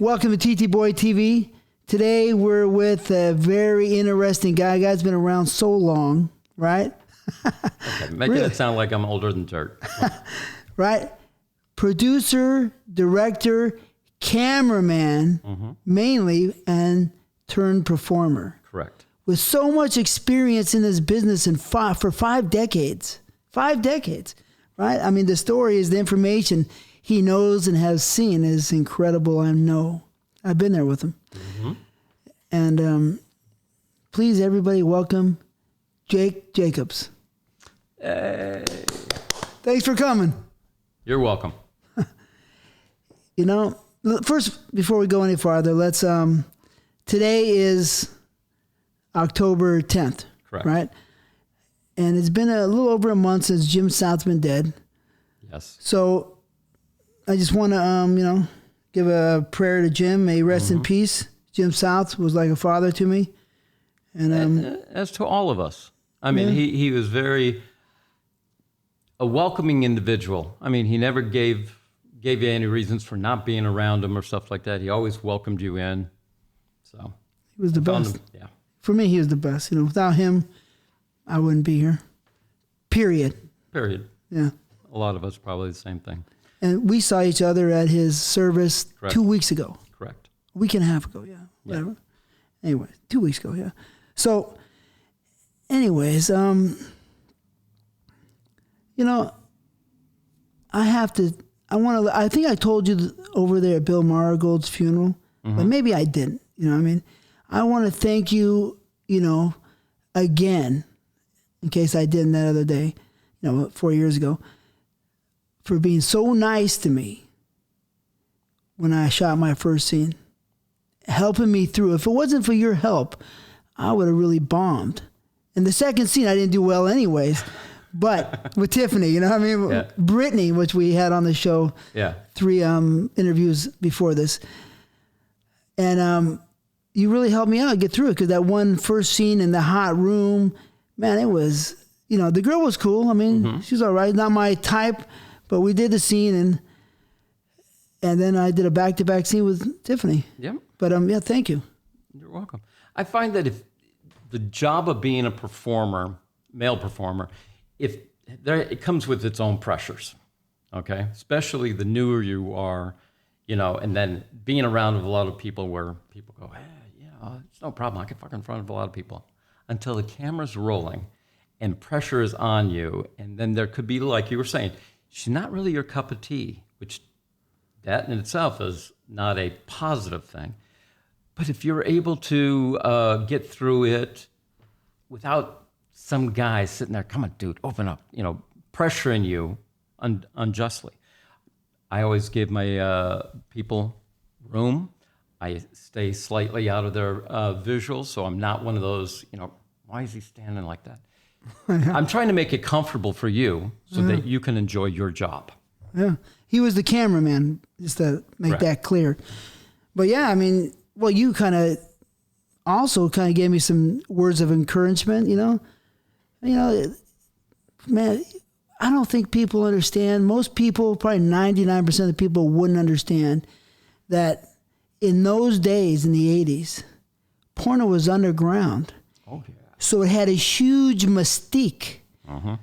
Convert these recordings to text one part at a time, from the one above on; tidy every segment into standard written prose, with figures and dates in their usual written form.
Welcome to TTBoy TV. Today we're with a very interesting guy. Guy's been around so long, right? Okay, making it sound like I'm older than dirt. Right? Producer, director, cameraman, mainly, and turned performer. Correct. With so much experience in this business for 5 decades. 5 decades, right? I mean, the story is the information he knows and has seen is incredible. I know. I've been there with him. And please, everybody, welcome Jake Jacobs. Hey. Thanks for coming. You're welcome. You know, first, before we go any farther, let's, today is October 10th, Correct. Right? And it's been a little over a month since Jim South's been dead. Yes. So I just want to, give a prayer to Jim. May he rest in peace. Jim South was like a father to me. And as to all of us. I mean, he was a welcoming individual. I mean, he never gave you any reasons for not being around him or stuff like that. He always welcomed you in. So he was the best. Yeah. For me, he was the best. Without him, I wouldn't be here. Period. Yeah. A lot of us probably the same thing. And we saw each other at his service 2 weeks ago. Correct. A week and a half ago, whatever. Anyway, 2 weeks ago, yeah. So, anyways, I think I told you over there at Bill Marigold's funeral, but maybe I didn't, you know what I mean? I want to thank you, again, in case I didn't that other day, 4 years ago, for being so nice to me when I shot my first scene, helping me through. If it wasn't for your help, I would have really bombed. And the second scene, I didn't do well anyways, but with Tiffany, Yeah. Brittany, which we had on the show, 3 interviews before this. And you really helped me out get through it, because that one first scene in the hot room, man, it was, the girl was cool. I mean, she was all right. Not my type, but we did the scene, and then I did a back-to-back scene with Tiffany. Yep. But thank you. You're welcome. I find that if the job of being a performer, male performer, it comes with its own pressures, okay? Especially the newer you are, and then being around with a lot of people where people go, hey, it's no problem. I can fuck in front of a lot of people. Until the camera's rolling and pressure is on you, and then there could be, like you were saying, she's not really your cup of tea, which that in itself is not a positive thing. But if you're able to get through it without some guy sitting there, come on, dude, open up, pressuring you unjustly. I always give my people room. I stay slightly out of their visuals, so I'm not one of those, why is he standing like that? I'm trying to make it comfortable for you so that you can enjoy your job. Yeah. He was the cameraman, just to make that clear. But yeah, I mean, well, you also gave me some words of encouragement, man, I don't think people understand. Most people, probably 99% of the people wouldn't understand that in those days, in the 80s, porno was underground. Oh, yeah. So it had a huge mystique.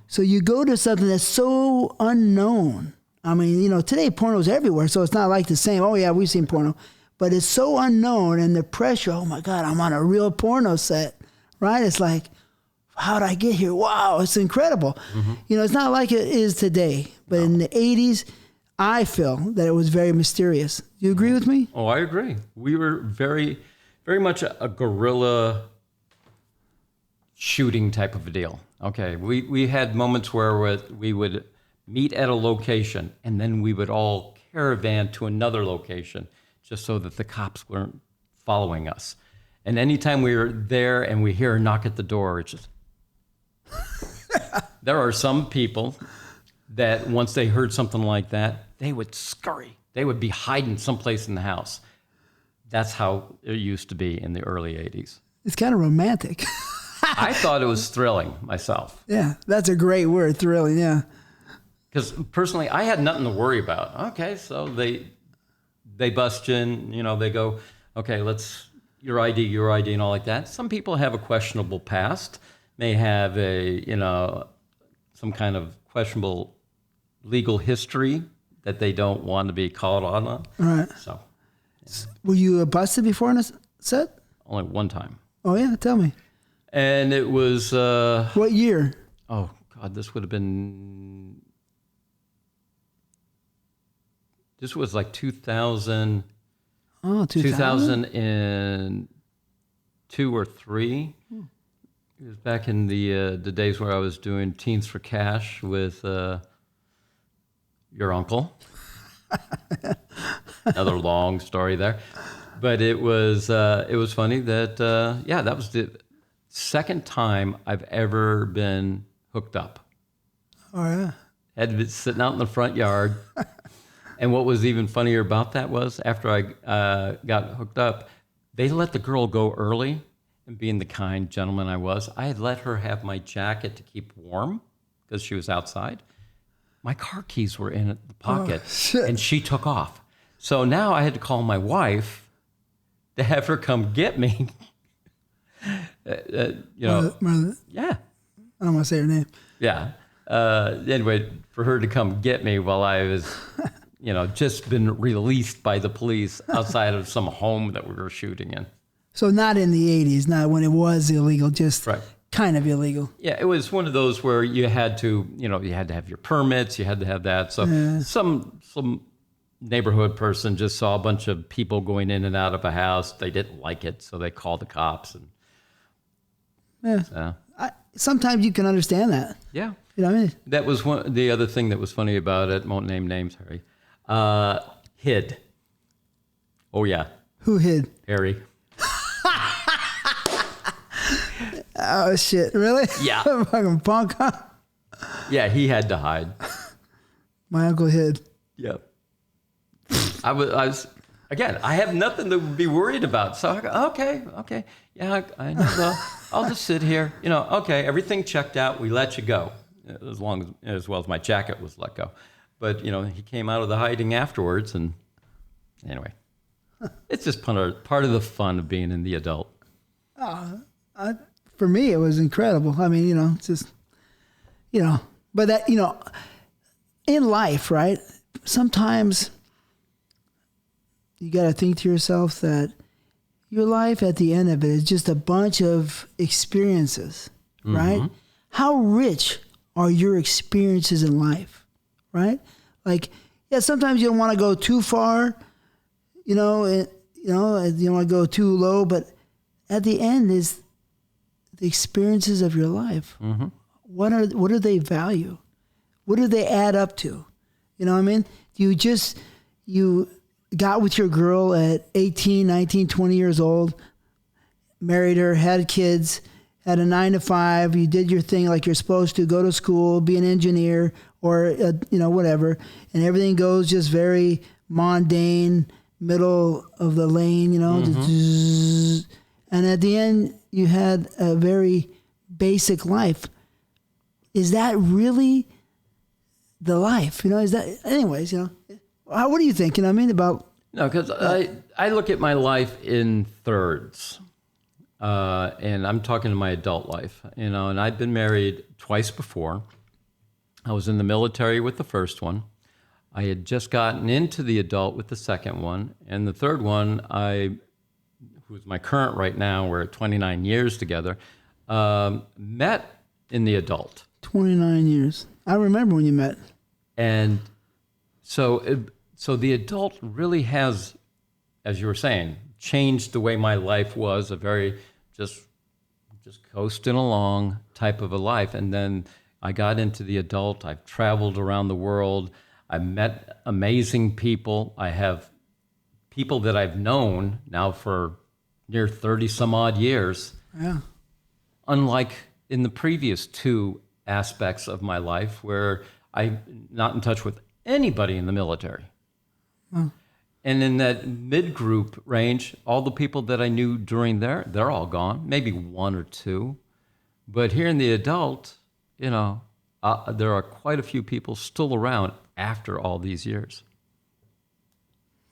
So you go to something that's so unknown. I mean, today porno's everywhere, so it's not like the same, oh yeah, we've seen porno. But it's so unknown, and the pressure, oh my God, I'm on a real porno set, right? It's like, how'd I get here? Wow, it's incredible. It's not like it is today. But in the 80s, I feel that it was very mysterious. Do you agree with me? Oh, I agree. We were very, very much a guerrilla shooting type of a deal. Okay, we had moments where we would meet at a location, and then we would all caravan to another location just so that the cops weren't following us. And anytime we were there and we hear a knock at the door, it's just... There are some people that once they heard something like that, they would scurry. They would be hiding someplace in the house. That's how it used to be in the early 80s. It's kind of romantic. I thought it was thrilling myself. Yeah, that's a great word, thrilling, yeah. Because personally, I had nothing to worry about. Okay, so they bust you in, they go, okay, your ID and all like that. Some people have a questionable past, may have some kind of questionable legal history that they don't want to be called on. All right. So. Were you busted before on a set? Only one time. Oh, yeah? Tell me. And it was... what year? Oh, God, this would have been... This was like 2000... Oh, 2000? 2002 or 3. It was back in the days where I was doing Teens for Cash with your uncle. Another long story there. But it was funny that, that was the second time I've ever been hooked up. Oh, yeah. Had been sitting out in the front yard. And what was even funnier about that was after I got hooked up, they let the girl go early. And being the kind gentleman I was, I had let her have my jacket to keep warm because she was outside. My car keys were in the pocket, and she took off. So now I had to call my wife to have her come get me. Martha, Yeah. I don't want to say her name. Yeah. Anyway, for her to come get me while I was, just been released by the police outside of some home that we were shooting in. So not in the 80s, not when it was illegal, just right. Kind of illegal. Yeah, it was one of those where you had to, you had to have your permits, you had to have that. So some neighborhood person just saw a bunch of people going in and out of a house. They didn't like it, so they called the cops. Sometimes you can understand that. Yeah. You know what I mean? That was the other thing that was funny about it. Won't name names, Harry. Hid. Oh, yeah. Who hid? Harry. Oh, shit. Really? Yeah. Fucking punk, huh? Yeah, he had to hide. My uncle hid. Yep. I was again, I have nothing to be worried about. So I go, okay. Yeah, I know. I'll just sit here. Okay, everything checked out. We let you go. As well as my jacket was let go. But, he came out of the hiding afterwards. And anyway, it's just part of the fun of being in the adult. For me, it was incredible. I mean, it's just, but that, in life, right? Sometimes you got to think to yourself that your life at the end of it is just a bunch of experiences, right? How rich are your experiences in life, right? Like, yeah, sometimes you don't want to go too far, you don't want to go too low, but at the end is the experiences of your life. What do they value? What do they add up to? You know what I mean? You got with your girl at 18, 19, 20 years old, married her, had kids, had a 9-to-5, you did your thing like you're supposed to, go to school, be an engineer or, whatever, and everything goes just very mundane, middle of the lane, and at the end, you had a very basic life. Is that really the life? Is that, anyways, what do you think? About... No, because I look at my life in thirds. And I'm talking to my adult life, and I'd been married twice before. I was in the military with the first one. I had just gotten into the adult with the second one. And the third one, who's my current right now, we're at 29 years together, met in the adult. 29 years. I remember when you met. And so the adult really has, as you were saying, changed the way my life was, a very just coasting along type of a life. And then I got into the adult. I've traveled around the world. I met amazing people. I have people that I've known now for near 30 some odd years. Yeah. Unlike in the previous two aspects of my life where I'm not in touch with anybody in the military. Oh. And in that mid-group range, all the people that I knew during they're all gone, maybe one or two. But here in the adult, there are quite a few people still around after all these years.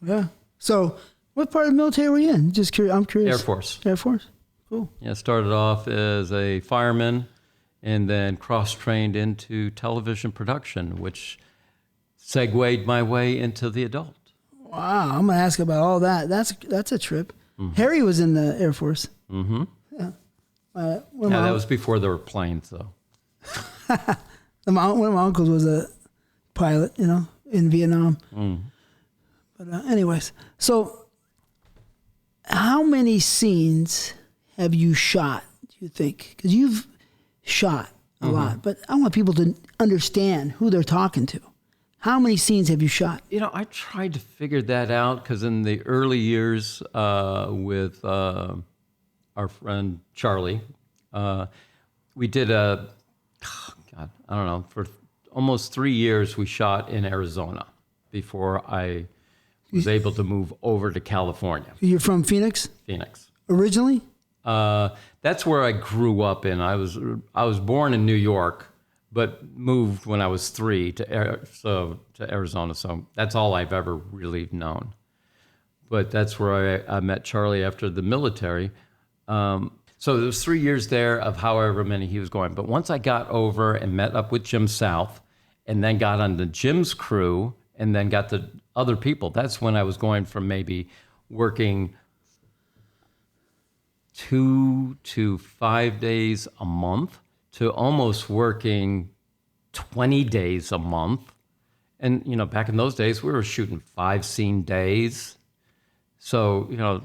Yeah. So, what part of the military were you in? Just curious. I'm curious. Air Force. Air Force. Cool. Yeah, started off as a fireman and then cross-trained into television production, which segued my way into the adult. Wow, I'm gonna ask about all that. That's a trip. Mm-hmm. Harry was in the Air Force. Mm-hmm. Yeah. That was before there were planes, though. One of my uncles was a pilot, in Vietnam. Mm. But anyways, so how many scenes have you shot, do you think? Because you've shot a lot, but I want people to understand who they're talking to. How many scenes have you shot? I tried to figure that out because in the early years with our friend Charlie, we did for almost 3 years we shot in Arizona before I was able to move over to California. You're from Phoenix? Phoenix. Originally? That's where I grew up in. I was born in New York, but moved when I was 3 to Arizona. So that's all I've ever really known. But that's where I met Charlie after the military. So there was 3 years there of however many he was going. But once I got over and met up with Jim South, and then got on the Jim's crew, and then got to other people, that's when I was going from maybe working 2 to 5 days a month to almost working 20 days a month. And, back in those days, we were shooting 5-scene days. So,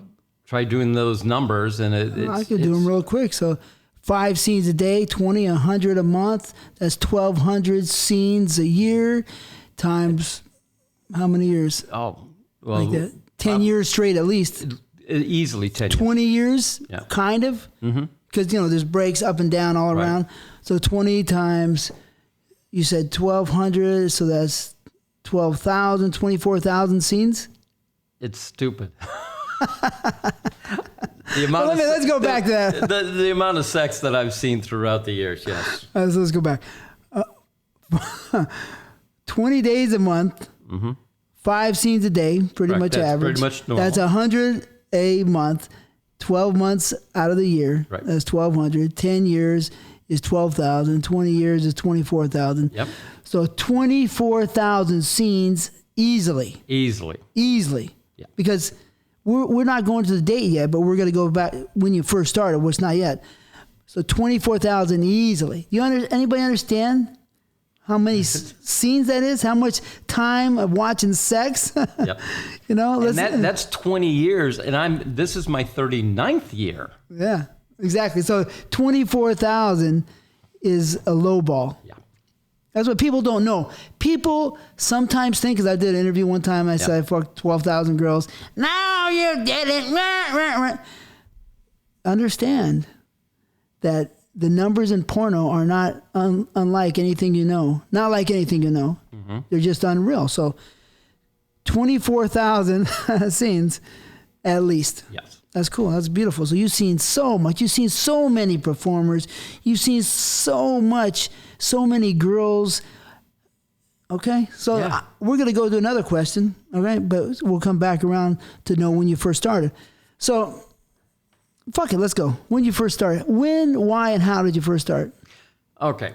try doing those numbers, and I could do them real quick. So 5 scenes a day, 20, 100 a month. That's 1,200 scenes a year times how many years? Oh, well. Like that. 10 years straight at least. Easily 10 years. 20 years, yeah. Kind of. Because, there's breaks up and down all around. Right. So 20 times, you said 1,200, so that's 12,000, 24,000 scenes? It's stupid. Let's go back to that. The amount of sex that I've seen throughout the years, yes. Let's go back. 20 days a month, 5 scenes a day, pretty much that's average. Pretty much normal. That's 100 a month, 12 months out of the year. Right. That's 1,200. 10 years is 12,000. 20 years is 24,000. Yep. So 24,000 scenes easily. Easily. Yeah. Because we're not going to the date yet, but we're going to go back when you first started, which not yet. So 24,000 easily. Anybody understand how many scenes that is? How much time of watching sex? Yep. And that's 20 years, and this is my 39th year. Yeah, exactly. So 24,000 is a low ball. Yeah. That's what people don't know. People sometimes think, because I did an interview one time, I said I fucked 12,000 girls. No, you didn't. Understand that the numbers in porno are not unlike anything you know. Not like anything you know. Mm-hmm. They're just unreal. So 24,000 scenes at least. Yes. That's cool. That's beautiful. So you've seen so much. You've seen so many performers. You've seen so many girls. Okay? So we're going to go to another question, okay? But we'll come back around to know when you first started. So, fuck it, let's go. When you first started. When, why, and how did you first start? Okay.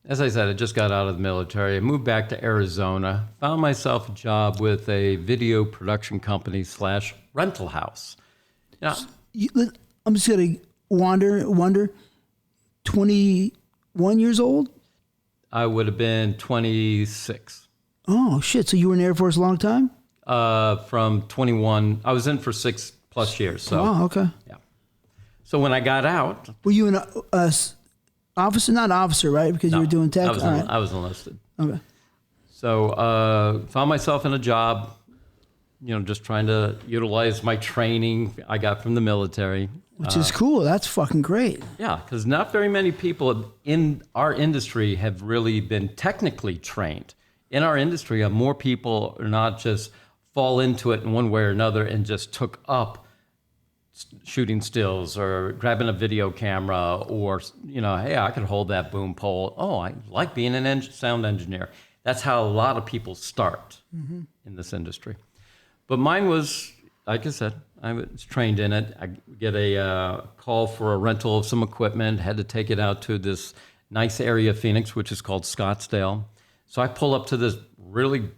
As I said, I just got out of the military. I moved back to Arizona, found myself a job with a video production company / rental house. Yeah. I'm just going to wonder, 21 years old? I would have been 26. Oh, shit. So you were in the Air Force a long time? From 21. I was in for 6+ years. So. Oh, okay. Yeah. So when I got out. Were you an officer? Not officer, right? Because you were doing tech? I was enlisted. Okay. So found myself in a job, just trying to utilize my training I got from the military. Which is cool. That's fucking great. Yeah, because not very many people in our industry have really been technically trained. In our industry, more people are not just fall into it in one way or another and just took up shooting stills or grabbing a video camera or, hey, I could hold that boom pole. Oh, I like being an sound engineer. That's how a lot of people start in this industry. But mine was, like I said, I was trained in it. I get a call for a rental of some equipment, had to take it out to this nice area of Phoenix, which is called Scottsdale. So I pull up to this really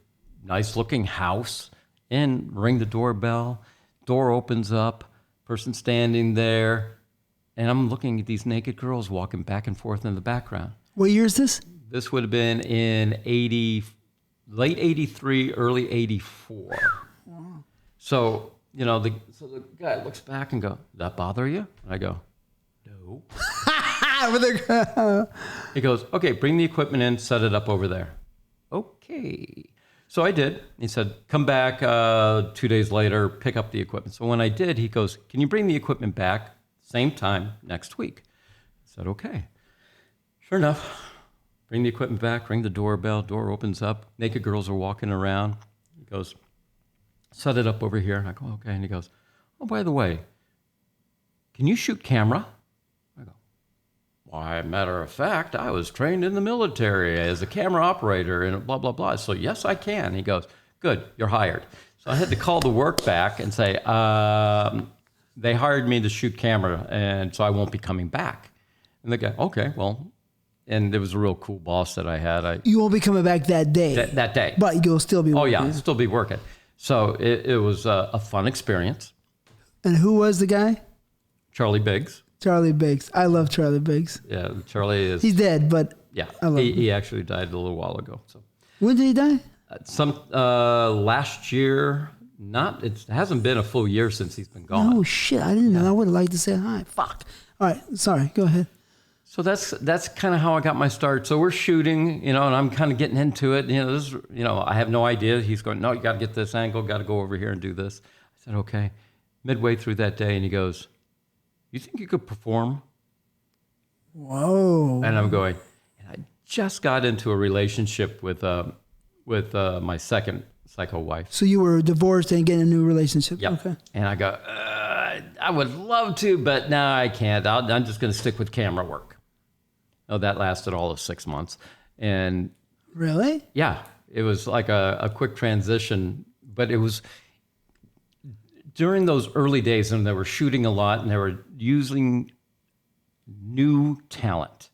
nice looking house and ring the doorbell. Door opens up, person standing there, and I'm looking at these naked girls walking back and forth in the background. What year is this? This would have been in late 83, early 84. Wow. So, the guy looks back and goes, "That bother you?" And I go, "No." He goes, "Okay, bring the equipment in, set it up over there." Okay. So I did. He said, "Come back 2 days later, pick up the equipment." So when I did, he goes, "Can you bring the equipment back same time next week?" I said, "Okay." Sure enough, bring the equipment back, ring the doorbell, door opens up, naked girls are walking around. He goes, "Set it up over here." And I go, "Okay." And he goes, "Oh, by the way, can you shoot camera?" I go, "Why, matter of fact, I was trained in the military as a camera operator and blah, blah, blah. So yes, I can." He goes, "Good, you're hired." So I had to call the work back and say, "They hired me to shoot camera, and so I won't be coming back." And the guy, "Okay, well," and there was a real cool boss that I had. You won't be coming back that day. That day. But you'll still be working. Oh, yeah, I'll still be working. So it was a fun experience. And who was the guy? Charlie Biggs. Charlie Biggs. I love Charlie Biggs. Yeah, Charlie is... He's dead, but yeah, I love him. He actually died a little while ago. So when did he die? Last year. It hasn't been a full year since he's been gone. Oh, shit. I didn't know. I would have liked to say hi. Fuck. All right. Sorry. Go ahead. So that's kind of how I got my start. So we're shooting, and I'm kind of getting into it. I have no idea. He's going, "No, you got to get this angle, got to go over here and do this." I said, "Okay." Midway through that day, and he goes, "You think you could perform?" Whoa. And I'm going, and I just got into a relationship with my second psycho wife. So you were divorced and getting a new relationship? Yep. Okay. And I go, I would love to, but no, I can't. I'm just going to stick with camera work. Oh, that lasted all of 6 months. And really? Yeah, it was like a quick transition, but it was during those early days when they were shooting a lot and they were using new talent.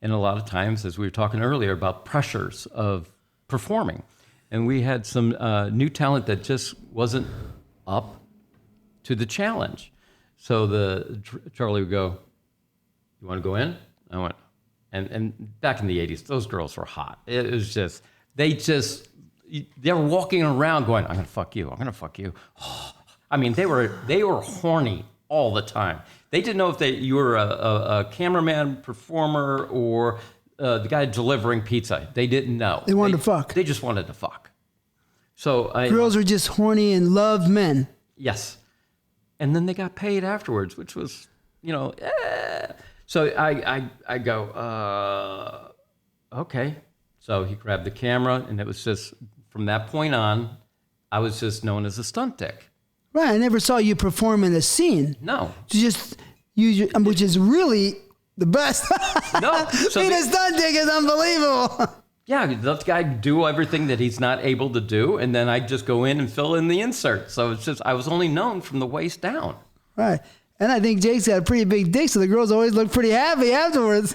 And a lot of times, as we were talking earlier, about pressures of performing. And we had some new talent that just wasn't up to the challenge. So Charlie would go, "You want to go in?" I went, and back in the 80s, those girls were hot. It was just, they were walking around going, "I'm going to fuck you. I'm going to fuck you." I mean, they were horny all the time. They didn't know if you were a cameraman, performer, or the guy delivering pizza. They didn't know. They wanted to fuck. They just wanted to fuck. So girls are just horny and love men. Yes. And then they got paid afterwards, which was, So I go, okay. So he grabbed the camera, and it was just, from that point on, I was just known as a stunt dick. Right. I never saw you perform in a scene. No. You just use which is really the best. No. So being a stunt dick is unbelievable. Yeah, that guy do everything that he's not able to do, and then I just go in and fill in the insert. So it's just, I was only known from the waist down. Right. And I think Jake's got a pretty big dick, so the girls always look pretty happy afterwards.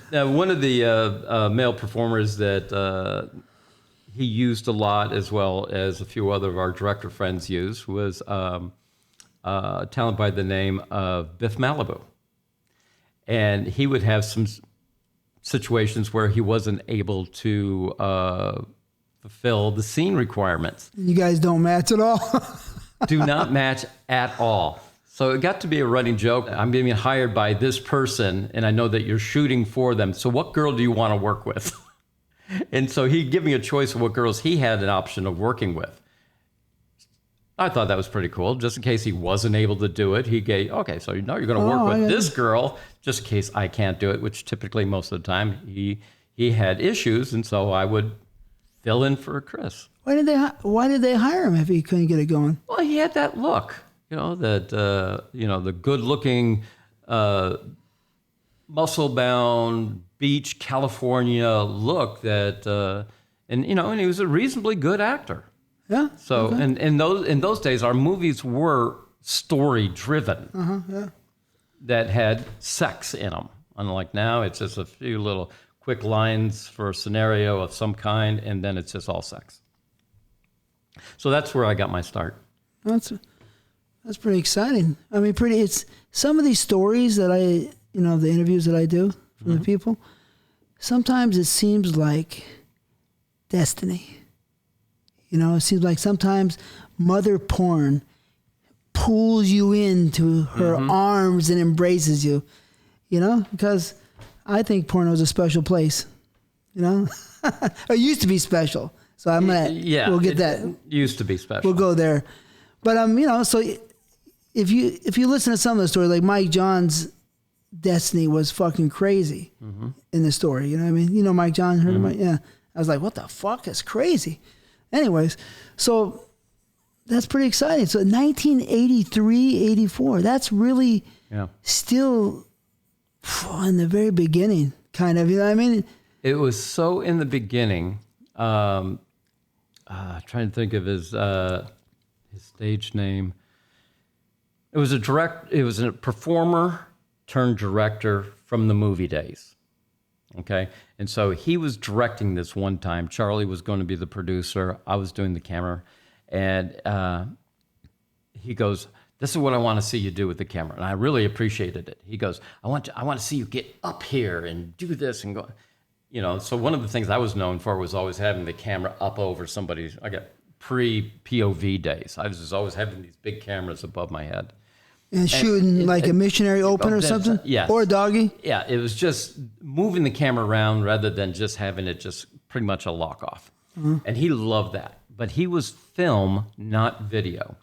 One of the male performers that he used a lot, as well as a few other of our director friends used, was a talent by the name of Biff Malibu. And he would have some situations where he wasn't able to fulfill the scene requirements. You guys don't match at all? Do not match at all. So it got to be a running joke. I'm being hired by this person, and I know that you're shooting for them. So what girl do you want to work with? And so he'd give me a choice of what girls he had an option of working with. I thought that was pretty cool. Just in case he wasn't able to do it, he gave, okay, so you know you're going to work with this girl, just in case I can't do it, which typically most of the time he had issues, and so I would fill in for Chris. Why did they hire him if he couldn't get it going? Well, he had that look, the good-looking, muscle-bound beach California look that, and he was a reasonably good actor. Yeah. So, and in those days, our movies were story driven. Yeah. That had sex in them. Unlike now, it's just a few little quick lines for a scenario of some kind, and then it's just all sex. So that's where I got my start. That's pretty exciting. I mean, it's some of these stories that the interviews that I do from the people, sometimes it seems like destiny. It seems like sometimes mother porn pulls you into her arms and embraces you, because I think porno is a special place, it used to be special. So I'm gonna, we'll get that. Used to be special. We'll go there. But, so if you listen to some of the stories, like Mike John's destiny was fucking crazy in the story. You know what I mean? Mike John, heard of Mike? Yeah. I was like, what the fuck? That's crazy. Anyways, so that's pretty exciting. So 1983, 84, that's really still in the very beginning, kind of, you know what I mean? It was so in the beginning. Trying to think of his stage name. It was a performer turned director from the movie days. Okay. And so he was directing this one time. Charlie was going to be the producer. I was doing the camera. And he goes, this is what I want to see you do with the camera. And I really appreciated it. He goes, I want to see you get up here and do this and go. So one of the things I was known for was always having the camera up over somebody's. I got pre-POV days. I was just always having these big cameras above my head. And shooting like a missionary open or something? Yes. Or a doggy? Yeah, it was just moving the camera around rather than just having it just pretty much a lock off. And he loved that. But he was film, not video.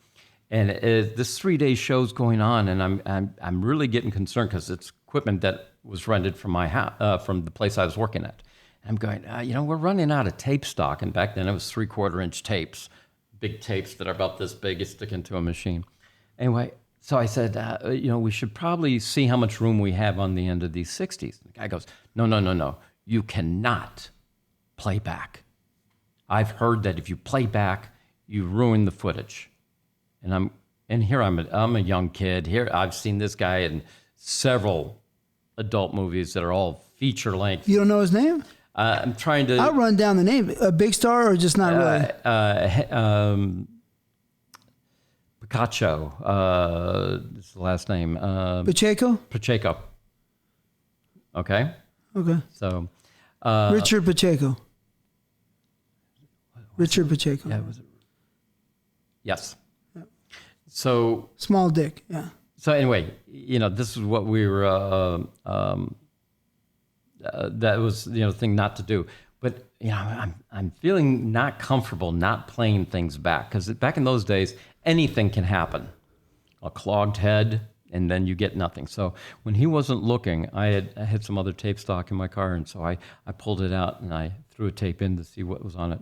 And this 3-day show's going on, and I'm really getting concerned because it's equipment that was rented from my house, from the place I was working at. And I'm going, we're running out of tape stock. And back then it was 3/4-inch tapes, big tapes that are about this big, you stick into a machine. Anyway, so I said, we should probably see how much room we have on the end of these 60s. The guy goes, no. You cannot play back. I've heard that if you play back, you ruin the footage. And I'm a young kid. Here, I've seen this guy in several adult movies that are all feature length. You don't know his name? I'm trying to. I'll run down the name. A big star or just not really? Picacho. Is the last name. Pacheco? Pacheco. Okay. So. Richard Pacheco. Richard Pacheco. Yeah. Yes. So small dick, yeah. So anyway, this is what we were. That was thing not to do. But I'm feeling not comfortable not playing things back because back in those days anything can happen. A clogged head, and then you get nothing. So when he wasn't looking, I had some other tape stock in my car, and so I pulled it out and I threw a tape in to see what was on it.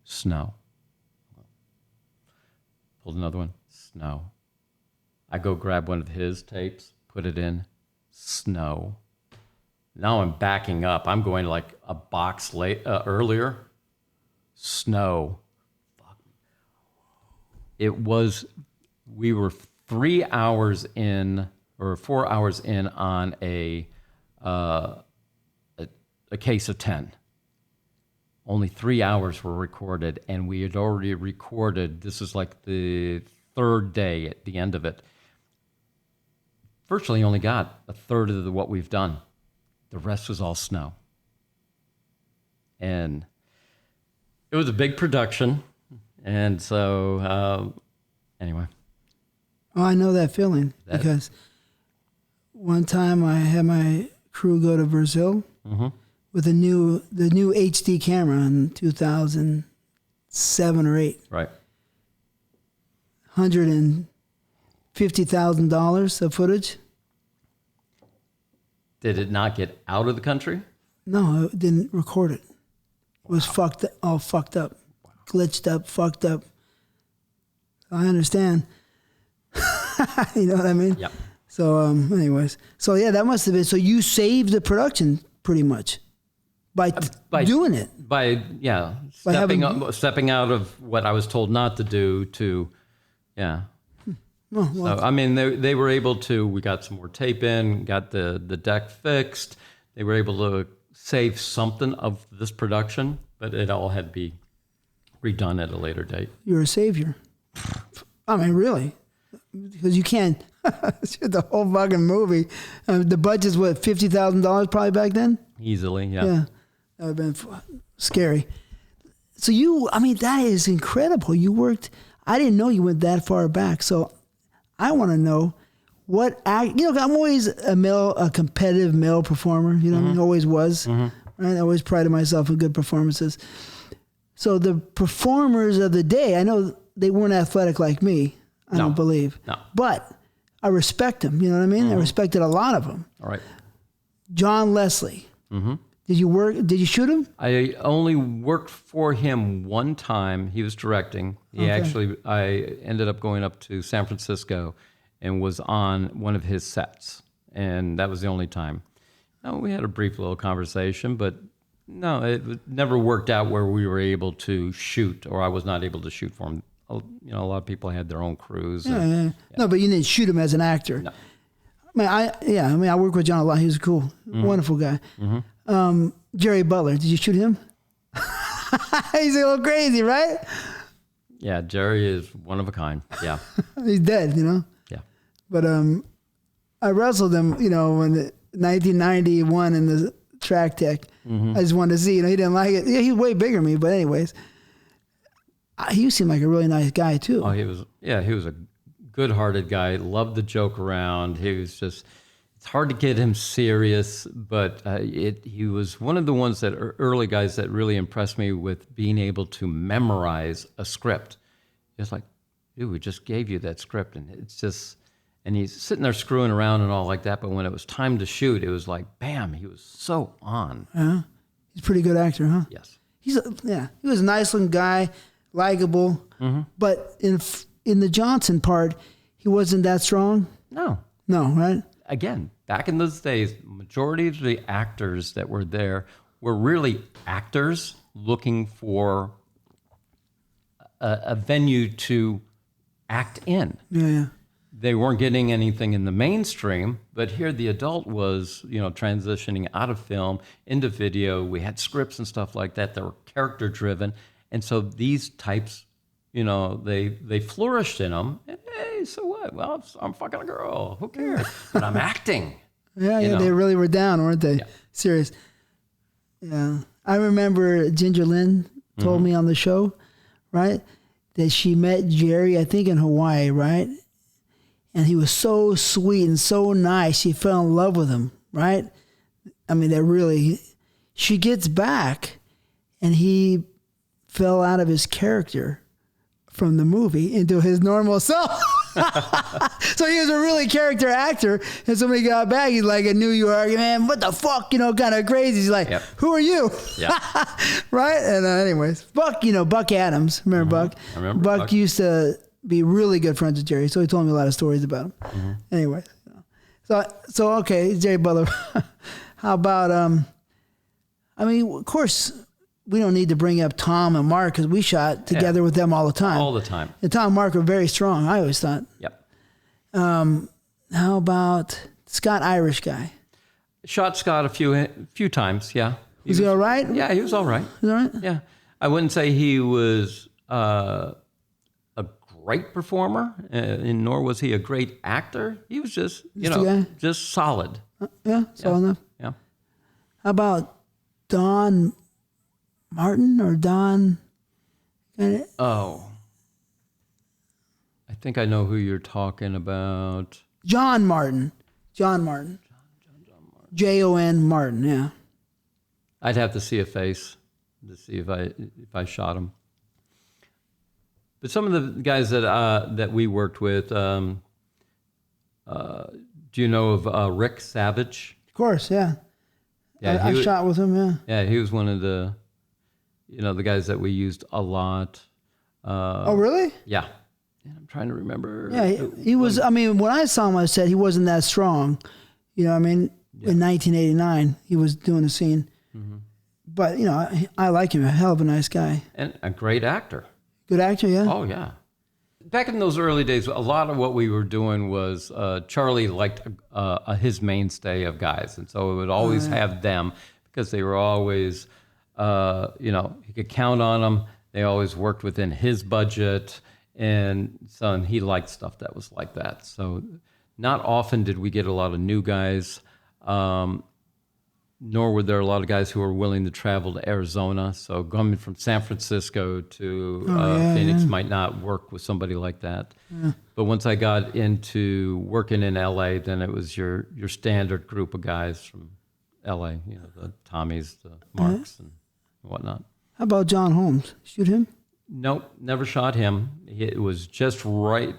Snow. Pulled another one. Snow. I go grab one of his tapes, put it in. Snow. Now I'm backing up. I'm going like a box earlier. Snow. Fuck. We were 3 hours in or 4 hours in on a case of 10. Only 3 hours were recorded, and we had already recorded. This is like the third day at the end of it. Virtually only got a third of what we've done. The rest was all snow. And it was a big production. And so, anyway. Oh, I know that feeling because one time I had my crew go to Brazil with the new HD camera in 2007 or 8. Right. $150,000 of footage. Did it not get out of the country? No, it didn't record it. It was all fucked up, glitched up, fucked up. I understand. You know what I mean? Yep. So, anyways. So, yeah, that must have been. So, you saved the production pretty much. by doing it. By stepping out of what I was told not to do to, yeah. Oh, well, So I mean, they were able to. We got some more tape in, got the deck fixed. They were able to save something of this production, but it all had to be redone at a later date. You're a savior. I mean, really, because you can't shoot the whole fucking movie. The budget's what, $50,000 probably back then. Easily, yeah. Yeah, that would have been scary. So I mean, that is incredible. You worked. I didn't know you went that far back. So I want to know what act. You know, I'm always a competitive male performer. You know, I always was. Right? I always prided myself in good performances. So the performers of the day, I know they weren't athletic like me. I don't believe. No. But I respect them. You know what I mean? I respected a lot of them. All right. John Leslie. Did you shoot him? I only worked for him one time. He was directing. I ended up going up to San Francisco and was on one of his sets. And that was the only time. We had a brief little conversation, but no, it never worked out where we were able to shoot, or I was not able to shoot for him. You know, a lot of people had their own crews. Yeah. No, but you didn't shoot him as an actor. No. I mean, I worked with John a lot. He was cool, wonderful guy. Jerry Butler, did you shoot him? He's a little crazy, right? Yeah, Jerry is one of a kind. Yeah. He's dead, you know? Yeah. But I wrestled him, you know, in 1991 in the track tech. I just wanted to see, you know, he didn't like it. Yeah, he's way bigger than me, but anyways. He seemed like a really nice guy, too. Oh, he was a good-hearted guy, loved to joke around. He was just, it's hard to get him serious, but he was one of the ones that early guys that really impressed me with being able to memorize a script. It's like, dude, we just gave you that script, and it's just, and he's sitting there screwing around and all like that, but when it was time to shoot, it was like, bam, he was so on. He's a pretty good actor, huh? Yes. He was a nice-looking guy, likable, but in the Johnson part, he wasn't that strong? No, right? Again, back in those days, majority of the actors that were there were really actors looking for a venue to act in. Yeah. They weren't getting anything in the mainstream, but here the adult was, you know, transitioning out of film into video. We had scripts and stuff like that were character driven. And so these types, you know, they flourished in them. And, hey, so what? Well, I'm fucking a girl. Who cares? But I'm acting. Yeah, they really were down, weren't they? Yeah. Serious. Yeah. I remember Ginger Lynn told me on the show, right, that she met Jerry, I think in Hawaii, right? And he was so sweet and so nice. She fell in love with him, right? I mean, she gets back and he fell out of his character from the movie into his normal self. So he was a really character actor, and somebody got back. He's like in New York, man, what the fuck, you know, kind of crazy. He's like, who are you? Yeah. Right? And anyways, Buck, you know, Buck Adams. Remember Buck? I remember Buck used to be really good friends with Jerry, so he told me a lot of stories about him. Anyway, so okay, Jerry Butler. How about, I mean, of course, we don't need to bring up Tom and Mark because we shot together with them all the time. All the time. And Tom and Mark were very strong, I always thought. Yep. How about Scott Irish guy? Shot Scott a few times, yeah. Was he all right? Yeah, he was all right. He was all right? Yeah. I wouldn't say he was a great performer, nor was he a great actor. He was just, just solid. Solid enough. Yeah. How about Don Martin or Don? Oh. I think I know who you're talking about. John Martin. John Martin. Jon Martin, yeah. I'd have to see a face to see if I shot him. But some of the guys that we worked with, do you know of Rick Savage? Of course, yeah. Yeah, I shot with him, yeah. Yeah, he was one of the, the guys that we used a lot. Oh, really? Yeah. I'm trying to remember. Yeah, he was, I mean, when I saw him, I said he wasn't that strong. You know what I mean? Yeah. In 1989, he was doing a scene. But, you know, I like him. A hell of a nice guy. And a great actor. Good actor, yeah? Oh, yeah. Back in those early days, a lot of what we were doing was Charlie liked his mainstay of guys. And so we would always have them because they were always, you know, he could count on them. They always worked within his budget. And so he liked stuff that was like that. So not often did we get a lot of new guys, nor were there a lot of guys who were willing to travel to Arizona. So going from San Francisco to Phoenix might not work with somebody like that. Yeah. But once I got into working in LA, then it was your standard group of guys from LA, you know, the Tommies, the Marks, and whatnot. How about John Holmes? Shoot him? Nope, never shot him. It was just right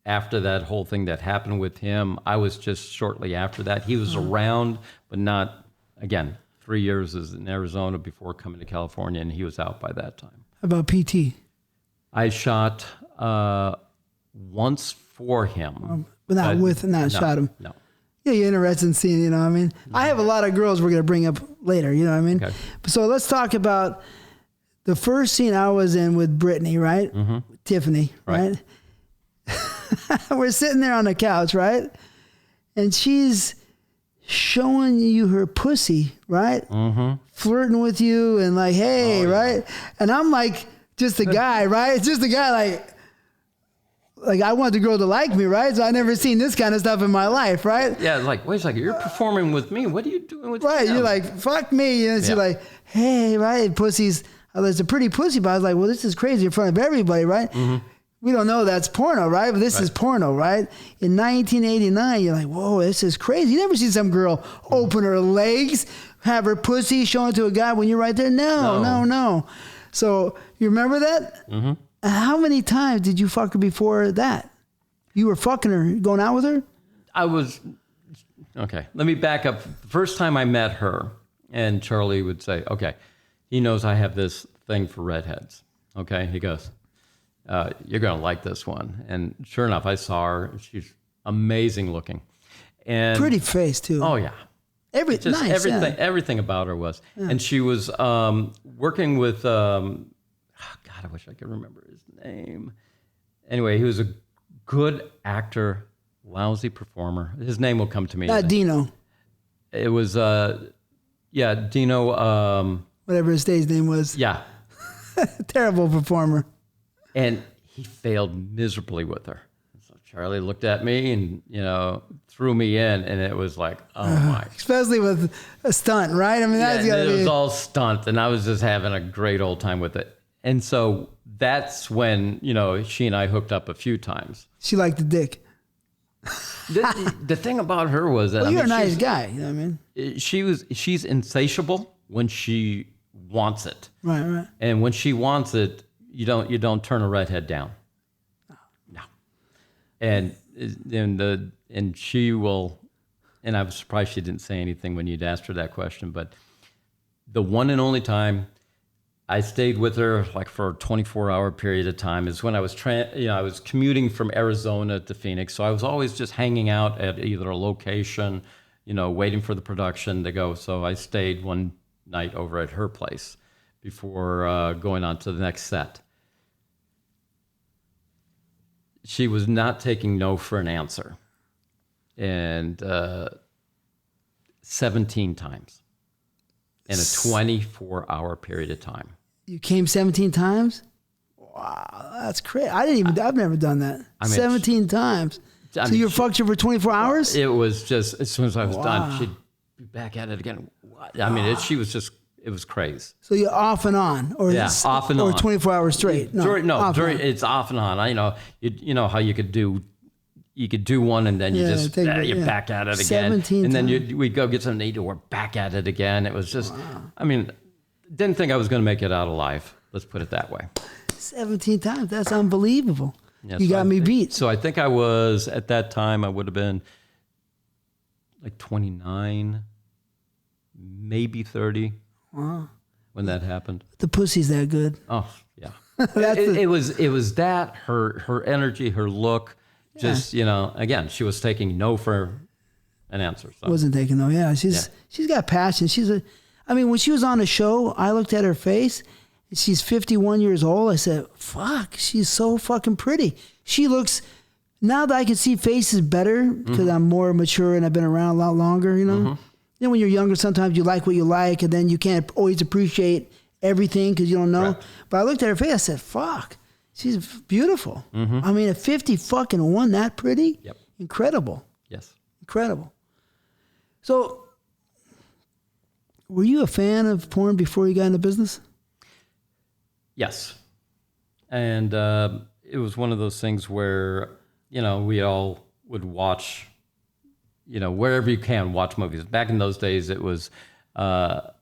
after that whole thing that happened with him. I was just shortly after that. He was around, but not, again, 3 years in Arizona before coming to California, and he was out by that time. How about PT? I shot once for him. But not shot him? No. Yeah, you're interested in seeing, you know what I mean? I have a lot of girls we're going to bring up later, you know what I mean? Okay. So let's talk about the first scene I was in with Brittany, right? Mm-hmm. Tiffany, right? We're sitting there on the couch, right? And she's showing you her pussy, right? Mm-hmm. Flirting with you and like, hey, right? And I'm like, just a guy, right? Just a guy like I want the girl to like me, right? So I never seen this kind of stuff in my life, right? Yeah, like, wait a second, you're performing with me. What are you doing with me? Right, you're like, fuck me. And she's like, hey, right? Pussy's, there's a pretty pussy, but I was like, well, this is crazy in front of everybody, right? Mm-hmm. We don't know that's porno, right? But this is porno, right? In 1989, you're like, whoa, this is crazy. You never see some girl open her legs, have her pussy shown to a guy when you're right there. No. So you remember that? Mm-hmm. How many times did you fuck her before that? You were fucking her, going out with her? Okay, let me back up. The first time I met her, and Charlie would say, okay, he knows I have this thing for redheads. Okay, he goes, you're going to like this one. And sure enough, I saw her. She's amazing looking. And pretty face, too. Oh, yeah. Everything about her was. Yeah. And she was working with, God, I wish I could remember his name. Anyway, he was a good actor, lousy performer. His name will come to me. Not Dino. It was, Dino. Whatever his stage name was. Yeah. Terrible performer. And he failed miserably with her. So Charlie looked at me and, threw me in, and it was like, oh my. Especially with a stunt, right? I mean, that's got to be. It was all stunt, and I was just having a great old time with it. And so that's when, she and I hooked up a few times. She liked the dick. The thing about her was that, you're a nice guy, you know what I mean? She's insatiable when she wants it. Right. And when she wants it, you don't turn a redhead down. No. And she will, and I was surprised she didn't say anything when you'd asked her that question, but the one and only time I stayed with her like for a 24-hour period of time is when I was I was commuting from Arizona to Phoenix, so I was always just hanging out at either a location, waiting for the production to go. So I stayed one night over at her place before going on to the next set. She was not taking no for an answer, and 17 times in a 24-hour period of time. You came 17 times? Wow, that's crazy. I've never done that. 17 times. So you fucked her for 24 hours? It was just, as soon as I was done, she'd be back at it again. What? I mean, it was crazy. So you're off and on, or off and on, or 24 hours straight. It's off and on. You know how you could do one and then you're back at it again, 17 and then we'd go get something to eat, and we're back at it again. It was just, didn't think I was going to make it out alive. Let's put it that way. 17 times. That's unbelievable. Yeah, you got me beat. So I think I was, at that time, I would have been like 29, maybe 30. Wow. When that happened. The pussy's that good. Oh, yeah. It was that, her energy, her look, just, again, she was taking no for an answer. So. Wasn't taking no. Yeah. She's got passion. I mean, when she was on the show, I looked at her face. She's 51 years old. I said, fuck, she's so fucking pretty. She looks, now that I can see faces better because I'm more mature and I've been around a lot longer, you know? Then when you're younger, sometimes you like what you like and then you can't always appreciate everything because you don't know. Right. But I looked at her face, I said, fuck, she's beautiful. I mean, at 50 fucking one, that pretty? Yep. Incredible. Yes. Incredible. So, were you a fan of porn before you got into business? Yes. And it was one of those things where, you know, we all would watch, you know, wherever you can watch movies. Back in those days, it was like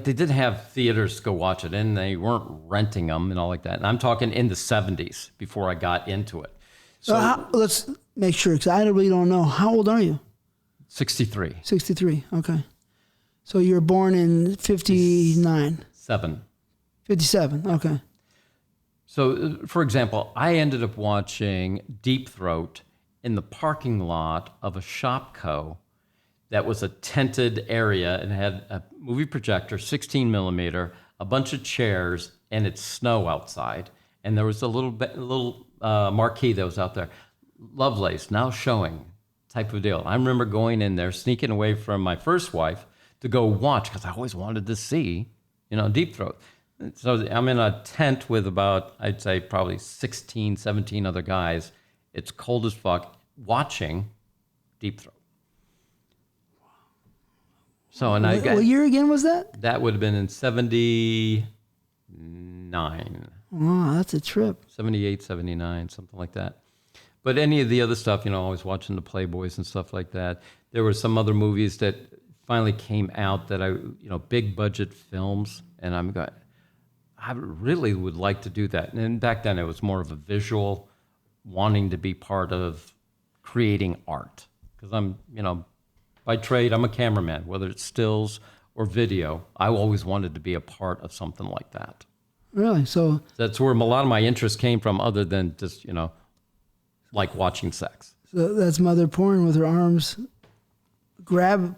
they didn't have theaters to go watch it and they weren't renting them and all like that. And I'm talking in the 70s before I got into it. So let's make sure, because I really don't know. How old are you? 63. 63, okay. So you were born in 59? 57, okay. So, for example, I ended up watching Deep Throat in the parking lot of a Shopco that was a tented area and had a movie projector, 16 millimeter, a bunch of chairs, and it's snow outside. And there was a little marquee that was out there. Lovelace, now showing, type of deal. I remember going in there, sneaking away from my first wife to go watch, because I always wanted to see, you know, Deep Throat. So I'm in a tent with about, I'd say probably 16, 17 other guys. It's cold as fuck, watching Deep Throat. So, and what year again was that? That would have been in 79. Wow, that's a trip. 78, 79, something like that. But any of the other stuff, you know, always watching the Playboys and stuff like that. There were some other movies that finally came out that big budget films, and I really would like to do that. And back then it was more of a visual, wanting to be part of creating art. Because I'm, you know, by trade, I'm a cameraman, whether it's stills or video. I always wanted to be a part of something like that. Really? So that's where a lot of my interest came from, other than just, you know, like watching sex. So that's mother porn with her arms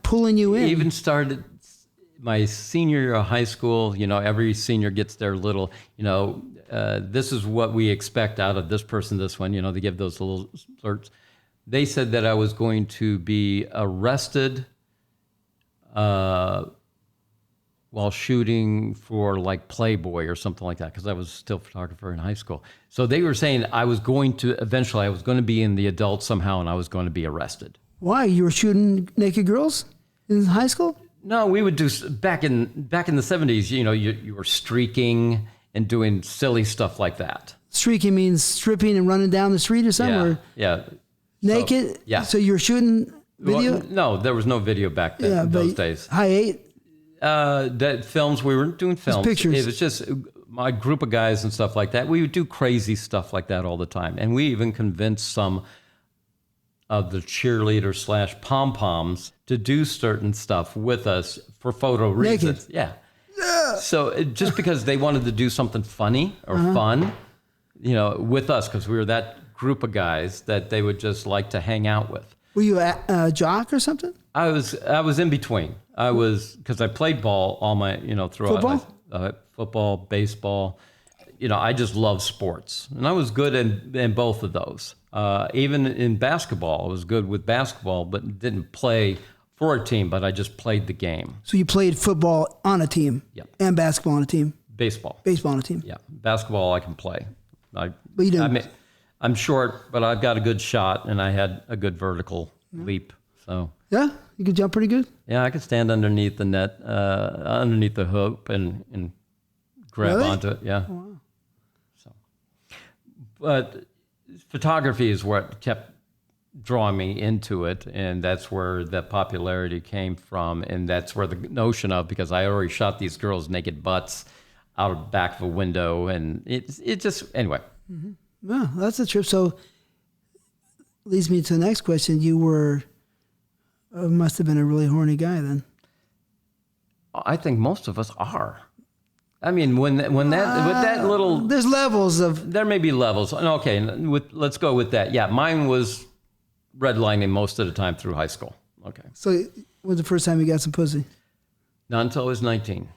pulling you in. Even started my senior year of high school. You know, every senior gets their little, you know, this is what we expect out of this person, this one. You know, they give those little alerts. They said that I was going to be arrested while shooting for like Playboy or something like that, because I was still a photographer in high school. So they were saying I was going to be in the adult somehow, and I was going to be arrested. Why? You were shooting naked girls in high school? No, we would do back in the 70s. You know, you were streaking and doing silly stuff like that. Streaking means stripping and running down the street or something? Yeah. Naked? So, yeah. So you were shooting video? Well, no, there was no video back then, those days. High 8? That films, we weren't doing films. Just pictures. It was just my group of guys and stuff like that. We would do crazy stuff like that all the time. And we even convinced some of the cheerleaders / pom-poms to do certain stuff with us for photo reasons. Naked. Yeah. So just because they wanted to do something funny or fun, you know, with us, because we were that group of guys that they would just like to hang out with. Were you a jock or something? I was in between. I was, because I played ball all my, you know, throughout football? Football, baseball. You know, I just love sports, and I was good in both of those. Even in basketball, I was good with basketball, but didn't play for a team. But I just played the game. So you played football on a team, and basketball on a team. Baseball on a team. Yeah, basketball I can play. But you didn't. I'm short, but I've got a good shot, and I had a good vertical leap. So yeah, you could jump pretty good. Yeah, I could stand underneath the net, underneath the hoop, and grab onto it. Yeah. Oh, wow. So, but photography is what kept drawing me into it, and that's where the popularity came from, and that's where the notion of, because I already shot these girls' naked butts out of the back of a window, and it just anyway. Mm-hmm. Well, that's a trip. So leads me to the next question. You were must have been a really horny guy then. I think most of us are. I mean, when that with that little, there's levels of. There may be levels. Okay, let's go with that. Yeah, mine was redlining most of the time through high school. Okay. So when was the first time you got some pussy? Not until I was 19.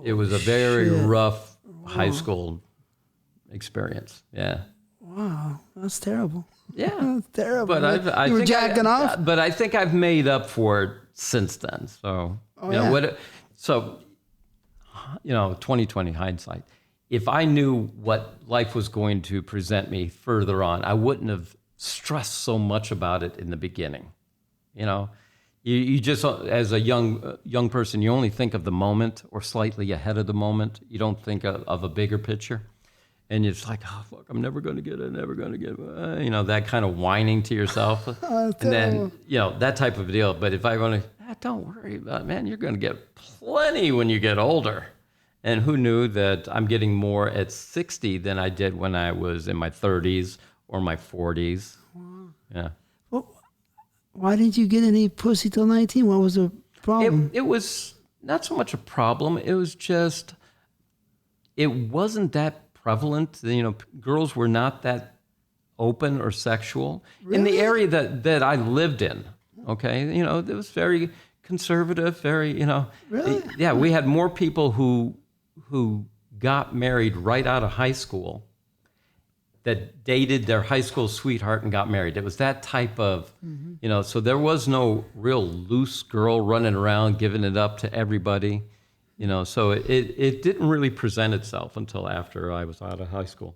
It was a very rough high school experience. Yeah. Wow, that's terrible. Yeah. That's terrible. But you were jacking off? But I think I've made up for it since then. So, so, 2020 hindsight. If I knew what life was going to present me further on, I wouldn't have stressed so much about it in the beginning. You just, as a young person, you only think of the moment or slightly ahead of the moment. You don't think of a bigger picture. And it's like, oh, fuck, I'm never going to get it, that kind of whining to yourself. And then, that type of deal. But if I want to, don't worry about it, man, you're going to get plenty when you get older. And who knew that I'm getting more at 60 than I did when I was in my 30s or my 40s. Wow. Yeah. Well, why didn't you get any pussy till 19? What was the problem? It was not so much a problem. It was just, it wasn't that prevalent. Girls were not that open or sexual in the area that I lived in. Okay. It was very conservative, very, Really? Yeah, we had more people who got married right out of high school that dated their high school sweetheart and got married. It was that type of, so there was no real loose girl running around giving it up to everybody, so it didn't really present itself until after I was out of high school.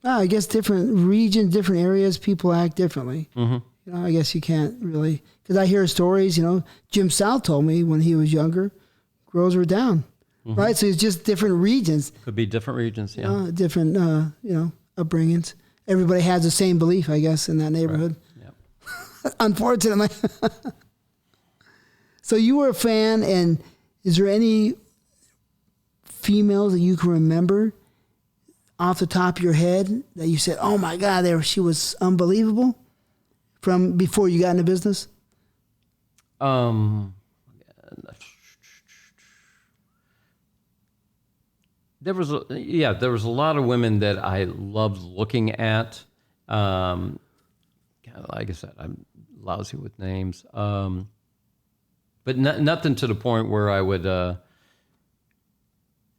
I guess different regions, different areas, people act differently. Mm-hmm. I guess you can't really, because I hear stories, Jim South told me when he was younger, girls were down, right? So it's just different regions. Could be different regions, yeah. Different, upbringings. Everybody has the same belief, I guess, in that neighborhood. Right. Yep. Unfortunately. So you were a fan, and is there any females that you can remember off the top of your head that you said, oh my God, she was unbelievable from before you got into business? There was a lot of women that I loved looking at. Like I said, I'm lousy with names. But nothing to the point where I would,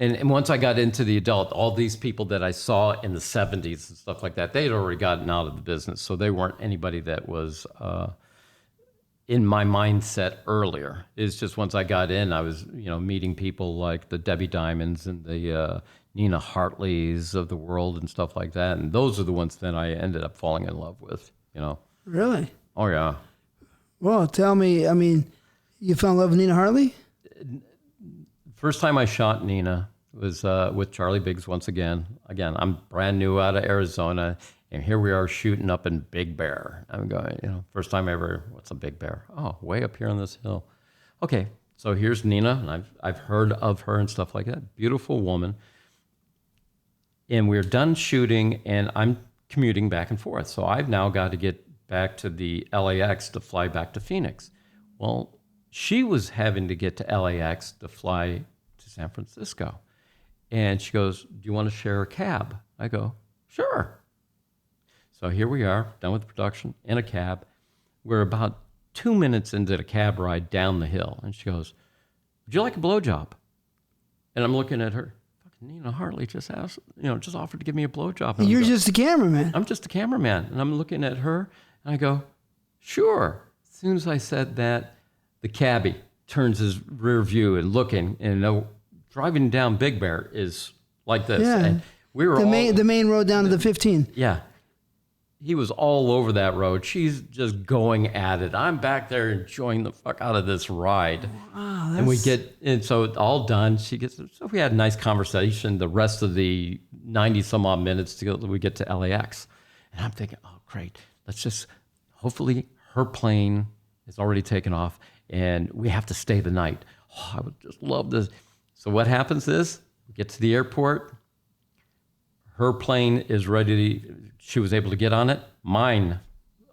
and once I got into the adult, all these people that I saw in the 70s and stuff like that, they had already gotten out of the business. So they weren't anybody that was in my mindset earlier. It's just once I got in, I was, meeting people like the Debbie Diamonds and the Nina Hartleys of the world and stuff like that. And those are the ones that I ended up falling in love with, Really? Oh, yeah. Well, tell me, you fell in love with Nina Hartley? First time I shot Nina was with Charlie Biggs once again. Again, I'm brand new out of Arizona, and here we are shooting up in Big Bear. I'm going, first time ever, what's a Big Bear? Oh, way up here on this hill. Okay, so here's Nina, and I've heard of her and stuff like that. Beautiful woman. And we're done shooting, and I'm commuting back and forth. So I've now got to get back to the LAX to fly back to Phoenix. Well, she was having to get to LAX to fly to San Francisco. And she goes, do you want to share a cab? I go, sure. So here we are, done with the production, in a cab. We're about 2 minutes into the cab ride down the hill. And she goes, would you like a blowjob? And I'm looking at her. Fucking Nina Hartley just asked, just offered to give me a blowjob. And you're just a cameraman. I'm just a cameraman. And I'm looking at her, and I go, sure. As soon as I said that, the cabbie turns his rear view and looking, and driving down Big Bear is like this. Yeah. And we were the main road down to the 15. Yeah. He was all over that road. She's just going at it. I'm back there enjoying the fuck out of this ride. Wow, and so all done. So we had a nice conversation the rest of the 90 some odd minutes till we get to LAX. And I'm thinking, oh, great. Hopefully her plane is already taken off and we have to stay the night. Oh, I would just love this. So what happens is we get to the airport. Her plane is ready. She was able to get on it. Mine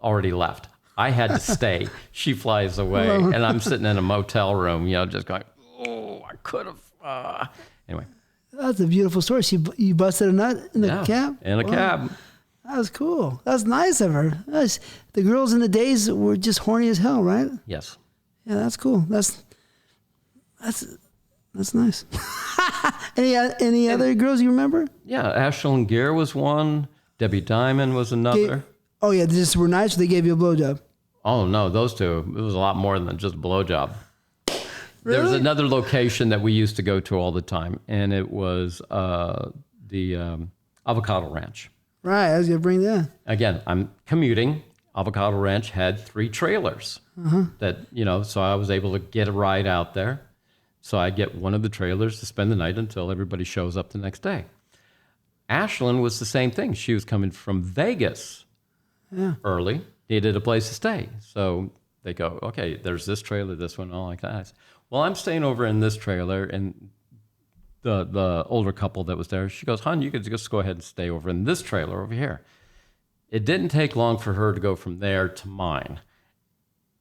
already left. I had to stay. She flies away, and I'm sitting in a motel room, just going, oh, I could have. Anyway. That's a beautiful story. You busted a nut in the cab? In a cab. That was cool. That's nice of her. The girls in the days were just horny as hell, right? Yes. Yeah, that's cool. That's nice. Any other girls you remember? Yeah, Ashlyn Gear was one. Debbie Diamond was another. Oh yeah, they just were nice. Or they gave you a blowjob. Oh no, those two. It was a lot more than just a blowjob. Really? There's another location that we used to go to all the time, and it was the Avocado Ranch. Right, I was gonna bring that. Again, I'm commuting. Avocado Ranch had 3 trailers that, so I was able to get a ride out there. So I get one of the trailers to spend the night until everybody shows up the next day. Ashlyn was the same thing. She was coming from Vegas early, needed a place to stay. So they go, okay, there's this trailer, this one, all like that. I said, well, I'm staying over in this trailer, and the older couple that was there, she goes, hon, you could just go ahead and stay over in this trailer over here. It didn't take long for her to go from there to mine.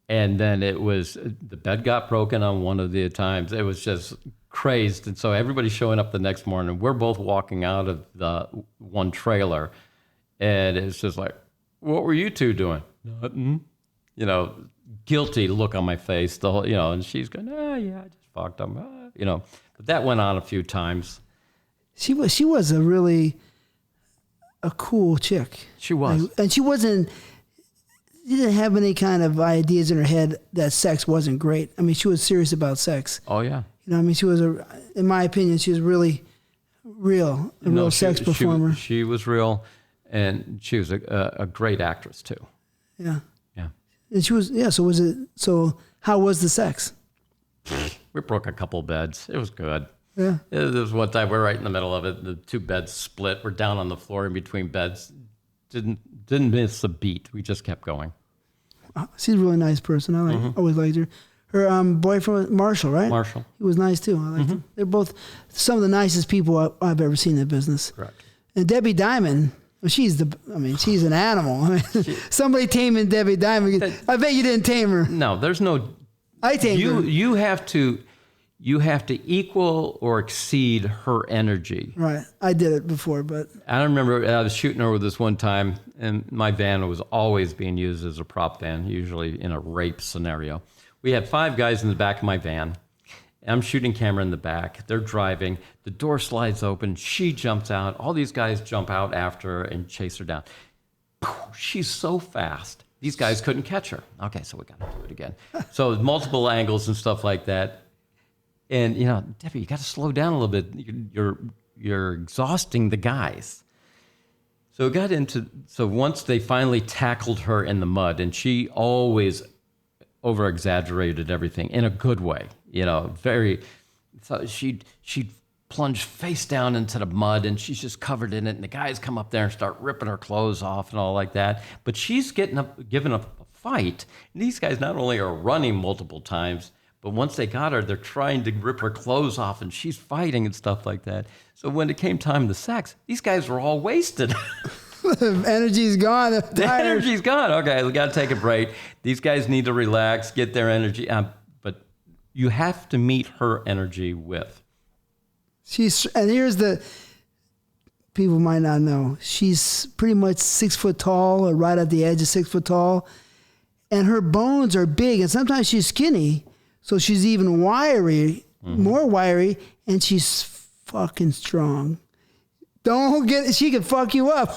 And then the bed got broken on one of the times. It was just crazed. And so everybody's showing up the next morning. We're both walking out of the one trailer. And it's just like, what were you two doing? Nothing. Guilty look on my face. The whole, and she's going, yeah, I just fucked them. But that went on a few times. She was a cool chick. She was. And she didn't have any kind of ideas in her head that sex wasn't great. I mean, she was serious about sex. Oh, yeah. She was in my opinion, she was really real, real sex performer. She was real, and she was a great actress too. Yeah. Yeah. And she was, so how was the sex? We broke a couple beds. It was good. Yeah. There was one time we're right in the middle of it. The 2 beds split. We're down on the floor in between beds. Didn't miss a beat. We just kept going. She's a really nice person. I always liked her. Her boyfriend, Marshall, right? Marshall. He was nice too. I liked him. They're both some of the nicest people I've ever seen in the business. Correct. And Debbie Diamond, she's an animal. Somebody taming Debbie Diamond. I bet you didn't tame her. No, there's no. I tamed her. You have to equal or exceed her energy. Right. I did it before, but I remember I was shooting her with this one time, and my van was always being used as a prop van, usually in a rape scenario. We had 5 guys in the back of my van. I'm shooting camera in the back. They're driving. The door slides open. She jumps out. All these guys jump out after her and chase her down. She's so fast. These guys couldn't catch her. Okay, so we got to do it again. So multiple angles and stuff like that. And, Debbie, you got to slow down a little bit. You're exhausting the guys. So once they finally tackled her in the mud, and she always over-exaggerated everything in a good way, so she'd plunge face down into the mud, and she's just covered in it, and the guys come up there and start ripping her clothes off and all like that. But she's giving up a fight. And these guys not only are running multiple times, but once they got her, they're trying to rip her clothes off, and she's fighting and stuff like that. So when it came time to sex, these guys were all wasted. The energy's gone. The energy's gone. Okay, we got to take a break. These guys need to relax, get their energy. But you have to meet her energy with. And here's the people might not know. She's pretty much 6 foot tall, or right at the edge of 6 foot tall, and her bones are big. And sometimes she's skinny. So she's even wiry, more wiry, and she's fucking strong. She could fuck you up.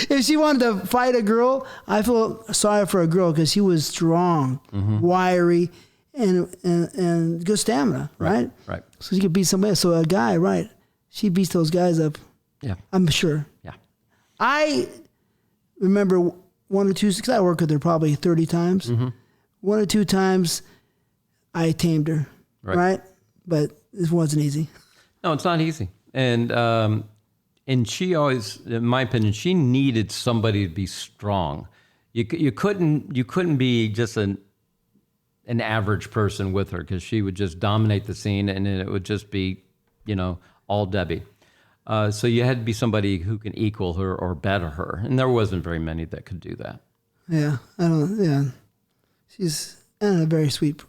If she wanted to fight a girl, I feel sorry for a girl because she was strong, wiry, and good stamina, right? Right. So she could beat somebody else. So a guy, right, she beats those guys up. Yeah. I'm sure. Yeah. I remember 1 or 2, because I worked with her probably 30 times. 1 or 2 times, I tamed her, right? But it wasn't easy. No, it's not easy. And she always, in my opinion, she needed somebody to be strong. You couldn't be just an average person with her, because she would just dominate the scene, and it would just be, all Debbie. So you had to be somebody who can equal her or better her, and there wasn't very many that could do that. Yeah, she's a very sweet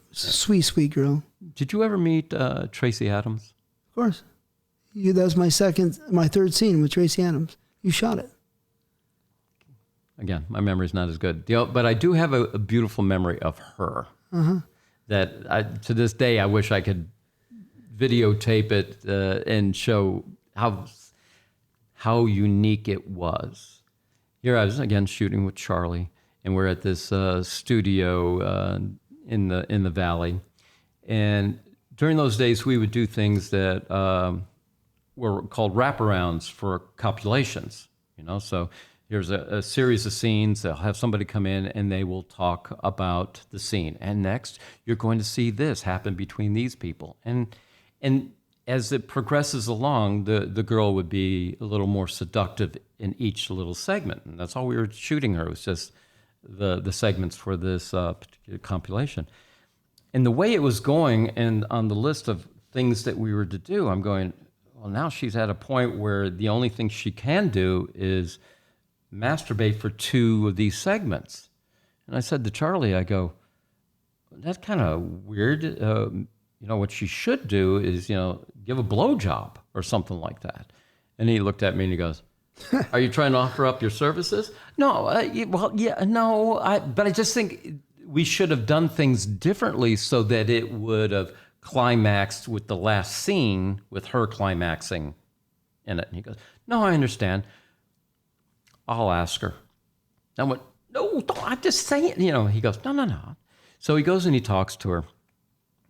girl. Did you ever meet Tracy Adams? Of course. That was my third scene with Tracy Adams. You shot it. Again, my memory's not as good. But I do have a beautiful memory of her. that to this day, I wish I could videotape it and show how unique it was. Here I was again shooting with Charlie, and we're at this studio in the valley. And during those days, we would do things that were called wraparounds for copulations. So here's a series of scenes. They'll have somebody come in and they will talk about the scene. And next, you're going to see this happen between these people. And as it progresses along, the girl would be a little more seductive in each little segment. And that's all we were shooting her, was just the segments for this particular compilation. And the way it was going, and on the list of things that we were to do, I'm going, well, now she's at a point where the only thing she can do is masturbate for 2 of these segments. And I said to Charlie, I go, that's kind of weird. What she should do is, give a blowjob or something like that. And he looked at me and he goes, are you trying to offer up your services? No, but I just think we should have done things differently so that it would have climaxed with the last scene with her climaxing in it. And he goes, no, I understand. I'll ask her. I went, no, I'm just saying, he goes, no. So he goes and he talks to her.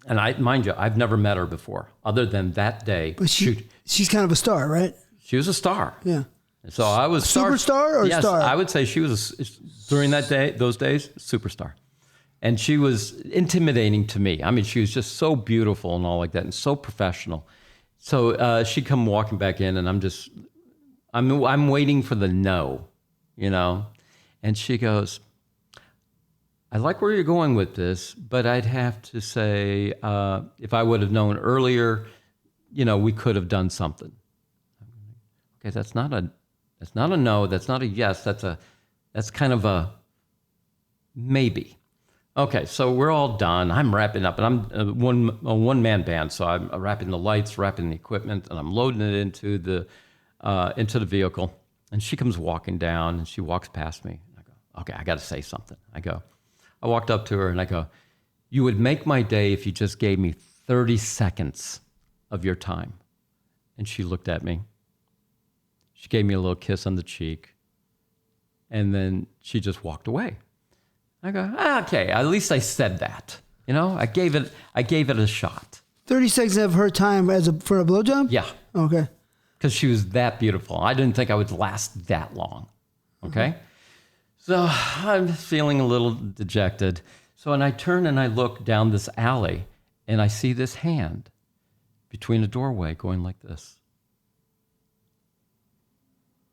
And mind you, I've never met her before, other than that day. But she's kind of a star, right? She was a star. Yeah. So I was superstar or yes, star? I would say she was during those days, superstar. And she was intimidating to me. I mean, she was just so beautiful and all like that, and so professional. So she'd come walking back in, and I'm waiting for the no, And she goes, I like where you're going with this, but I'd have to say, if I would have known earlier, we could have done something. Okay, that's not a no, that's not a yes, that's kind of a maybe. Okay, so we're all done. I'm wrapping up, and I'm a one-man band, so I'm wrapping the lights, wrapping the equipment, and I'm loading it into the vehicle. And she comes walking down, and she walks past me. And I go, okay, I got to say something. I walked up to her, and I go, you would make my day if you just gave me 30 seconds of your time. And she looked at me. She gave me a little kiss on the cheek, and then she just walked away. I go, okay, at least I said that. I gave it a shot. 30 seconds of her time for a blowjob? Yeah. Okay. Because she was that beautiful. I didn't think I would last that long. Okay? Mm-hmm. So I'm feeling a little dejected. So and I turn and I look down this alley, and I see this hand between a doorway going like this.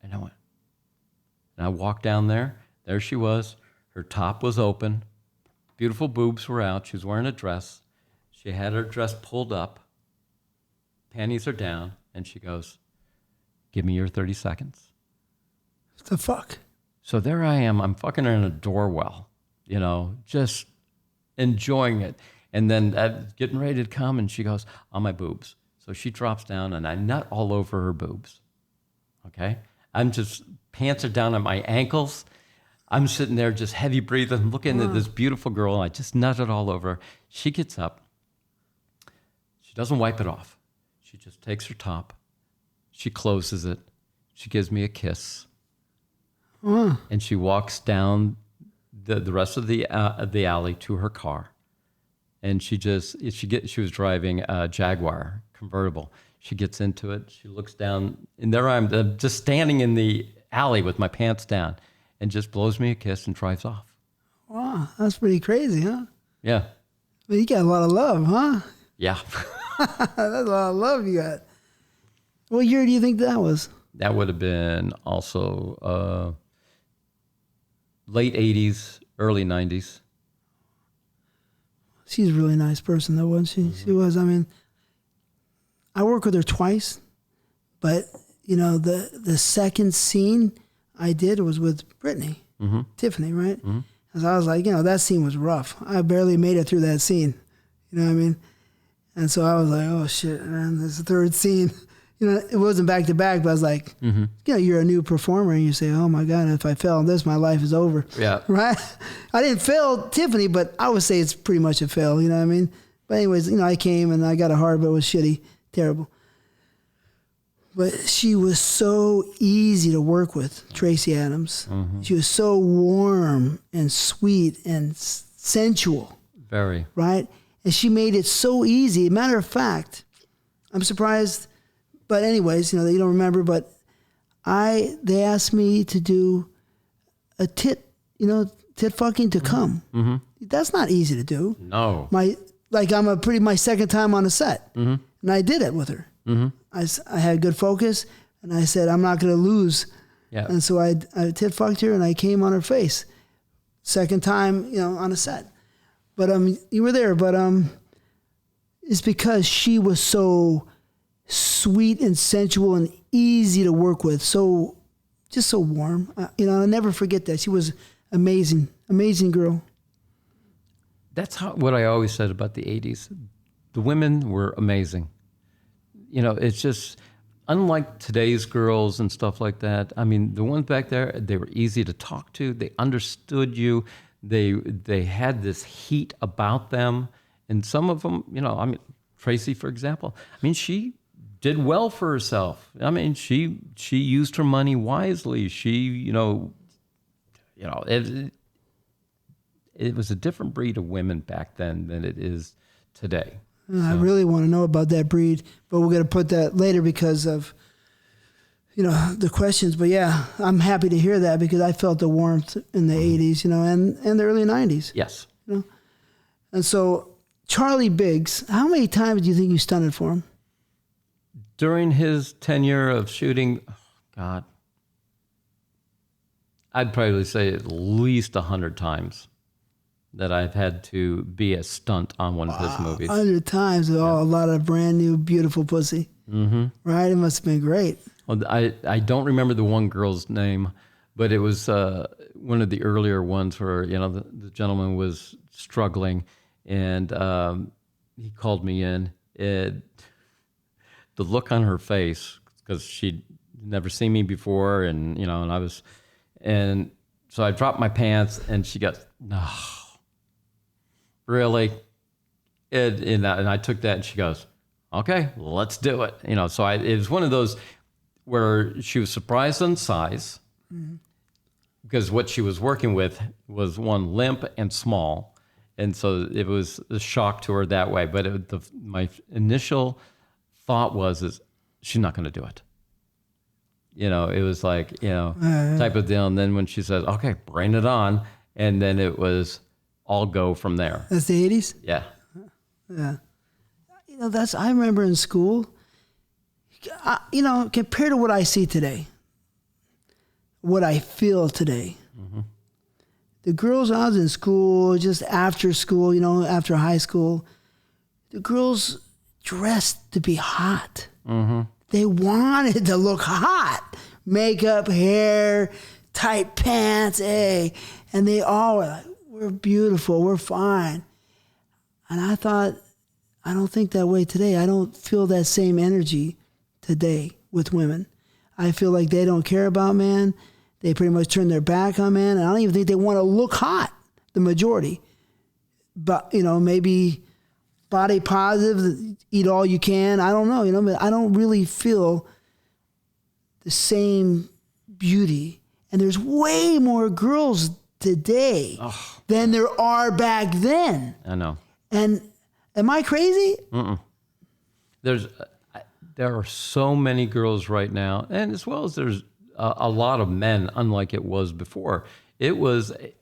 And I walked down there. There she was. Her top was open. Beautiful boobs were out. She was wearing a dress. She had her dress pulled up. Panties are down. And she goes, give me your 30 seconds. What the fuck? So there I am. I'm fucking her in a doorwell, just enjoying it. And then getting ready to come, and she goes, on my boobs. So she drops down, and I nut all over her boobs. Okay? Pants are down at my ankles. I'm sitting there just heavy breathing, looking at this beautiful girl, and I just nutted all over her. She gets up. She doesn't wipe it off. She just takes her top. She closes it. She gives me a kiss. And she walks down the rest of the alley to her car. And she was driving a Jaguar convertible. She gets into it. She looks down, and there I'm just standing in the alley with my pants down, and just blows me a kiss and drives off. Wow, that's pretty crazy, huh? Yeah. Well, you got a lot of love, huh? Yeah. That's a lot of love you got. What year do you think that was? That would have been also late 80s, early 90s. She's a really nice person, though, wasn't she? Mm-hmm. She was. I mean, I worked with her twice, but, the second scene I did was with Brittany, Tiffany, right? Mm-hmm. So I was like, that scene was rough. I barely made it through that scene. You know what I mean? And so I was like, oh, shit, man, there's a third scene. you know, it wasn't back to back, but I was like, you know, you're a new performer and you say, oh my God, if I fail on this, my life is over. Yeah. Right? I didn't fail Tiffany, but I would say it's pretty much a fail, you know what I mean? But anyways, you know, I came and I got a hard, but it was shitty, terrible. But she was so easy to work with, Tracy Adams. She was so warm and sweet and sensual. Very. Right? And she made it so easy. Matter of fact, I'm surprised, but anyways, you know, you don't remember, but they asked me to do a tit fucking to come. That's not easy to do. No. My second time on a set. And I did it with her. I had good focus, and I said, I'm not going to lose. Yeah. And so I tit fucked her, and I came on her face. Second time, you know, on a set. But you were there, but it's because she was so sweet and sensual and easy to work with, just so warm. You know, I'll never forget that. She was amazing, amazing girl. That's what I always said about the 80s. The women were amazing. You know, it's just unlike today's girls and stuff like that. I mean, the ones back there, they were easy to talk to. They understood you. They had this heat about them. And some of them, you know, I mean, Tracy, for example, I mean, she did well for herself. I mean, she used her money wisely. She, it was a different breed of women back then than it is today. I really want to know about that breed, but we're going to put that later because of, you know, the questions. But yeah, I'm happy to hear that because I felt the warmth in the 80s, you know, and the early 90s. Yes. You know? And so Charlie Biggs, how many times do you think you stunted for him? During his tenure of shooting, God, I'd probably say at least 100 times that I've had to be a stunt on one of his movies. 100 times. Oh, a lot of brand new, beautiful pussy. Right? It must have been great. Well, I don't remember the one girl's name, but it was one of the earlier ones where, you know, the gentleman was struggling and he called me in. The look on her face, because she'd never seen me before, and, you know, and so I dropped my pants and she goes, no. Really? And I took that and she goes, okay, let's do it. You know, so it was one of those where she was surprised on size because what she was working with was one limp and small. And so it was a shock to her that way. But my initial thought is she's not going to do it. You know, it was like, you know, type of deal. And then when she said, okay, bring it on. And then it was all go from there. That's the 80s? Yeah. Yeah. You know, I remember in school, you know, compared to what I see today, what I feel today, the girls I was in school, just after school, you know, after high school, the girls dressed to be hot. They wanted to look hot. Makeup, hair, tight pants, and they all were like, we're beautiful, we're fine. And I thought, I don't think that way today. I don't feel that same energy today with women. I feel like they don't care about man. They pretty much turn their back on man. And I don't even think they want to look hot, the majority. But, you know, maybe body positive, eat all you can. I don't know, you know, but I don't really feel the same beauty. And there's way more girls today than there are back then. I know. And am I crazy? There are so many girls right now, and as well as there's a lot of men, unlike it was before. The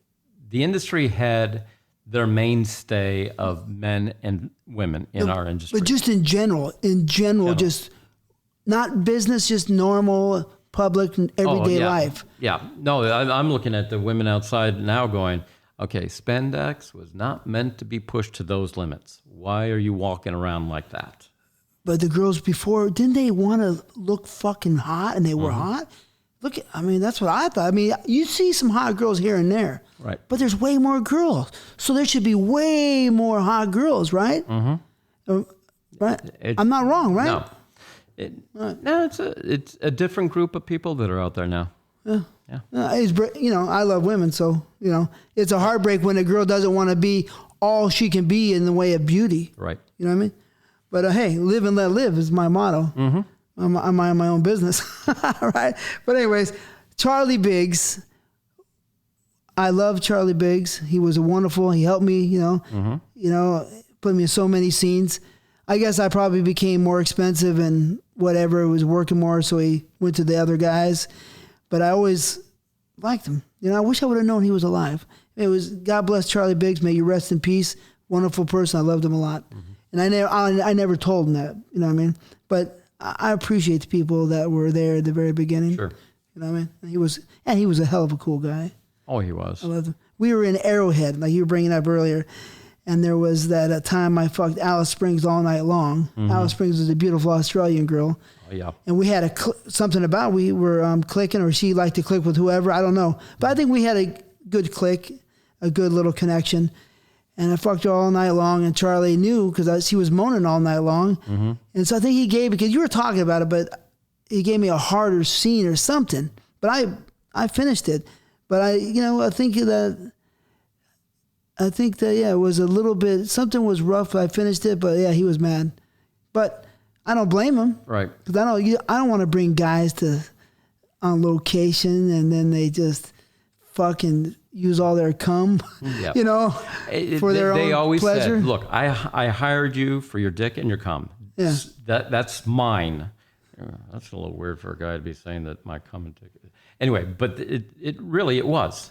industry had their mainstay of men and women in our industry. But just in general, just not business, just normal, public, everyday life. Yeah. No, I'm looking at the women outside now going, okay, spandex was not meant to be pushed to those limits. Why are you walking around like that? But the girls before, didn't they want to look fucking hot, and they were hot? That's what I thought. I mean, you see some hot girls here and there. Right. But there's way more girls. So there should be way more hot girls, right? Right? I'm not wrong, right? No. No, it's a different group of people that are out there now. Yeah. I love women, so it's a heartbreak when a girl doesn't want to be all she can be in the way of beauty. Right. You know what I mean? But hey, live and let live is my motto. Mm-hmm. I mind my own business, right? But anyways, Charlie Biggs. I love Charlie Biggs. He was wonderful. He helped me. Put me in so many scenes. I guess I probably became more expensive and whatever, was working more, so he went to the other guys. But I always liked him. I wish I would have known he was alive. It was, God bless Charlie Biggs. May you rest in peace. Wonderful person. I loved him a lot. Mm-hmm. And I never told him that, you know what I mean? But I appreciate the people that were there at the very beginning. Sure. You know what I mean? And he was a hell of a cool guy. Oh, he was. I loved him. We were in Arrowhead, like you were bringing up earlier. And there was that time I fucked Alice Springs all night long. Mm-hmm. Alice Springs was a beautiful Australian girl. Oh, yeah. And we had something about, we were clicking, or she liked to click with whoever, I don't know. But I think we had a good click, a good little connection. And I fucked her all night long, and Charlie knew because she was moaning all night long. Mm-hmm. And so I think he gave, because you were talking about it, but he gave me a harder scene or something. But I finished it. But I think that, yeah, it was a little bit, something was rough. I finished it, but yeah, he was mad. But I don't blame him. Right. Because I don't want to bring guys on location and then they just fucking use all their cum, yep. For their own pleasure. They always said, look, I hired you for your dick and your cum. Yeah. That's mine. That's a little weird for a guy to be saying that my cum and dick. Anyway, but it really was.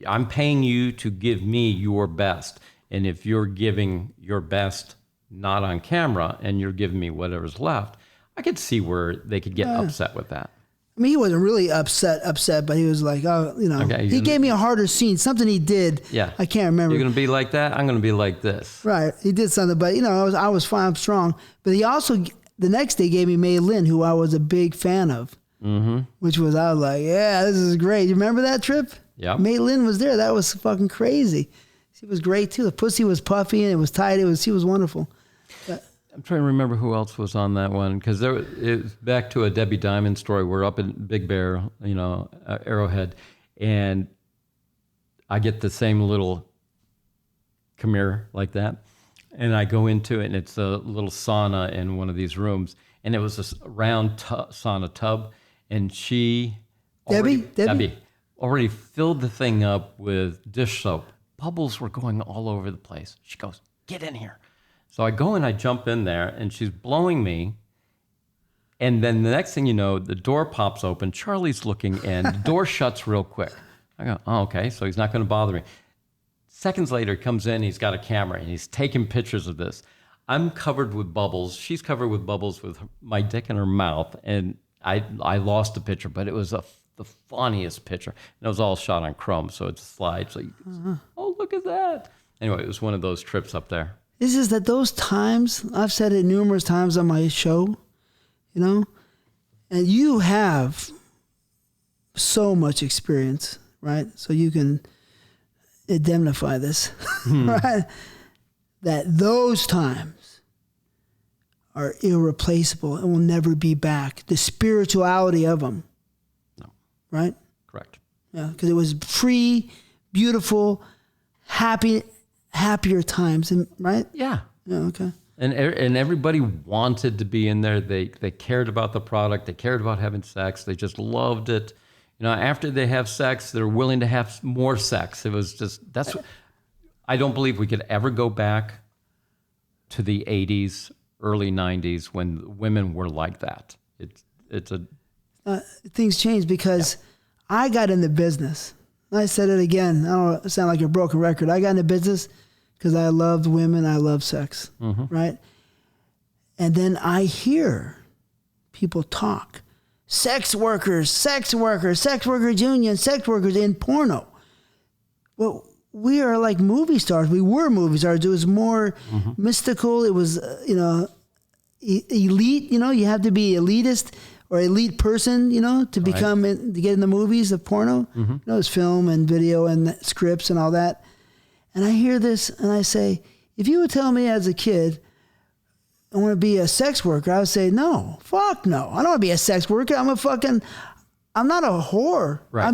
I'm paying you to give me your best. And if you're giving your best not on camera and you're giving me whatever's left, I could see where they could get upset with that. I mean, he wasn't really upset, but he was like, okay, he gave me a harder scene, something he did. Yeah. I can't remember. You're going to be like that? I'm going to be like this. Right. He did something, but I was fine, I'm strong. But he also, the next day, gave me Mei Lin, who I was a big fan of, I was like, yeah, this is great. You remember that trip? Yeah. Mei Lin was there. That was fucking crazy. She was great too. The pussy was puffy and it was tight. She was wonderful. I'm trying to remember who else was on that one, because it was back to a Debbie Diamond story. We're up in Big Bear, Arrowhead, and I get the same little come here like that, and I go into it, and it's a little sauna in one of these rooms, and it was a round sauna tub, and Debbie already filled the thing up with dish soap. Bubbles were going all over the place. She goes, "Get in here." So I go and I jump in there, and she's blowing me. And then the next thing you know, the door pops open. Charlie's looking in. The door shuts real quick. I go, oh, okay, so he's not going to bother me. Seconds later, he comes in. He's got a camera, and he's taking pictures of this. I'm covered with bubbles. She's covered with bubbles with my dick in her mouth. And I lost the picture, but it was the funniest picture. And it was all shot on chrome, so it's a slide. So you can oh, look at that. Anyway, it was one of those trips up there. This is that those times, I've said it numerous times on my show, and you have so much experience, right? So you can indemnify this, right? That those times are irreplaceable and will never be back. The spirituality of them. No. Right? Correct. Yeah, because it was free, beautiful, happier times, right? Yeah. Yeah, okay. And everybody wanted to be in there. They cared about the product. They cared about having sex. They just loved it. After they have sex, they're willing to have more sex. It was just, I don't believe we could ever go back to the 80s, early 90s when women were like that. Things changed because I got in the business. I said it again. I don't sound like a broken record. I got in the business because I loved women. I love sex, right? And then I hear people talk. Sex workers union, sex workers in porno. Well, we are like movie stars. We were movie stars. It was more mystical. It was, elite. You have to be elitist or elite person, to become to get in the movies of porno. It's film and video and scripts and all that. And I hear this and I say, if you would tell me as a kid, I want to be a sex worker, I would say, no, fuck no. I don't want to be a sex worker. I'm not a whore. Right.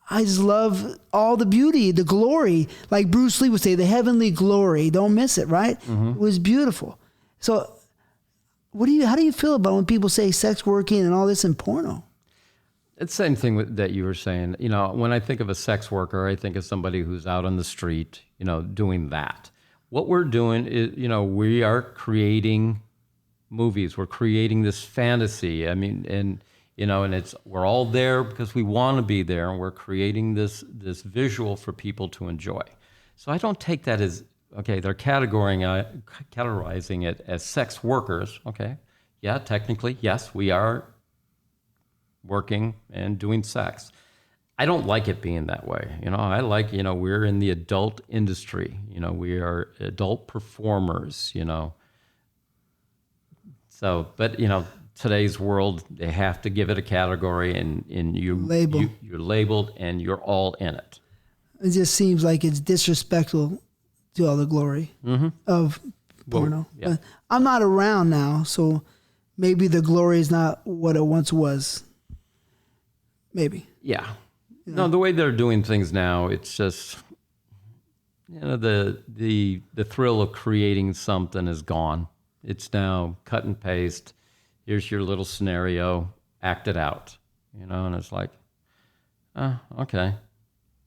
I just love all the beauty, the glory. Like Bruce Lee would say, the heavenly glory. Don't miss it, right? Mm-hmm. It was beautiful. So how do you feel about when people say sex working and all this in porno? It's the same thing that you were saying. You know, when I think of a sex worker, I think of somebody who's out on the street, you know, doing that. What we're doing is, you know, we are creating movies. We're creating this fantasy. I mean, and you know, and we're all there because we want to be there, and we're creating this visual for people to enjoy. So I don't take that as, okay, they're categorizing it as sex workers. Okay, yeah, technically, yes, we are working and doing sex. I don't like it being that way. You know, I like, you know, we're in the adult industry. You know, we are adult performers, you know. So, but, you know, today's world, they have to give it a category, and you're labeled and you're all in it. It just seems like it's disrespectful to all the glory of porno. Well, yeah. But I'm not around now, so maybe the glory is not what it once was. Maybe. Yeah. No, the way they're doing things now, it's just, you know, the thrill of creating something is gone. It's now cut and paste. Here's your little scenario, act it out, you know, and it's like, okay.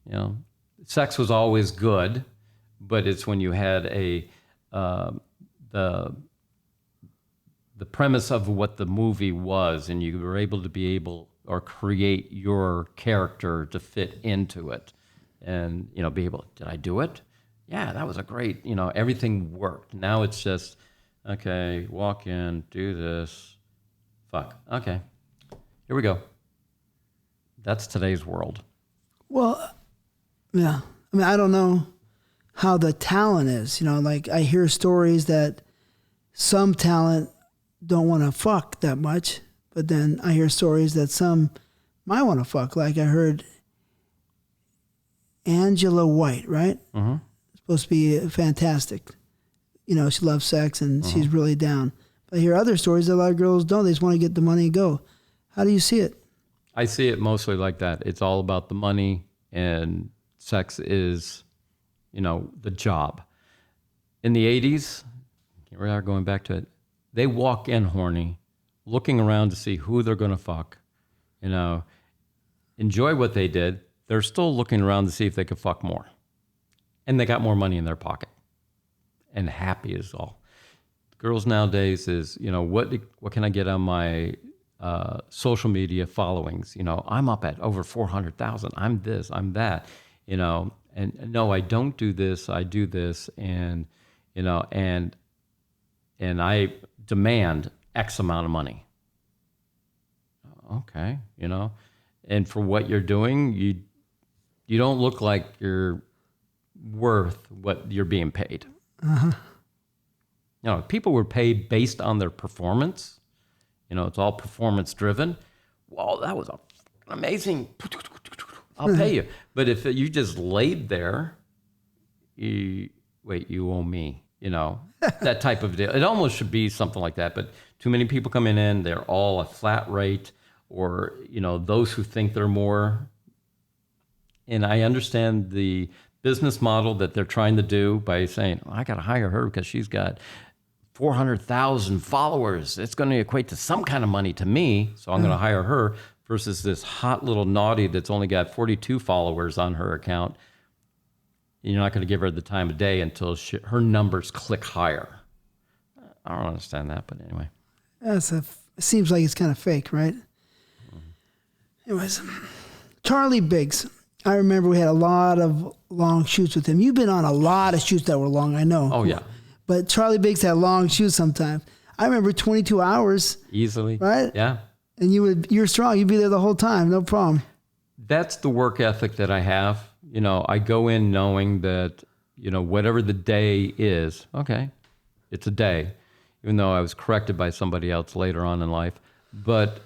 You know, sex was always good, but it's when you had the premise of what the movie was, and you were able to or create your character to fit into it, and, you know, be able, did I do it? Yeah, that was a great, you know, everything worked. Now it's just, okay, walk in, do this, fuck, okay, here we go. That's today's world. Well, yeah. I mean, I don't know how the talent is, you know, like I hear stories that some talent don't want to fuck that much, but then I hear stories that some might want to fuck. Like I heard Angela White, right? Mm-hmm. Supposed to be fantastic. You know, she loves sex and she's really down. But I hear other stories that a lot of girls don't. They just want to get the money and go. How do you see it? I see it mostly like that. It's all about the money, and sex is, you know, the job. In the 80s, here we are going back to it, they walk in horny, looking around to see who they're going to fuck, you know, enjoy what they did. They're still looking around to see if they could fuck more. And they got more money in their pocket. And happy is all. Girls nowadays is, you know, what can I get on my social media followings? You know, I'm up at over 400,000. I'm this, I'm that, you know, and no, I don't do this. I do this. And, you know, and I demand X amount of money. Okay, you know, and for what you're doing, you don't look like you're worth what you're being paid. You know, people were paid based on their performance. You know, it's all performance driven. Well, that was amazing. I'll pay you. But if you just laid there, you owe me. You know, that type of deal. It almost should be something like that. But too many people coming in, they're all a flat rate, or, you know, those who think they're more. And I understand the business model that they're trying to do by saying, I got to hire her because she's got 400,000 followers. It's going to equate to some kind of money to me, so I'm going to hire her, versus this hot little naughty that's only got 42 followers on her account. You're not going to give her the time of day until her numbers click higher. I don't understand that, but anyway. It seems like it's kind of fake, right? Anyways, Charlie Biggs. I remember we had a lot of long shoots with him. You've been on a lot of shoots that were long, I know. Oh, yeah. But Charlie Biggs had long shoots sometimes. I remember 22 hours. Easily. Right? Yeah. And you're strong. You'd be there the whole time. No problem. That's the work ethic that I have. You know, I go in knowing that, you know, whatever the day is, okay, it's a day, even though I was corrected by somebody else later on in life. But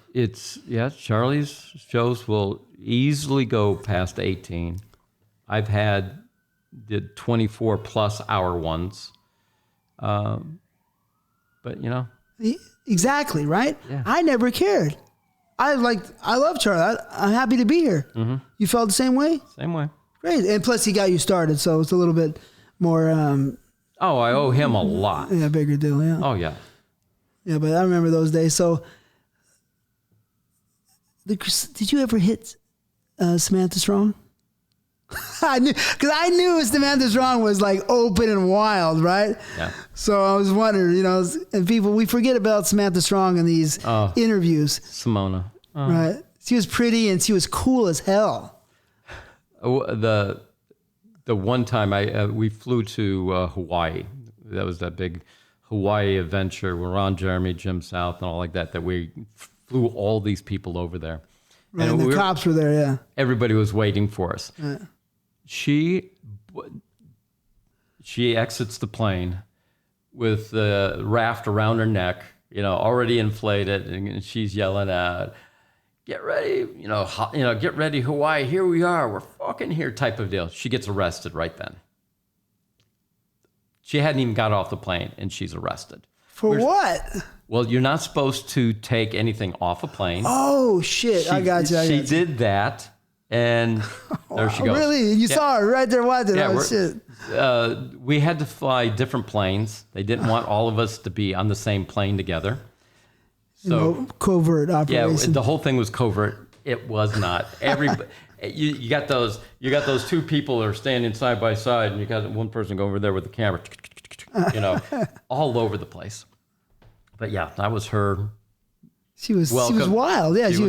Charlie's shows will easily go past 18. I've did 24 plus hour ones. But, you know. Exactly, right? Yeah. I never cared. I love Charlie. I'm happy to be here. Mm-hmm. You felt the same way? Same way. Great. And plus he got you started, so it's a little bit more... I owe him a lot. Yeah, bigger deal, yeah. Oh, yeah. Yeah, but I remember those days. So, did you ever hit Samantha Strong? I knew Samantha Strong was like open and wild, right? Yeah. So I was wondering, you know, and we forget about Samantha Strong in these interviews. Simona. Oh. Right. She was pretty and she was cool as hell. The one time we flew to Hawaii. That was that big Hawaii adventure. We're on Jeremy, Jim South, and all like that. That we flew all these people over there. Right, and the cops were there, yeah. Everybody was waiting for us. Right. She exits the plane with the raft around her neck, you know, already inflated, and she's yelling out, "Get ready, get ready, Hawaii, here we are, we're fucking here," type of deal. She gets arrested right then. She hadn't even got off the plane, and she's arrested. For what? Well, you're not supposed to take anything off a plane. Oh, shit, I got you. She did that, and there she goes. Really? You saw her right there watching? Yeah, oh, shit. We had to fly different planes. They didn't want all of us to be on the same plane together. So covert operation. Yeah, the whole thing was covert. It was not. You got those two people that are standing side by side, and you got one person go over there with the camera, you know, all over the place. But yeah, that was her. She was wild. Yeah, she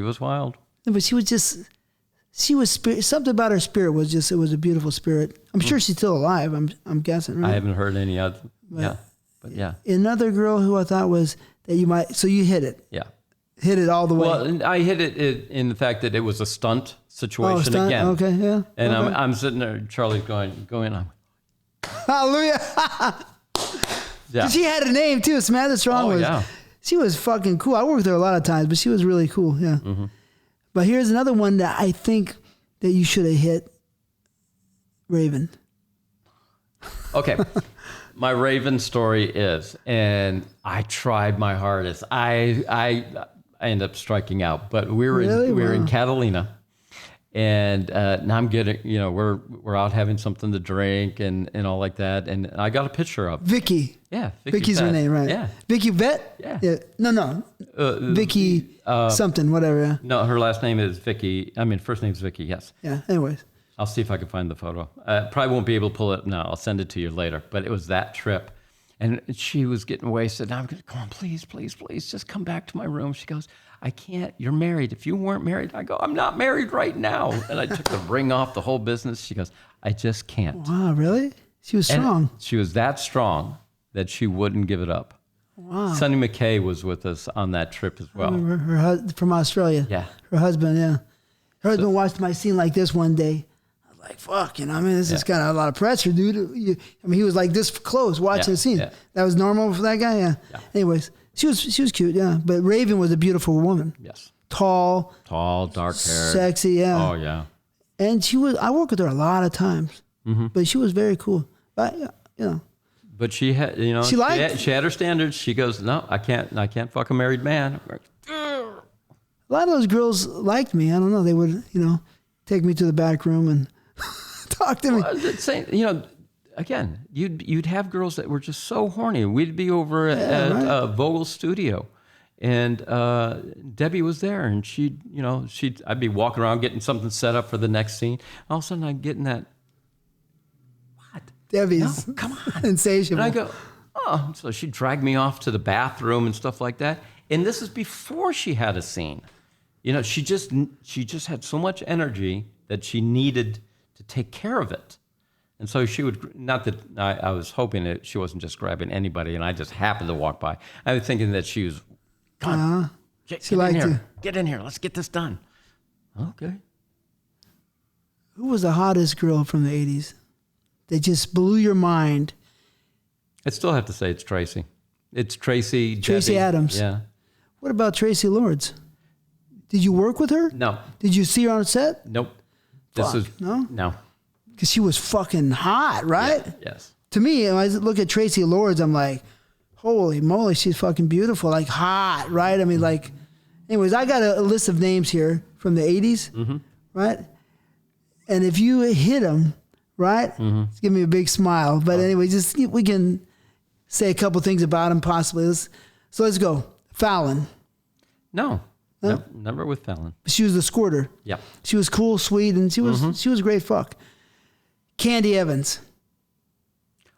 was wild. No, but she was spirit. Something about her spirit was it was a beautiful spirit. I'm sure she's still alive. I'm guessing. Right? I haven't heard any other. But yeah. Another girl who I thought was that you might. So you hit it. Yeah. Hit it all the way. Well, I hit it in the fact that it was a stunt situation again. Okay, yeah. And okay. I'm sitting there, Charlie's going on. Hallelujah. Yeah. She had a name too. Samantha Strong she was fucking cool. I worked with her a lot of times, but she was really cool. Yeah. Mm-hmm. But here's another one that I think that you should have hit. Raven. Okay. My Raven story is, and I tried my hardest. I ended up striking out, but we were in Catalina, and now I'm getting, we're out having something to drink and all like that, and I got a picture of Vicky. Yeah, Vicky's her name, right? Yeah, Vicky Vet. Yeah. No. Vicky something, whatever. Yeah. No, her last name is Vicky. I mean, first name's Vicky. Yes. Yeah. Anyways. I'll see if I can find the photo. Probably won't be able to pull it now. I'll send it to you later. But it was that trip. And she was getting wasted. And I'm going, come on, please, just come back to my room. She goes, I can't. You're married. If you weren't married, I go, I'm not married right now. And I took the ring off, the whole business. She goes, I just can't. Wow, really? She was strong. And she was that strong that she wouldn't give it up. Wow. Sonny McKay was with us on that trip as well. Her from Australia. Yeah. Her husband, yeah. Her husband watched my scene like this one day. Like, fuck, this is kind of a lot of pressure, dude. He was like this close watching the scene. Yeah. That was normal for that guy, yeah. Anyways, she was cute, yeah. But Raven was a beautiful woman. Yes. Tall, dark hair. Sexy, yeah. Oh, yeah. And I worked with her a lot of times. Mm-hmm. But she was very cool. But, But she had, she had her standards. She goes, no, I can't fuck a married man. A lot of those girls liked me. I don't know. They would, take me to the back room and talk to me. Well, again, you'd have girls that were just so horny. We'd be over at Vogel's studio, and Debbie was there, and I'd be walking around getting something set up for the next scene. All of a sudden, I'm getting that. What? Debbie's no, come on, insatiable. And I go, oh, so she dragged me off to the bathroom and stuff like that. And this is before she had a scene. She just had so much energy that she needed to take care of it. And so she would, not that I was hoping that she wasn't just grabbing anybody and I just happened to walk by. I was thinking that she was, come on, get in here. Get in here. Let's get this done. Okay. Who was the hottest girl from the 80s? That just blew your mind. I still have to say it's Tracy. It's Tracy. Tracy Debbie. Adams. Yeah. What about Tracy Lords? Did you work with her? No. Did you see her on set? Nope. No? Because she was fucking hot, right? Yeah, yes. To me, when I look at Tracy Lords, I'm like, Holy moly, she's fucking beautiful, like hot, right? I mean, like, anyways, I got a list of names here from the 80s, right? And if you hit them, right, it's give me a big smile. But anyway, just we can say a couple things about him possibly. Let's go. Fallon. No, never with Fallon. She was the squirter. Yeah. She was cool, sweet, and she was a great fuck. Candy Evans.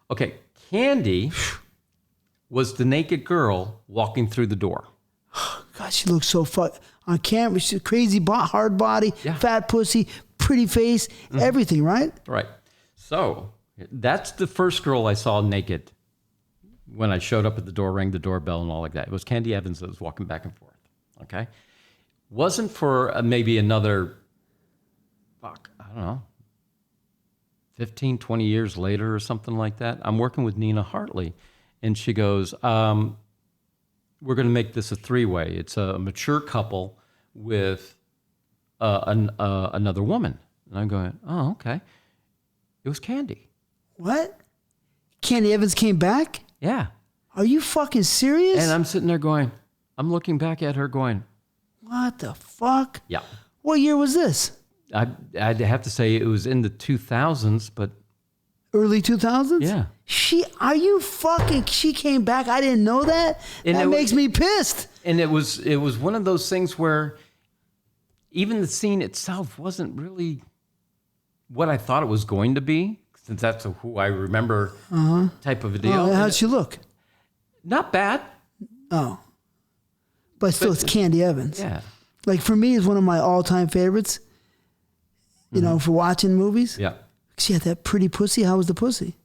Okay, Candy was the naked girl walking through the door. God, she looks so on camera. She's crazy, hard body, fat pussy, pretty face, everything, right? Right. So that's the first girl I saw naked when I showed up at the door, rang the doorbell, and all like that. It was Candy Evans that was walking back and forth. Okay, wasn't for maybe another, I don't know, 15, 20 years later or something like that. I'm working with Nina Hartley, and she goes, we're going to make this a three-way. It's a mature couple with another woman. And I'm going, oh, okay. It was Candy. What? Candy Evans came back? Yeah. Are you fucking serious? And I'm sitting there going, I'm looking back at her going, what the fuck? Yeah. What year was this? I'd have to say it was in the 2000s, but... Early 2000s? Yeah. She came back? I didn't know that? And that makes me pissed. And it was one of those things where even the scene itself wasn't really what I thought it was going to be, since that's who I remember type of a deal. Oh, how'd she look? Not bad. Oh. But still, it's Candy Evans. Yeah. Like, for me, it's one of my all-time favorites, you know, for watching movies. Yeah. She had that pretty pussy. How was the pussy?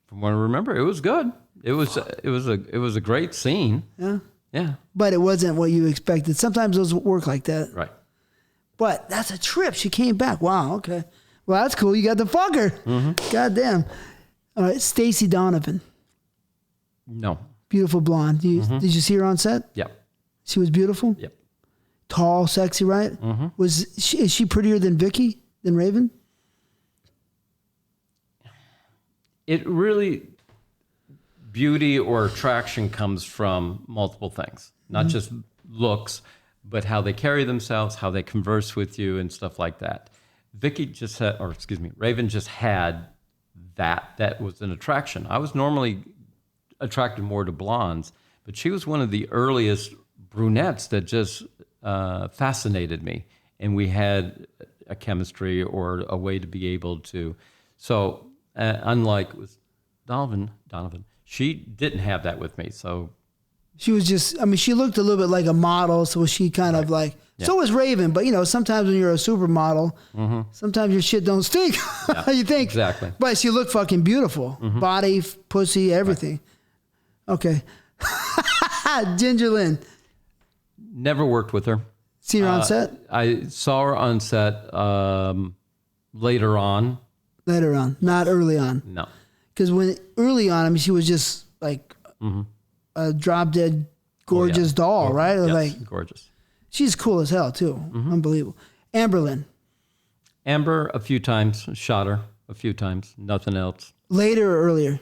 From what I remember, it was good. It was a great scene. Yeah. Yeah. But it wasn't what you expected. Sometimes those work like that. Right. But that's a trip. She came back. Wow. Okay. Well, that's cool. You got the fucker. God damn. All right. Stacey Donovan. No. Beautiful blonde. Did you see her on set? Yep. She was beautiful? Yep. Tall, sexy, right? Is she prettier than Vicky, than Raven? It really, beauty or attraction comes from multiple things, not just looks, but how they carry themselves, how they converse with you, and stuff like that. Raven just had that. That was an attraction. I was normally attracted more to blondes, but she was one of the earliest brunettes that just fascinated me, and we had a chemistry or a way to be able to. So unlike with Donovan, she didn't have that with me. So she was just, I mean, she looked a little bit like a model, so she kind of like, so was Raven, but you know, sometimes when you're a supermodel, sometimes your shit don't stink. You think. Exactly. But she looked fucking beautiful. Body, pussy, everything. Right. Okay. Ginger Lynn. Never worked with her. See her on set? I saw her on set later on. Later on, not early on. No. Because when early on, I mean, she was just like a drop dead gorgeous doll, right? Yes, like gorgeous. She's cool as hell too. Unbelievable. Amberlynn. Amber, a few times. Shot her a few times. Nothing else. Later or earlier?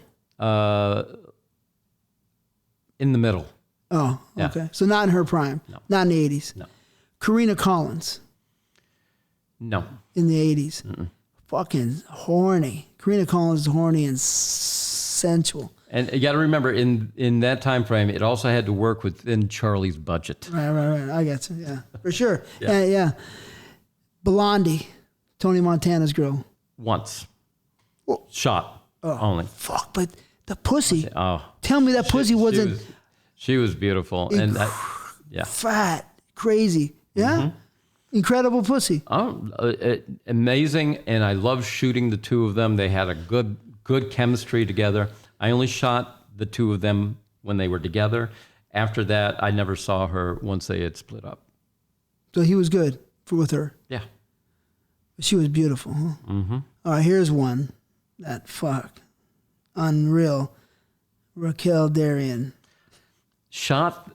In the middle. Oh, okay. Yeah. So not in her prime. No. Not in the 80s. No. Karina Collins. No. In the 80s. Fucking horny. Karina Collins is horny and sensual. And you got to remember, in that time frame, it also had to work within Charlie's budget. Right. I got you. Yeah, for sure. Yeah. Blondie, Tony Montana's girl. Once. Shot only. Fuck, but the pussy. Oh. Tell me that pussy wasn't. She was beautiful. And fat, crazy. Yeah? Incredible pussy. Amazing. And I love shooting the two of them. They had a good chemistry together. I only shot the two of them when they were together. After that, I never saw her once they had split up. So he was good with her. Yeah. She was beautiful, huh? All right, here's one. That fuck. Unreal. Raquel Darrian. Shot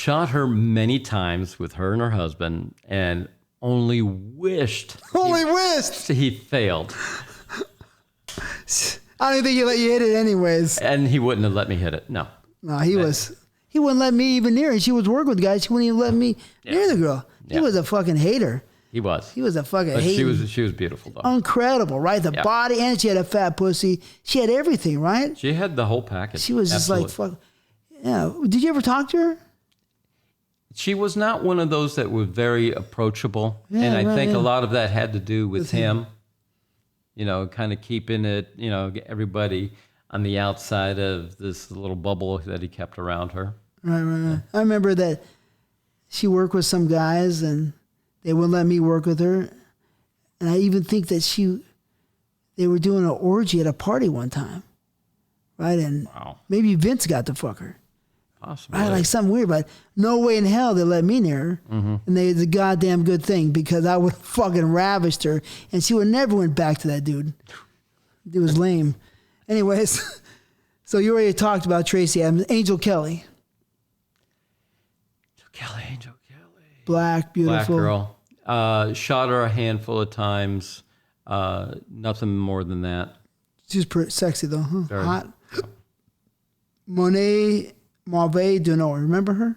her many times with her and her husband, and only wished he failed. I don't think he let you hit it anyways. And he wouldn't have let me hit it. No. No, he wouldn't let me even near her. She was working with guys. He wouldn't even let me near the girl. He was a fucking hater. He was. He was a fucking hater. She was beautiful though. Incredible, right? The body, and she had a fat pussy. She had everything, right? She had the whole package. She was just like, fuck. Yeah. Did you ever talk to her? She was not one of those that were very approachable. And I think a lot of that had to do with him. You know, kind of keeping it, you know, everybody on the outside of this little bubble that he kept around her. Right. I remember that she worked with some guys and they wouldn't let me work with her. And I even think that they were doing an orgy at a party one time. Right? And maybe Vince got to fuck her. Possibly. Right? Like something weird, but no way in hell they let me near her. And it's a goddamn good thing because I would have fucking ravished her and she would never went back to that dude. It was lame. Anyways, so you already talked about Tracy Adams. Angel Kelly. Angel Kelly. Black, beautiful. Black girl. Shot her a handful of times. Nothing more than that. She's pretty sexy though, huh? Very hot. Monet Mauvais Duno. Remember her?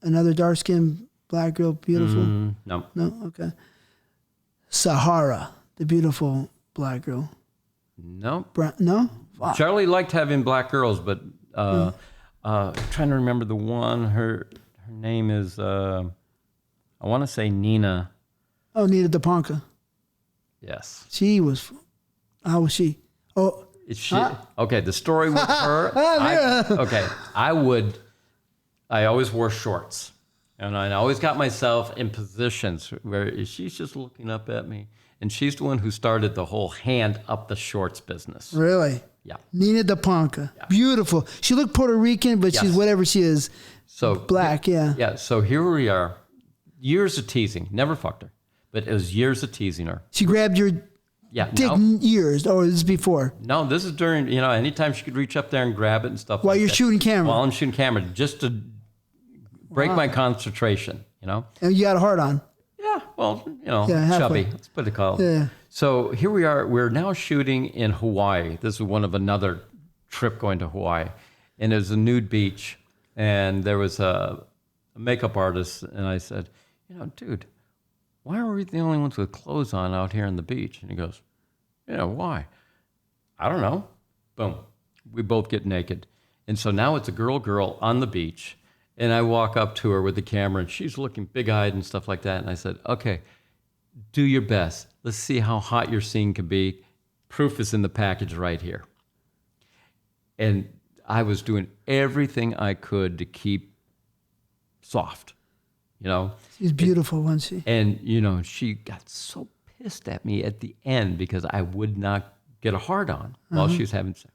Another dark-skinned black girl, beautiful. No. No? Okay. Sahara, the beautiful black girl. No. No? Wow. Charlie liked having black girls, but trying to remember the one. Her name is, I want to say Nina. Oh, Nina DePonca. Yes. How was she? Oh. Is she, okay, the story with her. I always wore shorts. And I always got myself in positions where she's just looking up at me. And she's the one who started the whole hand up the shorts business. Really? Yeah. Nina DePonca. Yeah. Beautiful. She looked Puerto Rican, but she's whatever she is. So black, yeah. Yeah, so here we are. Years of teasing. Never fucked her. But it was years of teasing her. She grabbed your dick years, or this is before? No, this is during, anytime she could reach up there and grab it and stuff While you're shooting camera? While I'm shooting camera, just to break my concentration, And you got a heart on? Yeah, well, chubby. Let's put it called. Yeah. So here we are. We're now shooting in Hawaii. This is one of another trip going to Hawaii. And it was a nude beach. And there was a makeup artist. And I said, dude, why are we the only ones with clothes on out here on the beach? And he goes, why? I don't know. Boom. We both get naked. And so now it's a girl on the beach. And I walk up to her with the camera, and she's looking big-eyed and stuff like that. And I said, okay, do your best. Let's see how hot your scene can be. Proof is in the package right here. And I was doing everything I could to keep soft, She's beautiful, wasn't she? And, she got so pissed at me at the end because I would not get a hard-on while she was having sex.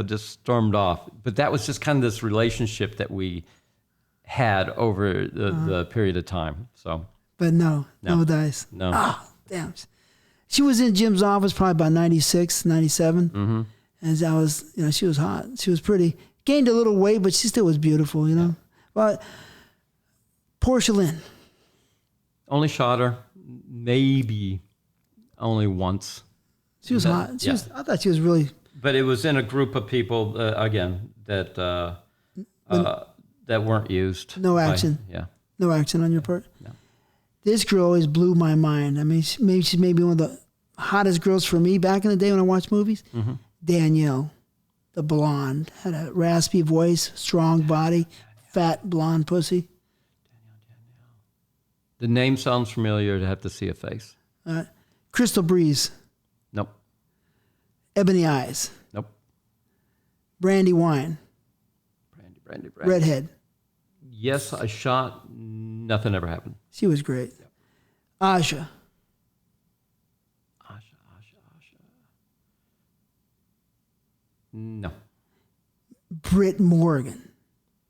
Just stormed off. But that was just kind of this relationship that we had over the period of time. So, but no dice. No. Oh, damn. She was in Jim's office probably about 96, 97. Mm-hmm. And I was, she was hot. She was pretty. Gained a little weight, but she still was beautiful, Yeah. But Portia Lynn. Only shot her maybe only once. She was hot. I thought she was really. But it was in a group of people, again, that weren't used. No action. No action on your part. No. This girl always blew my mind. I mean, she's maybe one of the hottest girls for me back in the day when I watched movies. Mm-hmm. Danielle, the blonde, had a raspy voice, strong body, fat blonde pussy. Danielle. The name sounds familiar. To have to see a face. Crystal Breeze. Nope. Ebony Eyes. Nope. Brandy Wine. Brandy. Redhead. Yes, I shot. Nothing ever happened. She was great. Yep. Asha. No. Britt Morgan.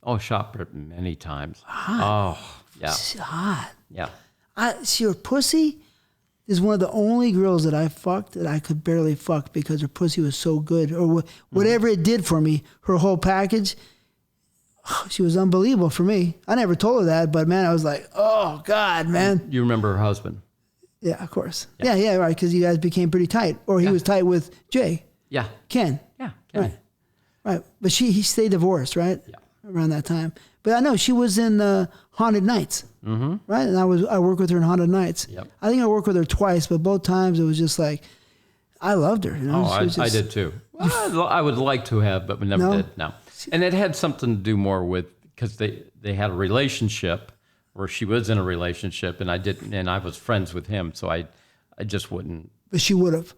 Oh, shot Britt many times. Hot. Oh, yeah. She's hot. Yeah. Her pussy is one of the only girls that I fucked that I could barely fuck because her pussy was so good, or whatever it did for me. Her whole package. She was unbelievable for me. I never told her that, but man, I was like, oh God, man. You remember her husband? Yeah, of course. Yeah, right. Because you guys became pretty tight, or he was tight with Jay. Yeah. Ken. Yeah, Ken. Right. Right. But he stayed divorced, right? Yeah. Around that time. But I know she was in Haunted Nights, right? And I worked with her in Haunted Nights. Yep. I think I worked with her twice, but both times it was just like, I loved her. You know? I did too. Well, I would like to have, but we never did. No. And it had something to do more with, because they had a relationship, or she was in a relationship, and I was friends with him, so I just wouldn't. But she would have.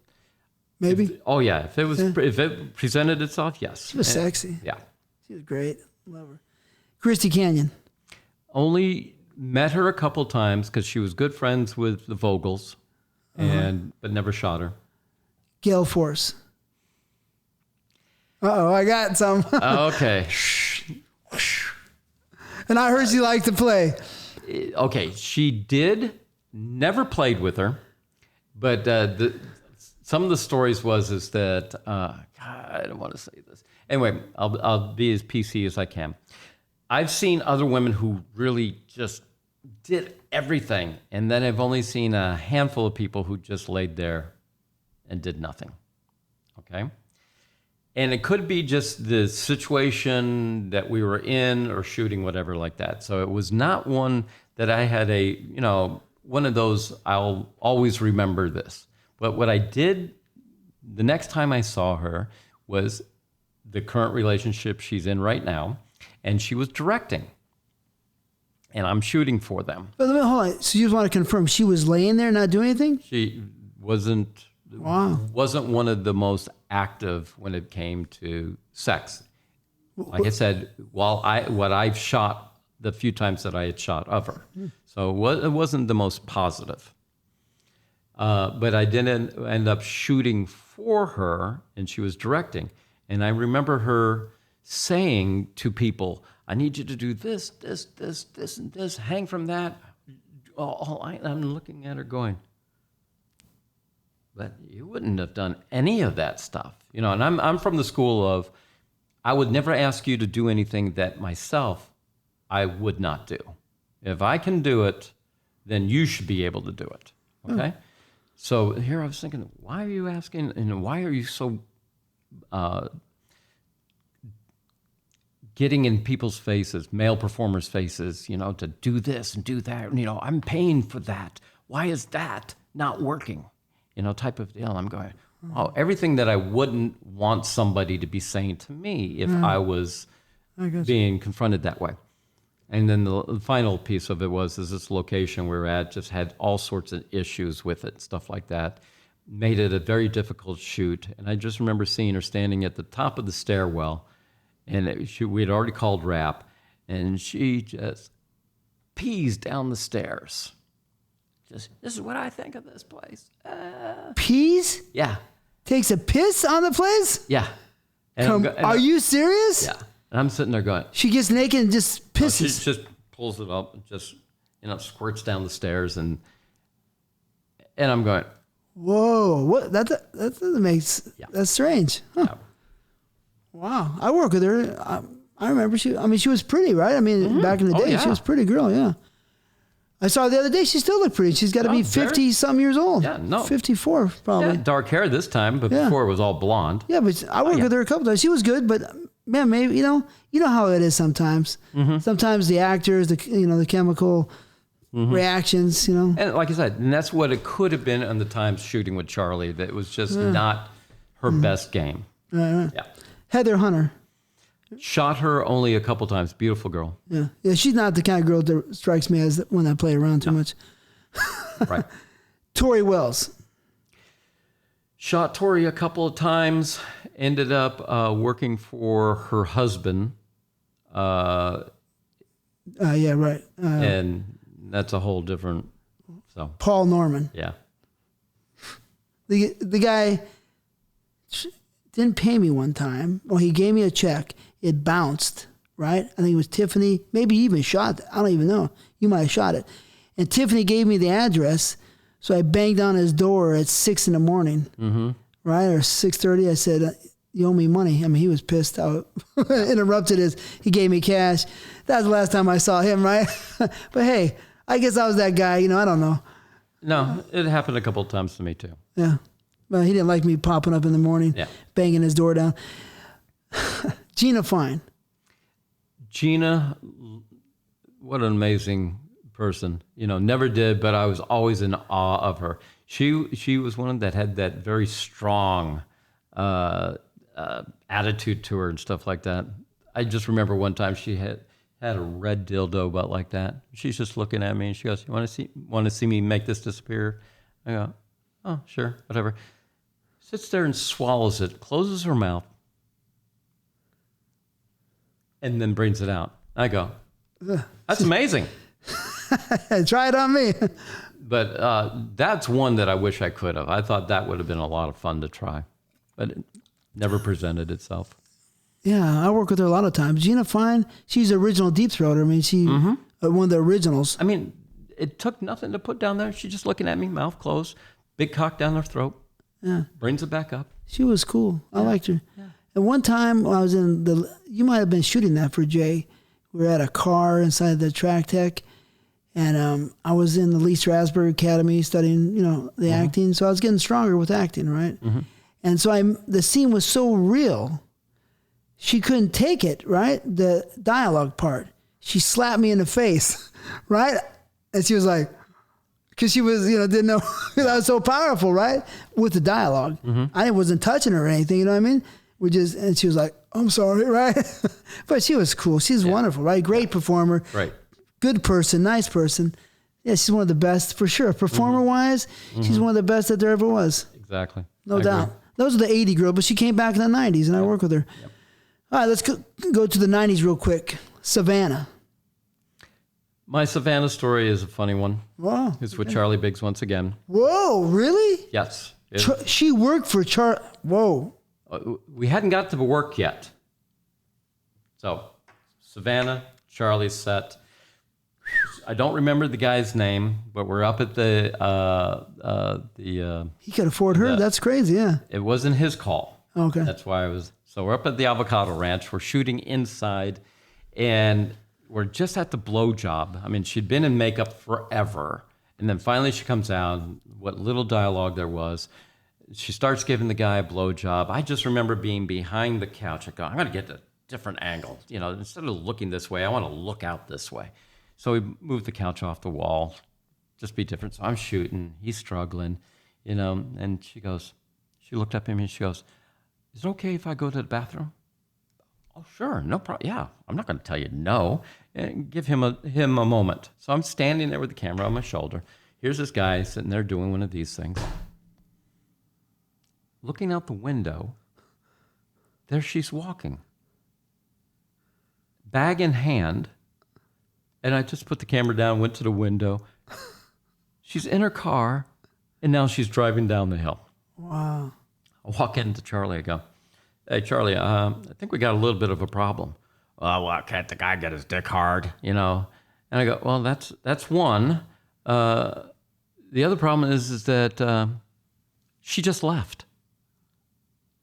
Maybe? If it presented itself, yes. She was sexy. Yeah. She was great. Love her. Christy Canyon. Only met her a couple times because she was good friends with the Vogels, but never shot her. Gale Force. Uh-oh, I got some. Okay. And I heard she liked to play. Okay, she did. Never played with her, but some of the stories is that God, I don't want to say this. Anyway, I'll be as PC as I can. I've seen other women who really just did everything, and then I've only seen a handful of people who just laid there and did nothing. Okay? And it could be just the situation that we were in or shooting, whatever like that. So it was not one that I had one of those, I'll always remember this. But what I did the next time I saw her was the current relationship she's in right now, and she was directing. And I'm shooting for them. But hold on. So you just want to confirm she was laying there not doing anything? She wasn't one of the most active when it came to sex. Like I said, what I've shot the few times that I had shot of her. So it wasn't the most positive. But I didn't end up shooting for her, and she was directing. And I remember her saying to people, I need you to do this, and this, hang from that. I'm looking at her going, but you wouldn't have done any of that stuff. And I'm from the school of, I would never ask you to do anything that myself I would not do. If I can do it, then you should be able to do it. Okay? So here I was thinking, why are you asking, and why are you so getting in people's faces, male performers' faces, to do this and do that. I'm paying for that. Why is that not working? Type of deal. I'm going, everything that I wouldn't want somebody to be saying to me if I was being confronted that way. And then the final piece of it is this location we were at just had all sorts of issues with it, stuff like that. Made it a very difficult shoot. And I just remember seeing her standing at the top of the stairwell, and we had already called rap, and she just pees down the stairs. This is what I think of this place. Pees? Yeah. Takes a piss on the place? Yeah. Are you serious? Yeah. And I'm sitting there going. She gets naked and just pisses. She just pulls it up and just, squirts down the stairs, and I'm going. Whoa! What? That doesn't make. Yeah. That's strange. Huh. Yeah. Wow. I work with her. I remember she was pretty, right? Back in the day, she was a pretty girl. Yeah. I saw her the other day. She still looked pretty. She's got to be 50-something years old. Yeah, no. 54, probably. Yeah, dark hair this time, but before it was all blonde. Yeah, but I worked with her a couple times. She was good, but man, maybe, you know how it is sometimes. Mm-hmm. Sometimes the actors, the chemical reactions, And like I said, and that's what it could have been on the times shooting with Charlie. That it was just not her best game. Right. Yeah. Heather Hunter. Shot her only a couple times. Beautiful girl. Yeah. She's not the kind of girl that strikes me as one that play around too much. Right. Tori Wells. Shot Tori a couple of times. Ended up working for her husband. Yeah, right. And that's a whole different. So Paul Norman. Yeah. The guy didn't pay me one time. Well, he gave me a check. It bounced, right? I think it was Tiffany. Maybe he even shot it. I don't even know. You might have shot it. And Tiffany gave me the address, so I banged on his door at 6 a.m, right? Or 6:30. I said, you owe me money. He was pissed out. Interrupted he gave me cash. That was the last time I saw him, right? But hey, I guess I was that guy. I don't know. No, it happened a couple of times to me too. Yeah. But he didn't like me popping up in the morning, banging his door down. Gina Fine. Gina, what an amazing person. You know, never did, but I was always in awe of her. She was one that had that very strong attitude to her and stuff like that. I just remember one time she had a red dildo about like that. She's just looking at me and she goes, "You want to see me make this disappear?" I go, "Oh, sure, whatever." Sits there and swallows it, closes her mouth, and then brings it out. I go, "That's amazing." Try it on me. But that's one that I wish I could have. I thought that would have been a lot of fun to try, but it never presented itself. Yeah, I work with her a lot of times. Gina Fine, she's the original deep throater. I mean, she one of the originals. I mean, it took nothing to put down there. She's just looking at me, mouth closed, big cock down her throat. Yeah, brings it back up. She was cool. I liked her. Yeah. And one time I was you might have been shooting that for Jay. We were at a car inside the Track Tech. And I was in the Lee Strasberg Academy studying, the acting. So I was getting stronger with acting, right? And so the scene was so real, she couldn't take it, right? The dialogue part. She slapped me in the face, right? And she was like, because she was, didn't know that was so powerful, right? With the dialogue. I wasn't touching her or anything, you know what I mean? And she was like, "I'm sorry," right? But she was cool. She's wonderful, right? Great performer. Right. Good person, nice person. Yeah, she's one of the best for sure. Performer-wise, she's one of the best that there ever was. Exactly. No doubt. Those are the 80 girl, but she came back in the 90s, and I work with her. Yep. All right, let's go to the 90s real quick. Savannah. My Savannah story is a funny one. Wow. It's with Charlie Biggs once again. Whoa, really? Yes. She worked for Whoa. We hadn't got to work yet. So, Savannah, Charlie's set. I don't remember the guy's name, but we're up at the he could afford her. That's crazy, yeah. It wasn't his call. Okay. That's why I was. So we're up at the Avocado Ranch. We're shooting inside, and we're just at the blow job. I mean, she'd been in makeup forever, and then finally she comes out. What little dialogue there was, she starts giving the guy a blow job. I just remember being behind the couch. I go, "I'm gonna get a different angle. Instead of looking this way, I want to look out this way." So we moved the couch off the wall, just be different. So I'm shooting, he's struggling, and she looked up at me and she goes, "Is it okay if I go to the bathroom?" "Oh, sure, no problem. Yeah, I'm not going to tell you no." And give him a moment. So I'm standing there with the camera on my shoulder. Here's this guy sitting there doing one of these things. Looking out the window, there she's walking. Bag in hand. And I just put the camera down, went to the window. She's in her car, and now she's driving down the hill. Wow. I walk into Charlie. I go, "Hey, Charlie, I think we got a little bit of a problem." "Well, can't the guy get his dick hard, And I go, "Well, that's one. The other problem is that she just left."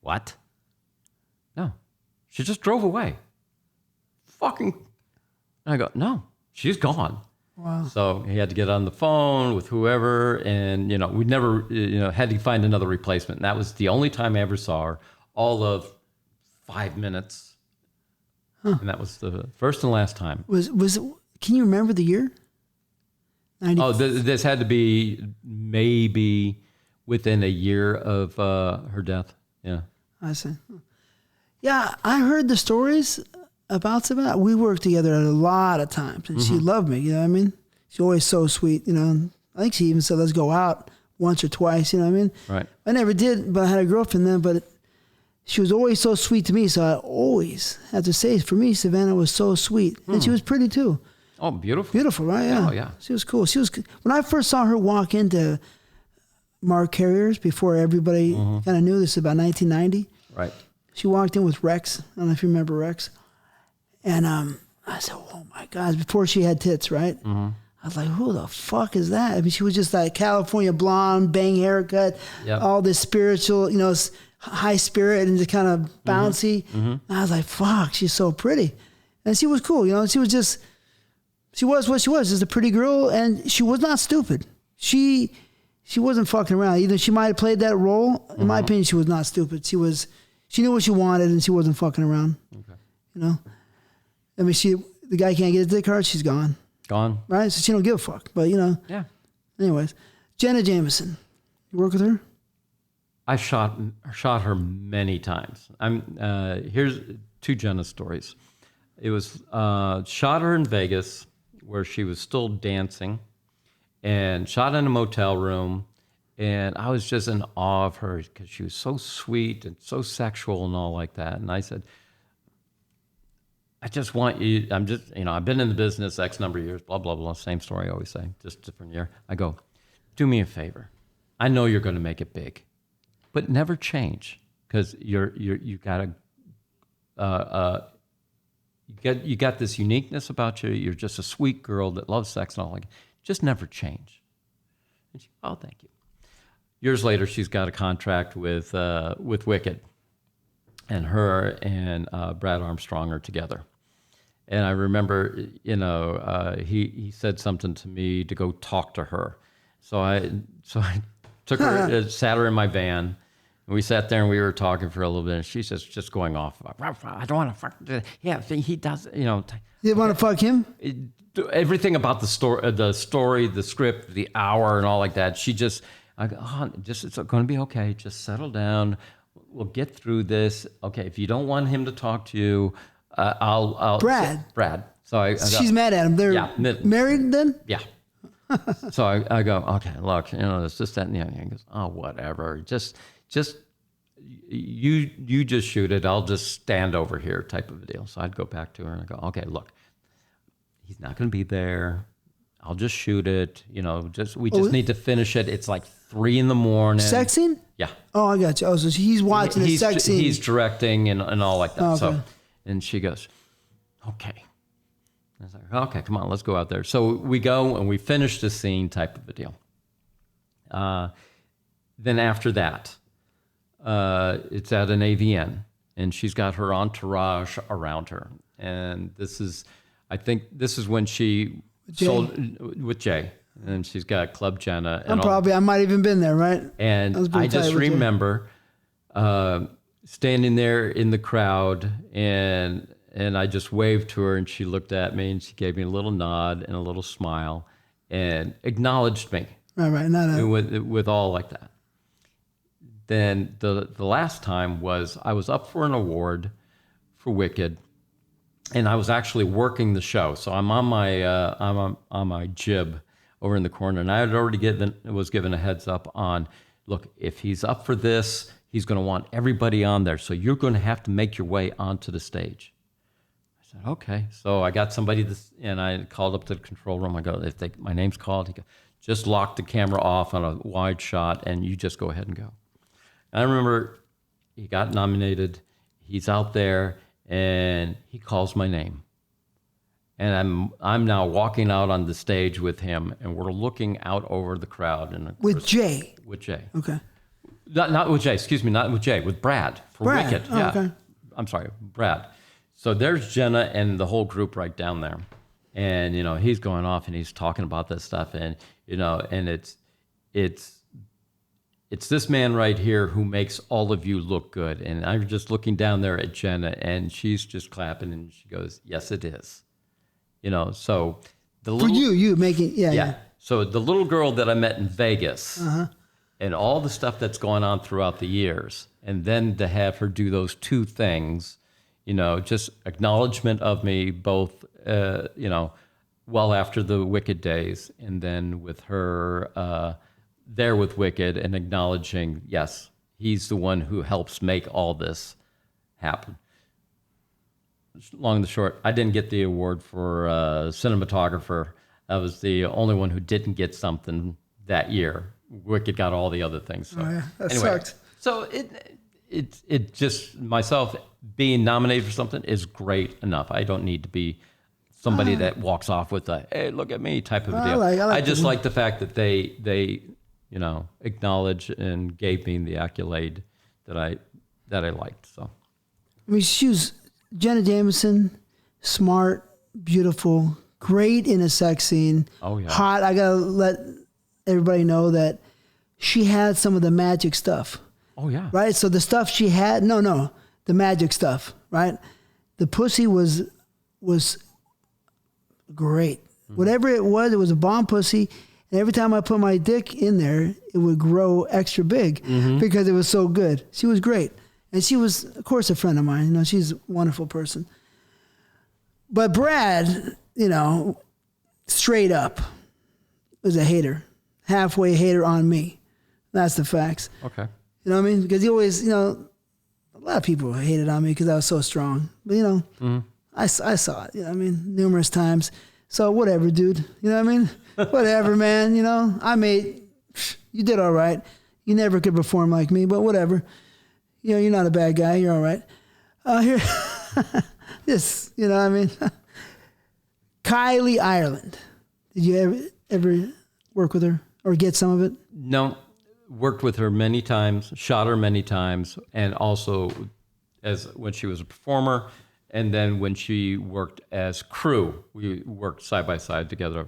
"What?" "No, she just drove away." "Fucking." And I go, "No. She's gone." Wow. So he had to get on the phone with whoever, and we never, had to find another replacement. And that was the only time I ever saw her, all of 5 minutes. And that was the first and last time. Was it? Can you remember the year? 90. Oh, this had to be maybe within a year of her death. Yeah. I see. Yeah, I heard the stories about Savannah. We worked together a lot of times, and she loved me. You know what I mean? She's always so sweet. I think she even said, "Let's go out once or twice." You know what I mean? Right. I never did, but I had a girlfriend then. But she was always so sweet to me. So I always have to say, for me, Savannah was so sweet, and she was pretty too. Oh, beautiful. Beautiful, right? Yeah. Oh, yeah. She was cool. When I first saw her walk into Mark Carrier's, before everybody kind of knew this, about 1990. Right. She walked in with Rex. I don't know if you remember Rex. And I said, "Oh my God!" Before she had tits, right? I was like, "Who the fuck is that?" I mean, she was just like California blonde, bang haircut, all this spiritual, high spirit and just kind of bouncy. And I was like, "Fuck, she's so pretty," and she was cool. She was what she was, just a pretty girl, and she was not stupid. She wasn't fucking around. Either she might have played that role. In my opinion, she was not stupid. She She knew what she wanted, and she wasn't fucking around. Okay. You know? I mean, the guy can't get his dick hard, she's gone. Gone. Right? So she don't give a fuck. But, you know. Yeah. Anyways. Jenna Jameson. You work with her? I shot her many times. Here's 2 Jenna stories. It was shot her in Vegas where she was still dancing, and shot in a motel room, and I was just in awe of her because she was so sweet and so sexual and all like that. And I said, I just want you, I've been in the business X number of years, blah, blah, blah, same story I always say, just different year. I go, do me a favor. I know you're going to make it big, but never change, because you got this uniqueness about you. You're just a sweet girl that loves sex and all like. Just never change. And she, oh, thank you. Years later, she's got a contract with Wicked, and her and Brad Armstrong are together. And I remember, he said something to me to go talk to her. So I took her, sat her in my van, and we sat there and we were talking for a little bit. And she says, just going off, I don't want to fuck. Yeah, he does. You want to fuck him? Everything about the story, the script, the hour, and all like that. She just, it's going to be okay. Just settle down. We'll get through this. Okay, if you don't want him to talk to you, I'll. Brad. So she's mad at him. They're married then? Yeah. So I go, okay, look, it's just that. And the other. He goes, oh, whatever. Just you just shoot it. I'll just stand over here, type of a deal. So I'd go back to her and I go, okay, look, he's not going to be there. I'll just shoot it. We just need to finish it. It's like 3 a.m. Sex scene? Yeah. Oh, I got you. Oh, so he's watching the sex scene. He's directing and all like that. Oh, okay. So, and she goes, okay. I was like, okay, come on, let's go out there. So we go and we finish the scene, type of a deal. Then after that, it's at an AVN, and she's got her entourage around her. And I think this is when she sold with Jay, and she's got Club Jenna. And I might have even been there, right? And I just remember standing there in the crowd, and I just waved to her, and she looked at me, and she gave me a little nod and a little smile, and acknowledged me. Right. With all like that. Then the last time was I was up for an award for Wicked, and I was actually working the show. So I'm on my jib over in the corner, and I had already was given a heads up on, look, if he's up for this, he's going to want everybody on there. So you're going to have to make your way onto the stage. I said, okay. So I got somebody, and I called up to the control room. I go, my name's called. He goes, just lock the camera off on a wide shot, and you just go ahead and go. And I remember he got nominated. He's out there, and he calls my name. And I'm now walking out on the stage with him, and we're looking out over the crowd. And with Jay? With Jay. Okay. Not with Jay, excuse me, not with Jay, with Brad for Wicked. Oh, yeah. Okay. I'm sorry, Brad. So there's Jenna and the whole group right down there. And, he's going off and he's talking about this stuff. And, and it's this man right here who makes all of you look good. And I'm just looking down there at Jenna, and she's just clapping, and she goes, yes, it is. So the little... For you making... Yeah. So the little girl that I met in Vegas... And all the stuff that's going on throughout the years, and then to have her do those 2 things, just acknowledgement of me, both, well after the Wicked days, and then with her there with Wicked, and acknowledging, yes, he's the one who helps make all this happen. Long and the short, I didn't get the award for cinematographer. I was the only one who didn't get something that year. Wicked got all the other things. So. Oh, yeah. That sucked. So it just, myself being nominated for something is great enough. I don't need to be somebody that walks off with a, hey, look at me type of a deal. I just like the fact that they acknowledge and gave me the accolade that I liked. So, I mean, she was Jenna Jameson, smart, beautiful, great in a sex scene. Oh yeah. Hot. I gotta let everybody know that she had some of the magic stuff. Oh yeah. Right? So the stuff she had, the magic stuff, right? The pussy was great. Whatever it was a bomb pussy. And every time I put my dick in there, it would grow extra big because it was so good. She was great. And she was, of course, a friend of mine. You know, she's a wonderful person. But Brad, you know, straight up was a hater. Halfway hater on me. That's the facts. Okay. You know what I mean? Because he always, you know, a lot of people hated on me because I was so strong. But, you know, I saw it, you know what I mean, numerous times. So whatever, dude. You know what I mean? Whatever, man. You know, you did all right. You never could perform like me, but whatever. You know, you're not a bad guy. You're all right. Here, this, you know what I mean? Kylie Ireland. Did you ever work with her or get some of it? No. Worked with her many times, shot her many times, and also when she was a performer. And then when she worked as crew, we worked side by side together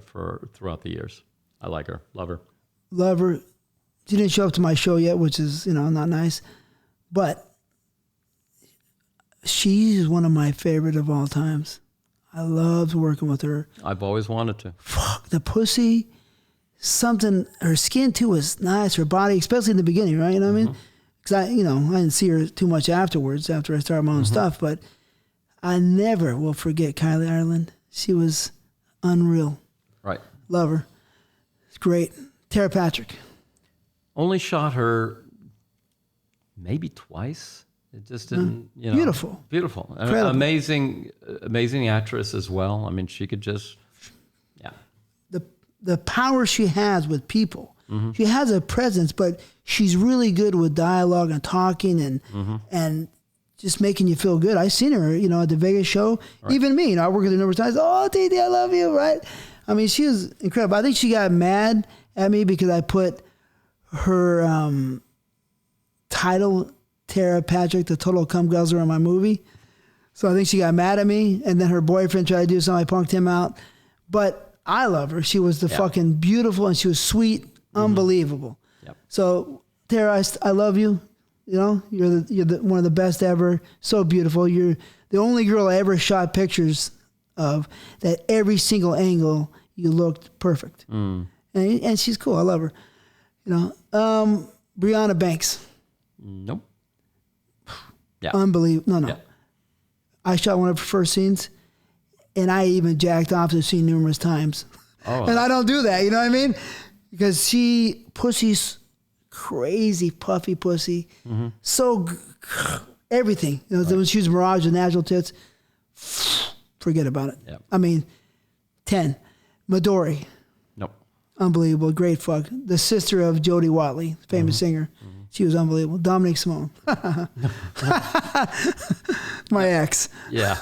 throughout the years. I like her, love her. Love her. She didn't show up to my show yet, which is, you know, not nice. But she's one of my favorite of all times. I loved working with her. I've always wanted to. Fuck, the pussy, something, her skin too was nice, her body, especially in the beginning, right? You know what I mean? Because I didn't see her too much afterwards, after I started my own stuff, but I never will forget Kylie Ireland. She was unreal. Right. Love her. It's great. Tara Patrick. Only shot her maybe twice. It just didn't, you know. Beautiful. Beautiful. Incredible. Amazing actress as well. I mean, she could just, yeah. The power she has with people. She has a presence, but she's really good with dialogue and talking and just making you feel good. I seen her, you know, at the Vegas show. Right. Even me, you know, I work with her numerous times. Oh, TT, I love you, right? I mean, she was incredible. I think she got mad at me because I put her title, Tara Patrick, the Total Cum Guzzler, in my movie. So I think she got mad at me, and then her boyfriend tried to do something. I punked him out. But I love her. She was the fucking beautiful, and she was sweet, unbelievable. Yep. So Tara, I love you. You know, you're the one of the best ever. So beautiful. You're the only girl I ever shot pictures of that every single angle you looked perfect. And she's cool. I love her. You know, Brianna Banks. Nope. Yeah. Unbelievable. No. Yeah. I shot one of her first scenes, and I even jacked off the scene numerous times. Oh. And I don't do that. You know what I mean? Because pussy's crazy puffy pussy. So everything. You know, when she was Mirage and natural tits, forget about it. Yep. I mean, 10. Midori. Nope. Unbelievable. Great fuck. The sister of Jodie Watley, famous singer. She was unbelievable. Dominic Simone. My ex. Yeah.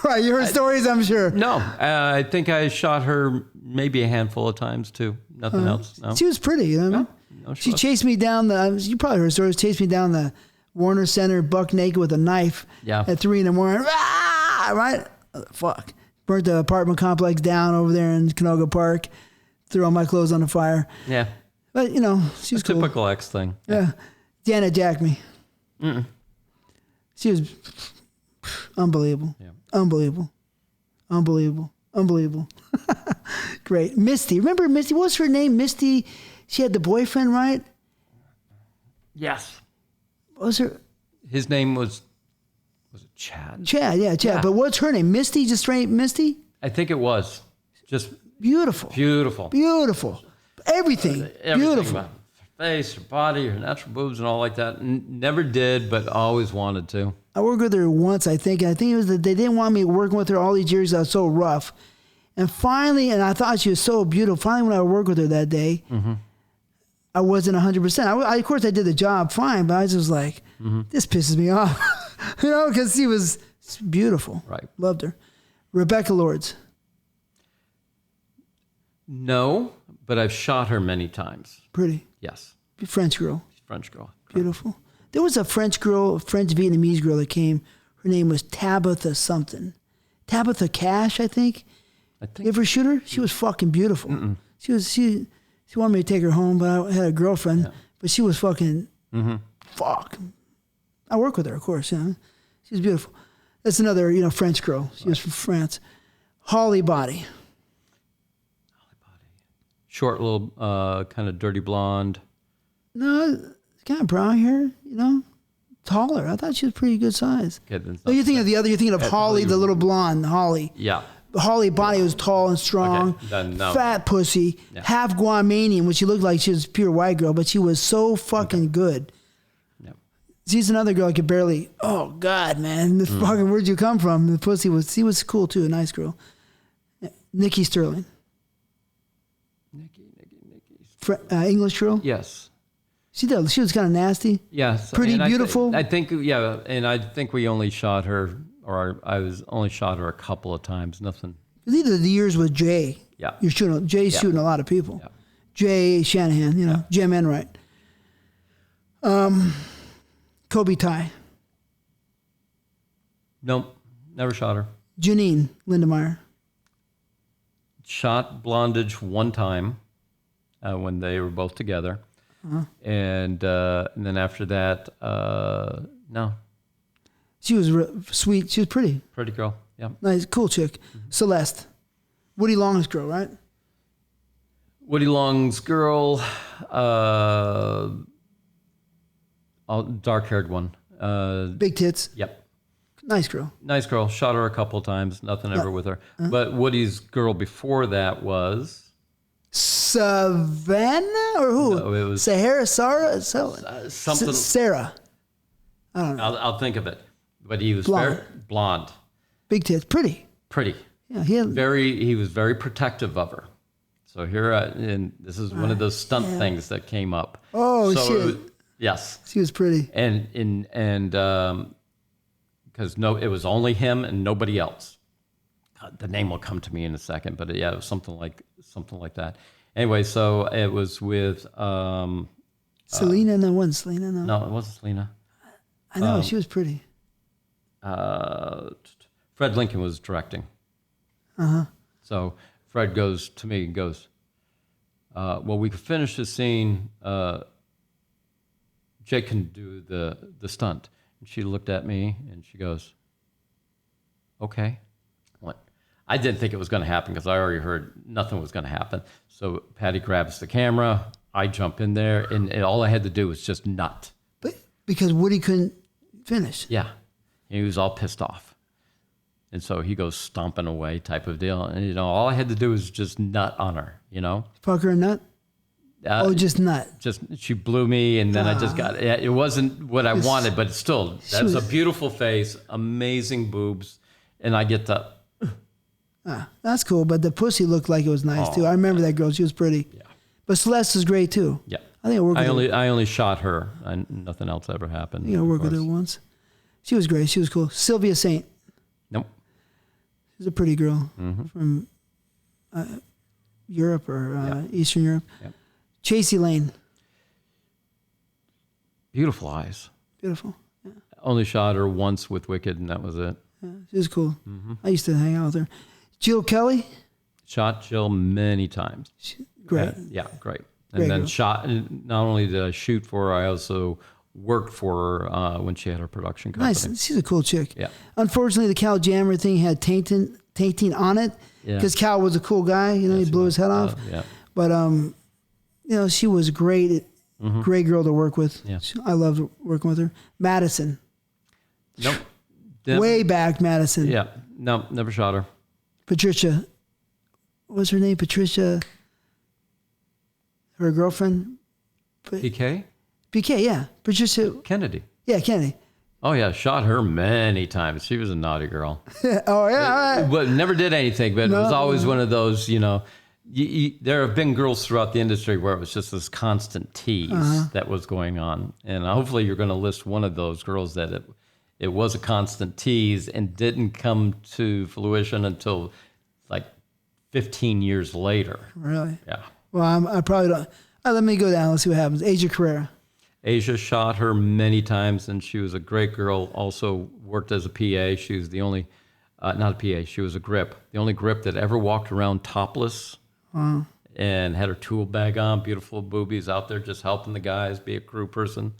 Right. You heard stories, I'm sure. No. I think I shot her maybe a handful of times too. Nothing else. No. She was pretty, you know what I mean? No, she chased me down you probably heard stories, chased me down the Warner Center buck naked with a knife at 3 a.m. Ah, right? Fuck. Burnt the apartment complex down over there in Canoga Park. Threw all my clothes on the fire. Yeah. But, you know, she was cool. Typical ex thing. Yeah. Janet jacked me. She was unbelievable. Yeah. Unbelievable. Great. Misty. Remember Misty? What was her name? Misty. She had the boyfriend, right? Yes. What was her? His name was it Chad? Chad. Yeah. But what's her name? Misty? Just straight Misty? I think it was. Just beautiful. Everything. Beautiful. About her face, her body, her natural boobs, and all like that. Never did, but always wanted to. I worked with her once, I think. I think it was that they didn't want me working with her all these years. I was so rough. And finally, and I thought she was so beautiful. Finally, when I worked with her that day, I wasn't 100%. Of course, I did the job fine, but I was just like, this pisses me off. You know, because she was beautiful. Right. Loved her. Rebecca Lords. No, but I've shot her many times. Pretty. Yes. French girl. French girl. Beautiful. There was a French girl, French Vietnamese girl that came. Her name was Tabitha something. Tabitha Cash, I think. You ever shoot her? She was fucking beautiful. She wanted me to take her home, but I had a girlfriend. Yeah. But she was fucking fuck. I work with her, of course. You know, She was beautiful. That's another, French girl. She was from France. Holly Body. Short, little, kind of dirty blonde. No, kind of brown hair, taller. I thought she was pretty good size. Okay, No, you're thinking of the other. You're thinking of Holly, the little blonde Holly. Yeah. Holly Body was tall and strong, Okay, then no. fat pussy, half Guamanian, which she looked like she was a pure white girl, but she was so fucking good. Yep. She's another girl I could barely. Oh God, man, fucking where'd you come from? The pussy she was cool too, a nice girl. Nikki Sterling. Nikki. English girl. Yes. She was kind of nasty. Yes. Pretty and beautiful. I think we only shot her, or I was only shot her a couple of times. Nothing. These are the years with Jay. Yeah. Jay's shooting a lot of people. Yeah. Jay Shanahan, Jim Enright. Kobe Ty. Nope. Never shot her. Janine Lindemeyer. Shot Blondage one time when they were both together. And then after that, no. She was sweet. She was pretty. Pretty girl. Yeah. Nice, cool chick. Celeste. Woody Long's girl, right? Woody Long's girl, dark-haired one. Big tits. Yep. Nice girl. Nice girl. Shot her a couple times. Nothing ever with her. But Woody's girl before that was... Savannah or who? No, it was Sarah? something. Sarah. I don't know. I'll think of it. But he was Blonde. very blonde. Big tits. Pretty. Pretty. Yeah, He was very protective of her. So here, and this is one of those stunt things that came up. Oh, so shit. Yes. She was pretty. And because it was only him and nobody else. God, the name will come to me in a second, but yeah, it was something like that. Anyway, so it was with Selena. No, it wasn't Selena. no, it wasn't Selena. I know she was pretty. Fred Lincoln was directing. So Fred goes to me and goes, well, we could finish the scene. Jake can do the stunt. And she looked at me and she goes, okay. What? I didn't think it was going to happen because I already heard nothing was going to happen. So Patty grabs the camera. I jump in there, and all I had to do was just nut. But because Woody couldn't finish. Yeah. He was all pissed off. And so he goes stomping away type of deal. And, all I had to do was just nut on her, Fuck her nut? Just nut. Just she blew me, and then I just got it. It wasn't what I wanted, but still, that was a beautiful face, amazing boobs, and I get the. That's cool, but the pussy looked like it was nice too. I remember that girl; she was pretty. Yeah. But Celeste is great too. Yeah. I think I only shot her, and nothing else ever happened. I worked with her once. She was great. She was cool. Sylvia Saint. Nope. She's a pretty girl from Europe or Eastern Europe. Yep. Chasey Lane. Beautiful eyes. Beautiful. Yeah. Only shot her once with Wicked, and that was it. Yeah, she was cool. I used to hang out with her. Jill Kelly. Shot Jill many times. Great. Yeah, great. And Great then girl. shot. Not only did I shoot for her, I also worked for her when she had her production company. Nice. She's a cool chick. Yeah. Unfortunately, the Cal Jammer thing had tainting on it because Cal was a cool guy. He blew his head off. Yeah. But she was great. Great girl to work with. Yeah. I loved working with her. Madison. Nope. Way back, Madison. Yeah. No, never shot her. Patricia. What was her name? Patricia. Her girlfriend. PK? PK, yeah. Patricia. Kennedy. Yeah, Kennedy. Oh, yeah. Shot her many times. She was a naughty girl. Oh, yeah. But never did anything, but it was always one of those, there have been girls throughout the industry where it was just this constant tease that was going on. And hopefully you're going to list one of those girls that it was a constant tease and didn't come to fruition until like 15 years later. Really? Yeah. Well, I probably don't. Let me go down. Let's see what happens. Asia Carrera. Asia shot her many times, and she was a great girl. Also worked as a PA. She was the only, not a PA, she was a grip. The only grip that ever walked around topless and had her tool bag on, beautiful boobies out there just helping the guys, be a crew person.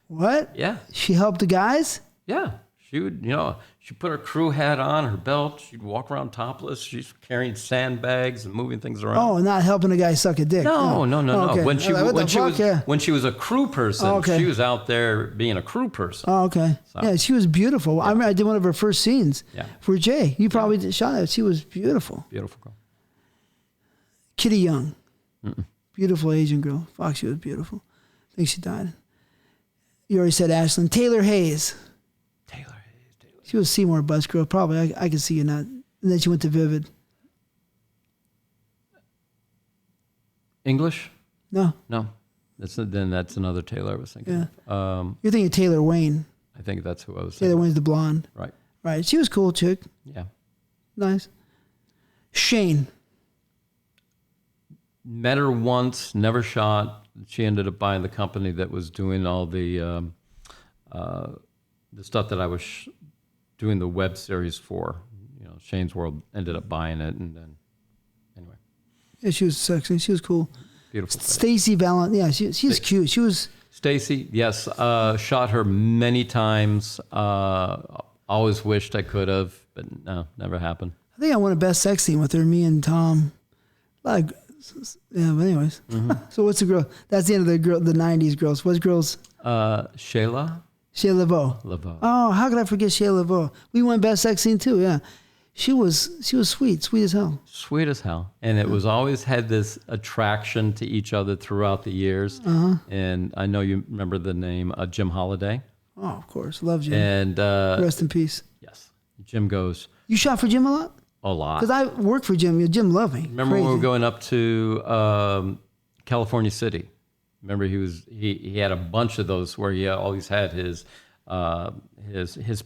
What? Yeah. She helped the guys? Yeah. She would, you know, she put her crew hat on, her belt. She'd walk around topless. She's carrying sandbags and moving things around. Oh, not helping a guy suck a dick. No. Okay. When she was a crew person, okay. she was out there being a crew person. Oh, okay. So, yeah, she was beautiful. Yeah. I remember I did one of her first scenes for Jay. You probably shot it. She was beautiful. Beautiful girl. Kitty Young. Beautiful Asian girl. Fuck, she was beautiful. I think she died. You already said Ashlyn. Taylor Hayes. She was Seymour Bus girl. Probably. I could see you not. And then she went to Vivid. English? No. That's another Taylor I was thinking of. You're thinking Taylor Wayne. I think that's who I was thinking. Taylor Wayne's the blonde. Right. She was a cool chick. Yeah. Nice. Shane. Met her once, never shot. She ended up buying the company that was doing all the stuff that I was doing the web series for. You know, Shane's World ended up buying it, and then anyway. Yeah, she was sexy. She was cool. Beautiful. Stacy Valent. Yeah, she's cute. She was. Stacy, yes, shot her many times. Always wished I could have, but no, never happened. I think I won a best sex scene with her. Me and Tom. Like, yeah. But anyways, so what's the girl? That's the end of the girl. The '90s girls. What's girls? Shayla Laveau. Oh, how could I forget Shayla Laveau? We won best sex scene too. Yeah, she was sweet as hell. Sweet as hell, and it was always had this attraction to each other throughout the years. And I know you remember the name Jim Holiday. Oh, of course, love Jim. And rest in peace. Yes, Jim goes. You shot for Jim a lot? A lot. Because I worked for Jim. Jim loved me. Remember when we were going up to California City? Remember he had a bunch of those where he always had his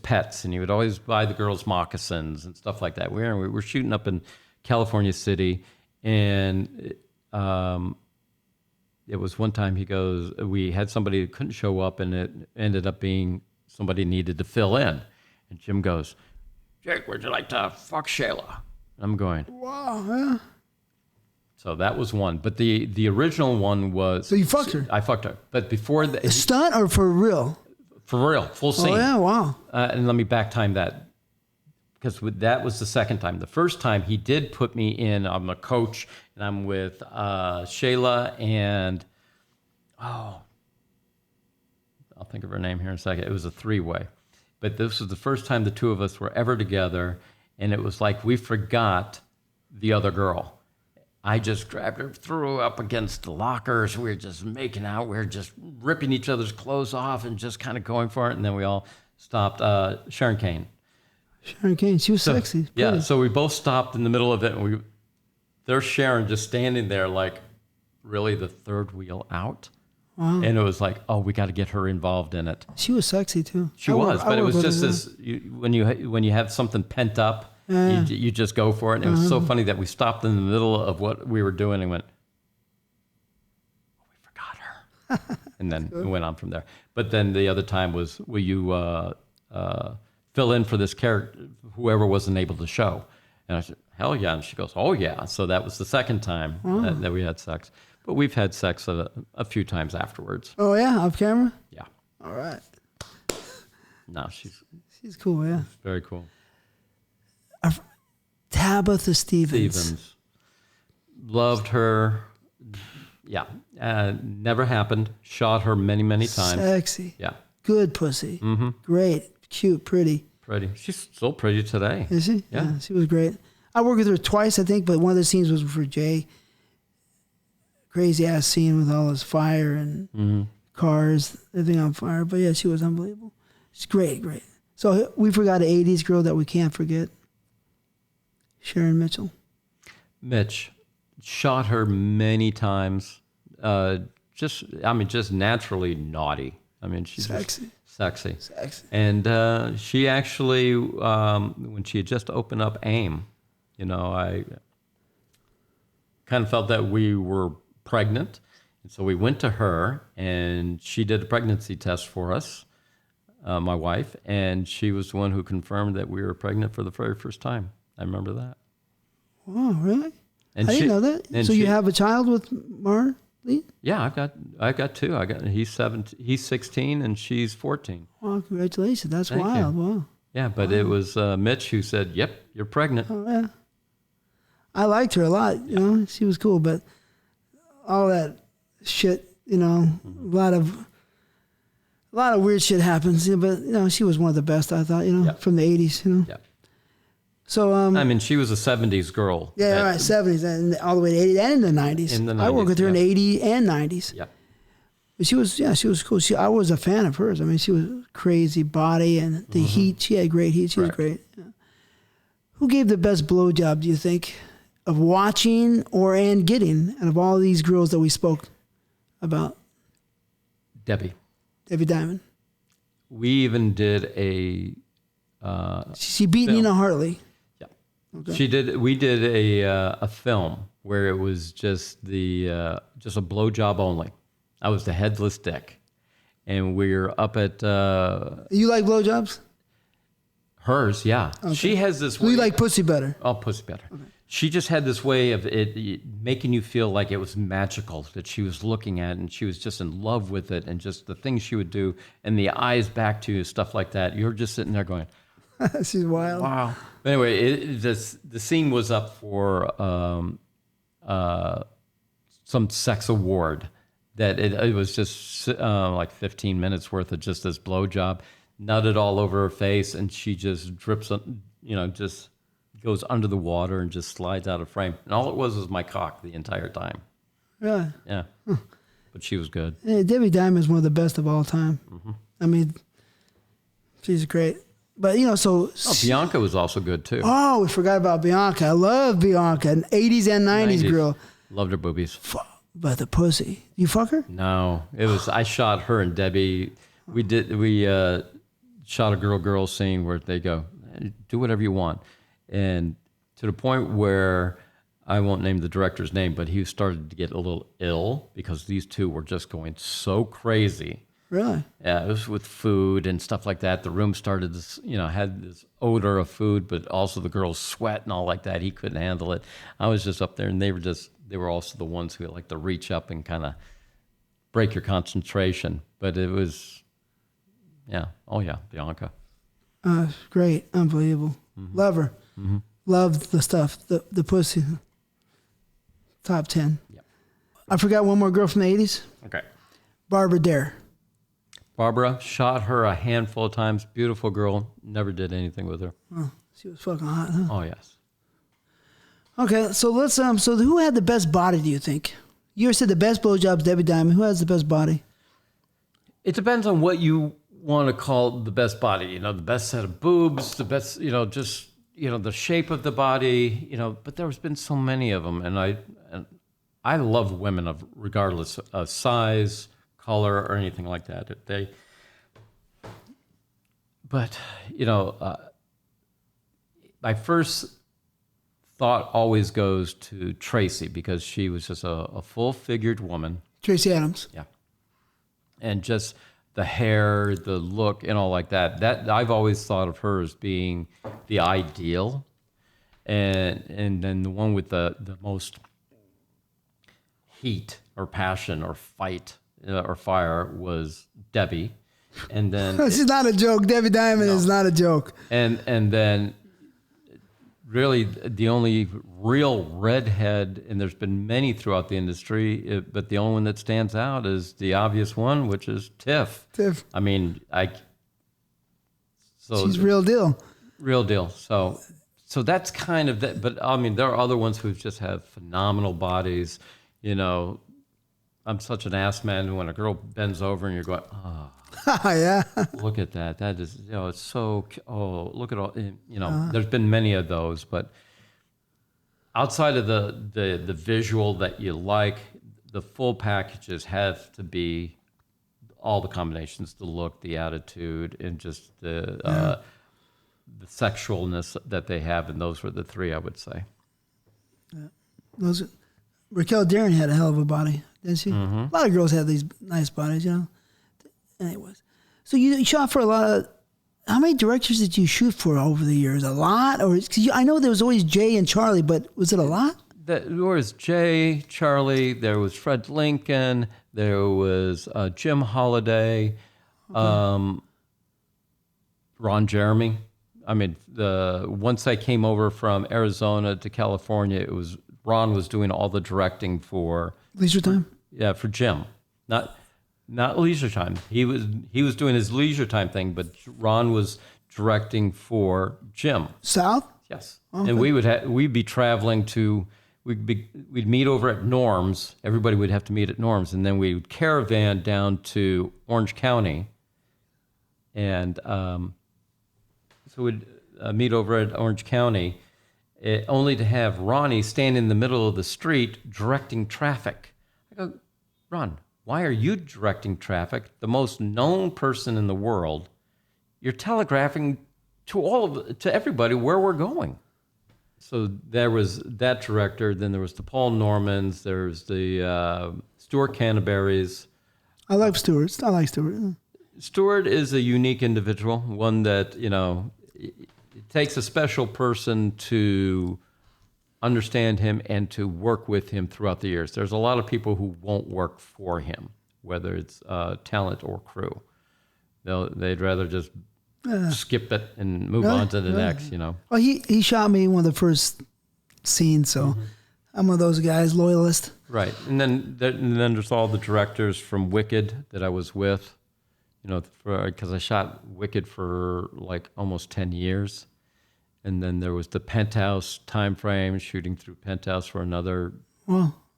pets, and he would always buy the girls moccasins and stuff like that. We were shooting up in California City, and it was one time he goes, we had somebody who couldn't show up, and it ended up being somebody needed to fill in, and Jim goes, Jake, would you like to fuck Shayla? And I'm going, wow, yeah. So that was one, but the original one was. So you fucked her? I fucked her, but before the a stunt or for real? For real, full scene. Oh yeah, wow. And let me back time that, because that was the second time. The first time he did put me in. I'm a coach, and I'm with Shayla and I'll think of her name here in a second. It was a 3-way, but this was the first time the two of us were ever together, and it was like we forgot the other girl. I just grabbed her, threw her up against the lockers. We were just making out. We were just ripping each other's clothes off and just kind of going for it. And then we all stopped. Sharon Kane. Sharon Kane, she was sexy. Yeah, so we both stopped in the middle of it. And there's Sharon just standing there like, really the third wheel out? Wow. And it was like, oh, we got to get her involved in it. She was sexy too. She was, but it was just this, when you have something pent up, you just go for it. And it was so funny that we stopped in the middle of what we were doing and went, oh, we forgot her. And then we went on from there. But then the other time was, will you fill in for this character, whoever wasn't able to show? And I said, hell yeah. And she goes, oh yeah. So that was the second time that we had sex. But we've had sex a few times afterwards. Oh yeah, off camera? Yeah. All right. No, she's cool, yeah. Very cool. Tabitha Stevens. Loved her. Yeah. Never happened. Shot her many, many times. Sexy. Yeah. Good pussy. Mm-hmm. Great. Cute. Pretty. Pretty. She's still pretty today. Is she? Yeah. She was great. I worked with her twice, I think, but one of the scenes was for Jay. Crazy ass scene with all this fire and cars, everything on fire. But yeah, she was unbelievable. She's great. So we forgot an 80s girl that we can't forget. Sharon Mitchell. Mitch, shot her many times. Just naturally naughty. I mean, she's sexy. And she actually, when she had just opened up AIM, I kind of felt that we were pregnant. And so we went to her, and she did a pregnancy test for us, my wife, and she was the one who confirmed that we were pregnant for the very first time. I remember that. Oh, really? And I didn't know that. So you have a child with Marley? Yeah, I've got two. He's 16 and she's 14. Wow, congratulations. That's wild. Wow. Yeah, but it was Mitch who said, "Yep, you're pregnant." Oh, yeah. I liked her a lot. You know, she was cool, but all that shit, you know, a lot of weird shit happens. But you know, she was one of the best. I thought, you know, from the '80s. You know. Yeah. So I mean, she was a '70s girl. Yeah, right, '70s and all the way to '80s and in the '90s. In the 90s, I worked with her in '80s and '90s. Yeah. But she was cool. I was a fan of hers. I mean, she was crazy body and the heat. She had great heat. She was great. Yeah. Who gave the best blowjob, do you think, of watching and getting, out of all these girls that we spoke about? Debbie Diamond. We even did a. She beat film. Nina Hartley. Yeah. Okay. We did a film where it was just just a blowjob only. I was the headless dick, and we were up at. You like blowjobs? Hers, yeah. Okay. She has this way. You like pussy better? Oh, pussy better. Okay. She just had this way of it making you feel like it was magical that she was looking at, and she was just in love with it, and just the things she would do, and the eyes back to you, stuff like that. You're just sitting there going, "She's wild." Wow. But anyway, the scene was up for some sex award. That it was just like 15 minutes worth of just this blowjob, nutted all over her face, and she just drips, just goes under the water and just slides out of frame. And all it was my cock the entire time. Really? Yeah. Huh. But she was good. Yeah, Debbie Diamond is one of the best of all time. Mm-hmm. I mean, she's great. But, you know, Bianca was also good, too. Oh, we forgot about Bianca. I love Bianca, an 80s and 90s girl. Loved her boobies. But the pussy. You fuck her? No. It was, I shot her and Debbie. We shot a girl scene where they go, do whatever you want. And to the point where, I won't name the director's name, but he started to get a little ill because these two were just going so crazy. Really? Yeah, it was with food and stuff like that. The room started to, had this odor of food, but also the girls' sweat and all like that. He couldn't handle it. I was just up there, and they were also the ones who like to reach up and kind of break your concentration. But it was, yeah. Oh, yeah, Bianca. Great. Unbelievable. Mm-hmm. Love her. Mm-hmm. Loved the stuff, the pussy. Top 10. Yep. I forgot one more girl from the 80s. Okay. Barbara Dare. Barbara, shot her a handful of times. Beautiful girl. Never did anything with her. Oh, she was fucking hot, huh? Oh, yes. Okay, so let's, so who had the best body, do you think? You said the best blowjobs, Debbie Diamond. Who has the best body? It depends on what you want to call the best body. The best set of boobs, the best, just, the shape of the body, but there's been so many of them. And I love women regardless of size, color, or anything like that. My first thought always goes to Tracy because she was just a full-figured woman. Tracy Adams. Yeah. And just the hair, the look, and all like that. That I've always thought of her as being the ideal. And then the one with the most heat or passion or fight or fire was Debbie. And then she's not a joke. Debbie Diamond is not a joke. And then really the only real redhead, and there's been many throughout the industry, but the only one that stands out is the obvious one, which is Tiff. I mean, she's real deal. Real deal. So that's kind of that. But I mean, there are other ones who just have phenomenal bodies. I'm such an ass man when a girl bends over and you're going, oh, yeah. Look at that. That is, it's so, look at all, there's been many of those, but outside of the visual that you like, the full packages have to be all the combinations, the look, the attitude, and just the sexualness that they have. And those were the three, I would say. Yeah. Raquel Darren had a hell of a body, didn't she? Mm-hmm. A lot of girls have these nice bodies, Anyways, so you shot for a lot of. How many directors did you shoot for over the years? A lot, or cause I know there was always Jay and Charlie, but was it a lot? There was Jay, Charlie. There was Fred Lincoln. There was Jim Holiday, Ron Jeremy. I mean, once I came over from Arizona to California, Ron was doing all the directing for Leisure Time. Yeah, for Jim, not Leisure Time. He was doing his Leisure Time thing, but Ron was directing for Jim. South. Yes, okay. And we'd be traveling to. We'd meet over at Norm's. Everybody would have to meet at Norm's, and then we would caravan down to Orange County, and so we'd meet over at Orange County, only to have Ronnie stand in the middle of the street directing traffic. I go, Ron, why are you directing traffic? The most known person in the world. You're telegraphing to everybody where we're going. So there was that director. Then there was the Paul Normans. There's the Stuart Canterbury's. I like Stuart. Stuart is a unique individual, one that, it takes a special person to understand him and to work with him throughout the years. There's a lot of people who won't work for him, whether it's talent or crew. They'd rather just skip it and move on to the next, Well, he shot me in one of the first scenes, so I'm one of those guys, loyalist. Right, and then there's all the directors from Wicked that I was with, because I shot Wicked for like almost 10 years, and then there was the Penthouse time frame, shooting through Penthouse for another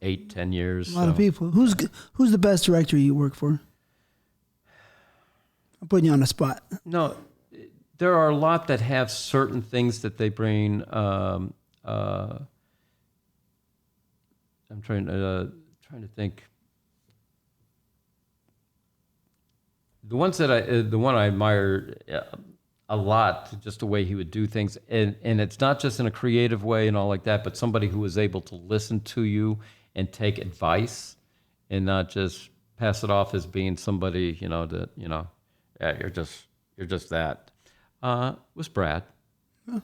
8-10 years. A lot of people. Who's the best director you work for? I'm putting you on the spot. No. There are a lot that have certain things that they bring. I'm trying to think. The one I admire a lot, just the way he would do things, and it's not just in a creative way and all like that, but somebody who was able to listen to you and take advice, and not just pass it off as being somebody, that you're just that. Was Brad. Huh.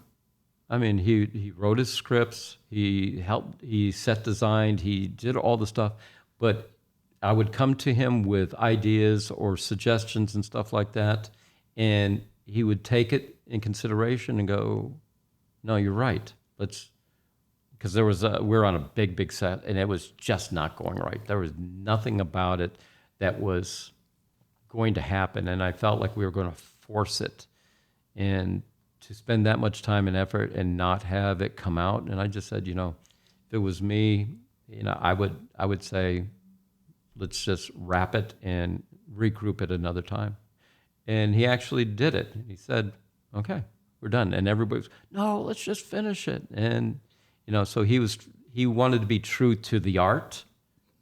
I mean, he wrote his scripts, he set designed, he did all the stuff, but I would come to him with ideas or suggestions and stuff like that, and he would take it in consideration and go, no, you're right. Because we're on a big set, and it was just not going right. There was nothing about it that was going to happen, and I felt like we were going to force it. And to spend that much time and effort and not have it come out, and I just said, if it was me, I would say, let's just wrap it and regroup it another time. And he actually did it. He said, okay, we're done. And everybody was, no, let's just finish it. And so he wanted to be true to the art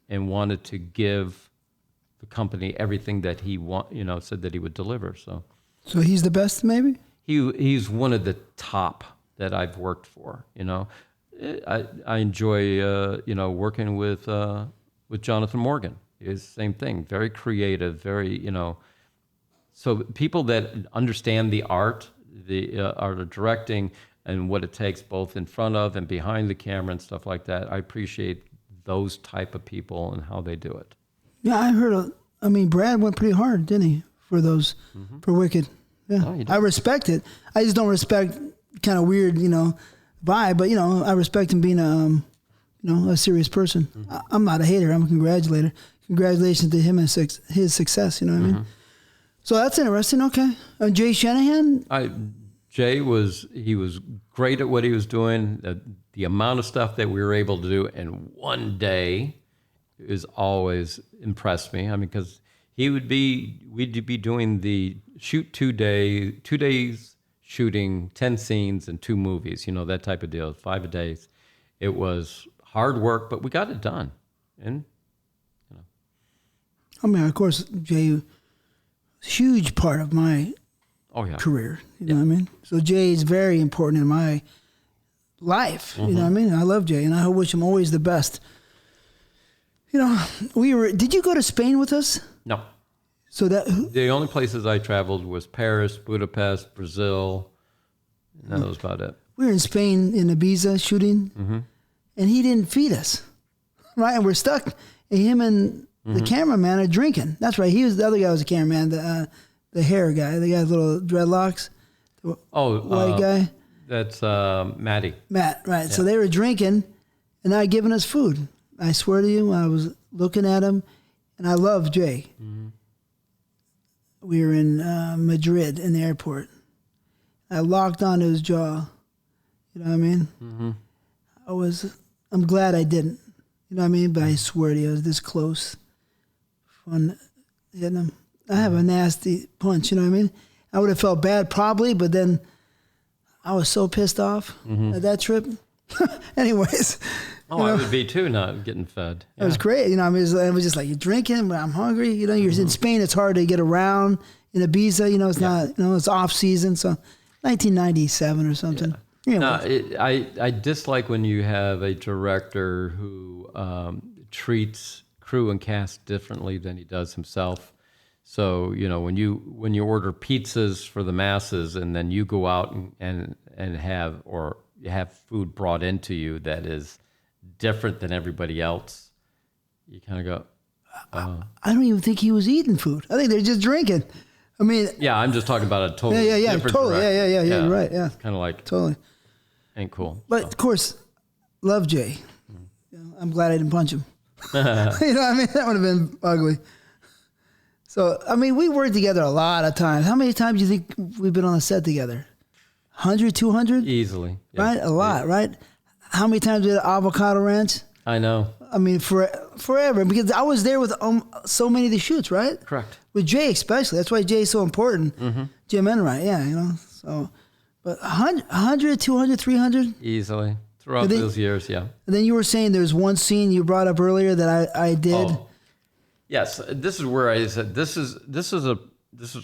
and wanted to give the company everything that he said that he would deliver. So he's the best, maybe? He's one of the top that I've worked for. I enjoy working with Jonathan Morgan. It's the same thing. Very creative. Very So people that understand the art, the art of directing, and what it takes both in front of and behind the camera and stuff like that, I appreciate those type of people and how they do it. Yeah, I heard. Brad went pretty hard, didn't he, for those for Wicked? Yeah, oh, I respect it. I just don't respect kind of weird, vibe. But I respect him being a serious person. Mm-hmm. I'm not a hater. I'm a congratulator. Congratulations to him and his success. You know what I mean? So that's interesting. Okay, Jay Shanahan. Jay was great at what he was doing. The amount of stuff that we were able to do in one day is always impressed me. Because we'd be doing the shoot 2 days shooting 10 scenes and 2 movies, that type of deal, 5 days. It was hard work, but we got it done. And, of course, Jay was a huge part of my career, you know what I mean? So Jay is very important in my life, you know what I mean? I love Jay, and I wish him always the best. Did you go to Spain with us? No. So the only places I traveled was Paris, Budapest, Brazil, and that was about it. We were in Spain in Ibiza shooting, and he didn't feed us, right? And we're stuck. And him and the cameraman are drinking. That's right. The other guy was a cameraman, the hair guy, the guy with little dreadlocks. The white guy. That's Matt, right. Yeah. So they were drinking and not giving us food. I swear to you, I was looking at him, and I love Jay. Mm-hmm. We were in Madrid in the airport. I locked onto his jaw. You know what I mean? Mm-hmm. I'm glad I didn't. You know what I mean? But I swear to you, I was this close. Fun hitting him. I have a nasty punch, you know what I mean? I would have felt bad probably, but then I was so pissed off at that trip. Anyways. Oh, I would be too, not getting fed. Yeah. It was great. You know, I mean, it was just like, you're drinking, but I'm hungry. You know, you're in Spain, it's hard to get around. In Ibiza, you know, it's not, you know, it's off season. So 1997 or something. Yeah. No, I dislike when you have a director who treats crew and cast differently than he does himself. So, you know, when you order pizzas for the masses and then you go out and have, or you have food brought into you that is different than everybody else, you kind of go, I don't even think he was eating food. I think they're just drinking. I mean, yeah, I'm just talking about a totally different totally, director. yeah, you're right, yeah. Kind of like, totally. Ain't cool. But of course, love Jay. You know, I'm glad I didn't punch him. You know what I mean? That would have been ugly. So, I mean, we worked together a lot of times. How many times do you think we've been on a set together? 100, 200? Easily. Yeah. Right? A lot, right? How many times we had Avocado Ranch? I know. I mean, forever. Because I was there with so many of the shoots, right? Correct. With Jay especially. That's why Jay's so important. Mm-hmm. Jim Enright, yeah, you know. So, but 100, 200, 300? Easily. Throughout those years, yeah. And then you were saying there's one scene you brought up earlier that I did. Oh. Yes, this is where I said this is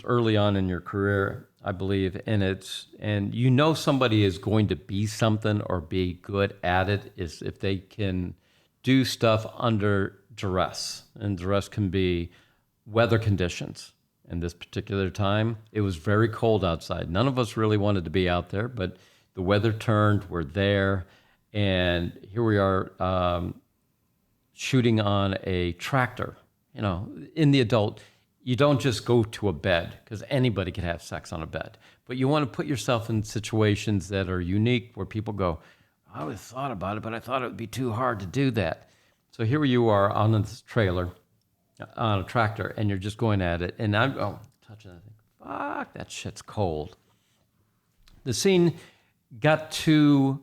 early on in your career, I believe, and you know somebody is going to be something or be good at it is if they can do stuff under duress, and duress can be weather conditions. In this particular time, it was very cold outside. None of us really wanted to be out there, but the weather turned. We're there, and here we are shooting on a tractor. You know, in the adult, you don't just go to a bed because anybody can have sex on a bed. But you want to put yourself in situations that are unique where people go, I always thought about it, but I thought it would be too hard to do that. So here you are on this trailer, on a tractor, and you're just going at it. And I'm touching it. I think, fuck, that shit's cold. The scene got too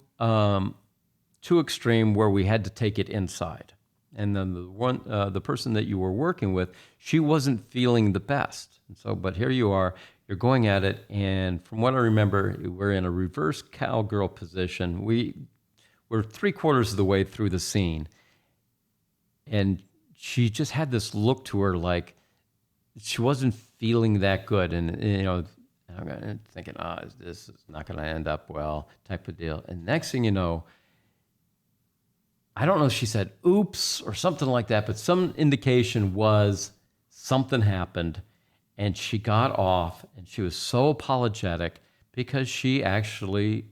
extreme where we had to take it inside. And then the person that you were working with, she wasn't feeling the best. And so, but here you are, you're going at it, and from what I remember, we're in a reverse cowgirl position. We're 3/4 of the way through the scene, and she just had this look to her like she wasn't feeling that good, and you know, I'm thinking, this is not going to end up well, type of deal. And next thing you know, I don't know if she said oops or something like that, but some indication was something happened, and she got off, and she was so apologetic because she actually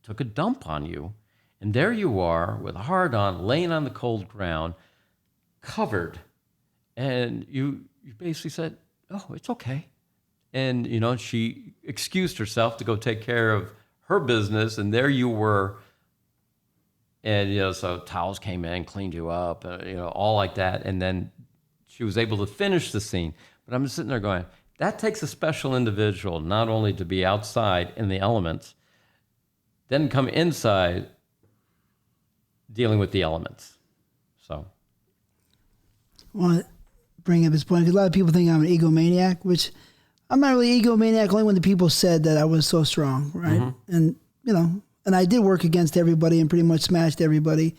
took a dump on you. And there you are with a hard-on, laying on the cold ground, covered, and you basically said, oh, it's okay. And, you know, she excused herself to go take care of her business, and there you were. And, you know, so towels came in, cleaned you up, you know, all like that. And then she was able to finish the scene. But I'm just sitting there going, that takes a special individual, not only to be outside in the elements, then come inside dealing with the elements. So. I want to bring up his point, because a lot of people think I'm an egomaniac, which I'm not really egomaniac, only when the people said that I was so strong, right? Mm-hmm. And, you know, and I did work against everybody and pretty much smashed everybody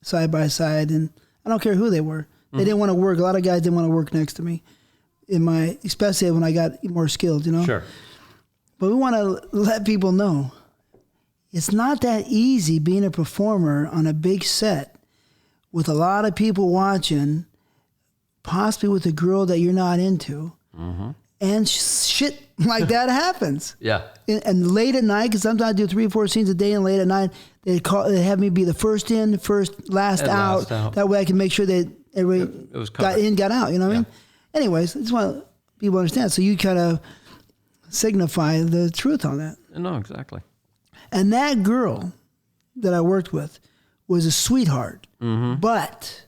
side by side. And I don't care who they were. They didn't want to work. A lot of guys didn't want to work next to me, especially when I got more skilled, you know? Sure. But we want to let people know it's not that easy being a performer on a big set with a lot of people watching, possibly with a girl that you're not into. Mm-hmm. And shit like that happens. Yeah. And late at night, because sometimes I do 3 or 4 scenes a day, and late at night, they have me be the first in, last out. That way I can make sure that everybody got in, got out. You know what I mean? Anyways, I just want people to understand. So you kind of signify the truth on that. No, exactly. And that girl that I worked with was a sweetheart. But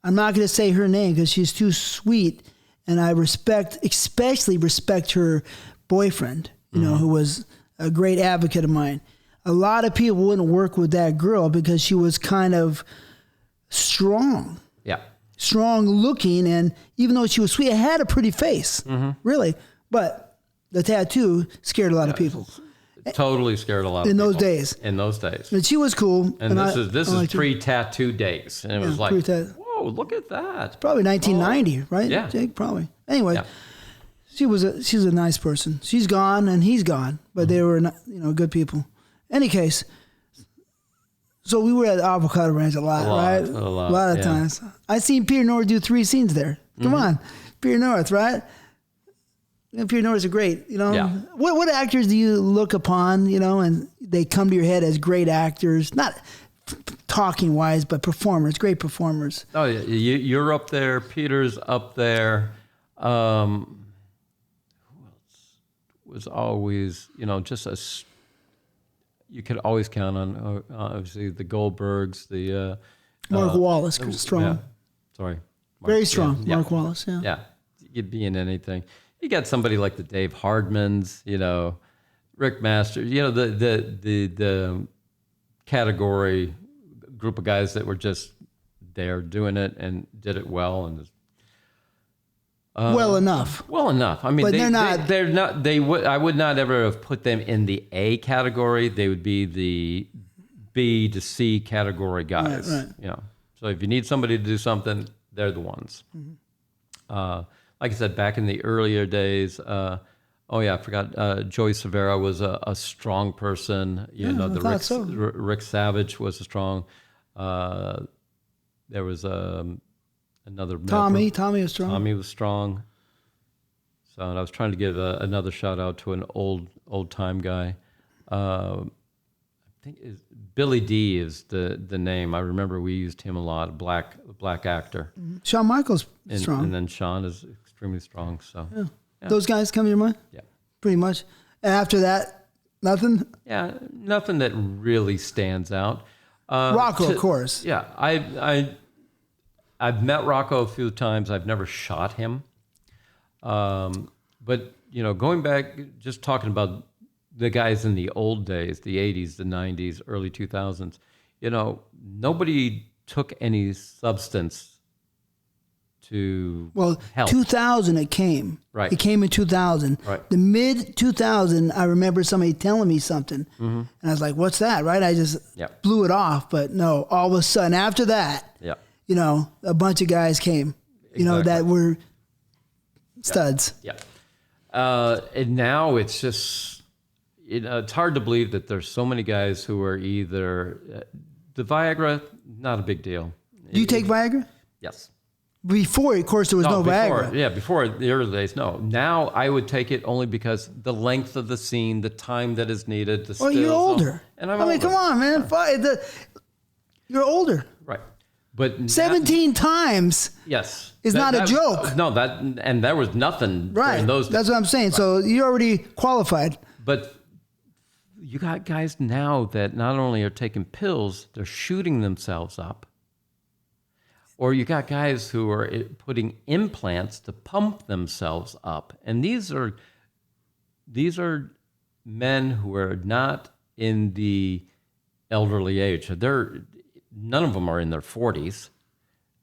I'm not going to say her name because she's too sweet. And I especially respect her boyfriend, you know, who was a great advocate of mine. A lot of people wouldn't work with that girl because she was kind of strong. Yeah. Strong looking. And even though she was sweet, I had a pretty face, really. But the tattoo scared a lot of people. Totally scared a lot of people. In those days. In those days. And she was cool. And this is pre-tattoo days. And it was like, whoa, look at that. Probably 1990, right? Yeah. Jake, probably. Anyway, she's a nice person. She's gone and he's gone. But they were, good people. Any case, so we were at Avocado Ranch a lot, right? A lot of times. I seen Peter North do 3 scenes there. Come on. Peter North, right? Peter North's are great, Yeah. What actors do you look upon, and they come to your head as great actors? Not talking wise, but performers, great performers. Oh, yeah. You're up there. Peter's up there. Who else was always, just you could always count on, obviously, the Goldbergs, the... Mark Wallace, strong. Yeah. Sorry. Very strong, Mark Wallace, yeah. Yeah, you'd be in anything. You got somebody like the Dave Hardmans, Rick Masters, the category group of guys that were just there doing it and did it well and well enough. Well enough. I mean, but they're not. I would not ever have put them in the A category. They would be the B to C category guys. Right. So if you need somebody to do something, they're the ones. Like I said, back in the earlier days, I forgot, Joey Severa was a strong person. Rick Savage was a strong. There was another. Tommy was strong. Tommy was strong. So and I was trying to give another shout out to an old time guy. I think Billy D is the name. I remember we used him a lot. Black actor. Shawn Michaels strong. And then Shawn is extremely strong. So those guys come to your mind? Yeah. Pretty much. And after that, nothing? Yeah, nothing that really stands out. Rocco, of course. Yeah, I've met Rocco a few times. I've never shot him. But, going back, just talking about the guys in the old days, the 80s, the 90s, early 2000s, nobody took any substance to help. 2000 it came. Right. It came in 2000. Right. The mid 2000, I remember somebody telling me something, and I was like, "What's that?" Right? I just blew it off. But no, all of a sudden after that, a bunch of guys came, that were studs. Yeah. And now it's just, it's hard to believe that there's so many guys who are either the Viagra, not a big deal. Do you take Viagra? Yes. Before, of course, there was no Viagra. Yeah, before the early days, no. Now I would take it only because the length of the scene, the time that is needed. The you're older. And I'm older. Come on, man. You're older. Right. But 17 times. Yes. Is not a joke. No, and there was nothing during those days. That's what I'm saying. Right. So you're already qualified. But you got guys now that not only are taking pills, they're shooting themselves up. Or you got guys who are putting implants to pump themselves up. And these are men who are not in the elderly age. None of them are in their 40s.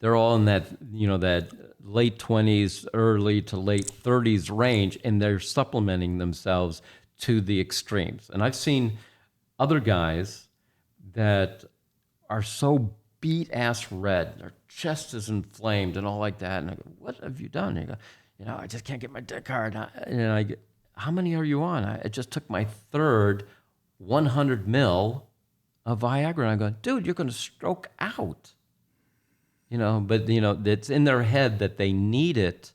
They're all in that, that late 20s, early to late 30s range, and they're supplementing themselves to the extremes. And I've seen other guys that are so beat-ass red, their chest is inflamed and all like that. And I go, "What have you done?" And you go, "I just can't get my dick hard." And I go, "How many are you on?" I just took my third 100 mil of Viagra. And I go, "Dude, you're going to stroke out." But it's in their head that they need it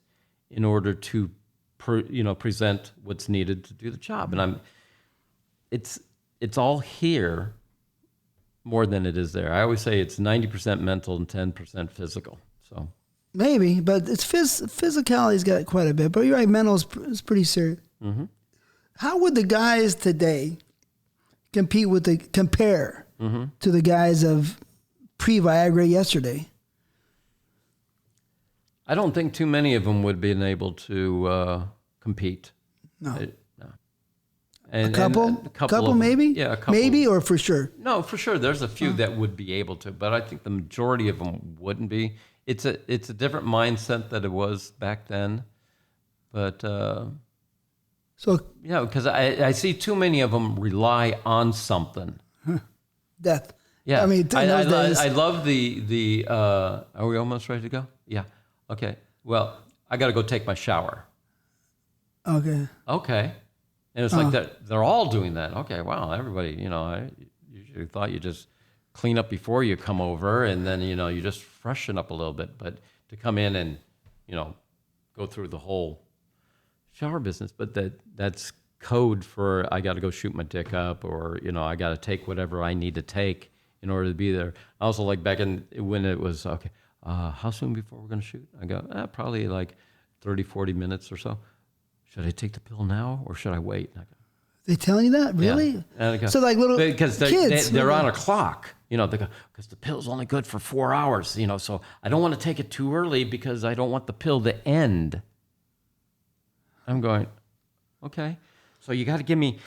in order to, present what's needed to do the job. And it's all here more than it is there. I always say it's 90% mental and 10% physical. So maybe, but it's physicality's got quite a bit. But you're right, mental is pretty serious. Mm-hmm. How would the guys today compare to the guys of pre-Viagra yesterday? I don't think too many of them would be able to compete. No. No. And, a couple of them. maybe? Yeah, a couple. Maybe or for sure? No, for sure. There's a few that would be able to, but I think the majority of them wouldn't be. It's a different mindset that it was back then. But, because I see too many of them rely on something. Death. Yeah. I mean, I love the are we almost ready to go? Yeah. Okay. Well, I got to go take my shower. Okay. Okay. And it's like that. They're all doing that. Okay. Wow. Everybody, I usually thought you just clean up before you come over and then, you just freshen up a little bit. But to come in and, go through the whole shower business, but that's code for I got to go shoot my dick up or, I got to take whatever I need to take in order to be there. I also like back in when it was, okay, how soon before we're going to shoot? I go, probably like 30, 40 minutes or so. Should I take the pill now or should I wait? And I go, they telling you that? Really? Yeah. So like little because kids. They're on a clock. They go, because the pill's only good for 4 hours, so I don't want to take it too early because I don't want the pill to end. I'm going, okay. So you got to give me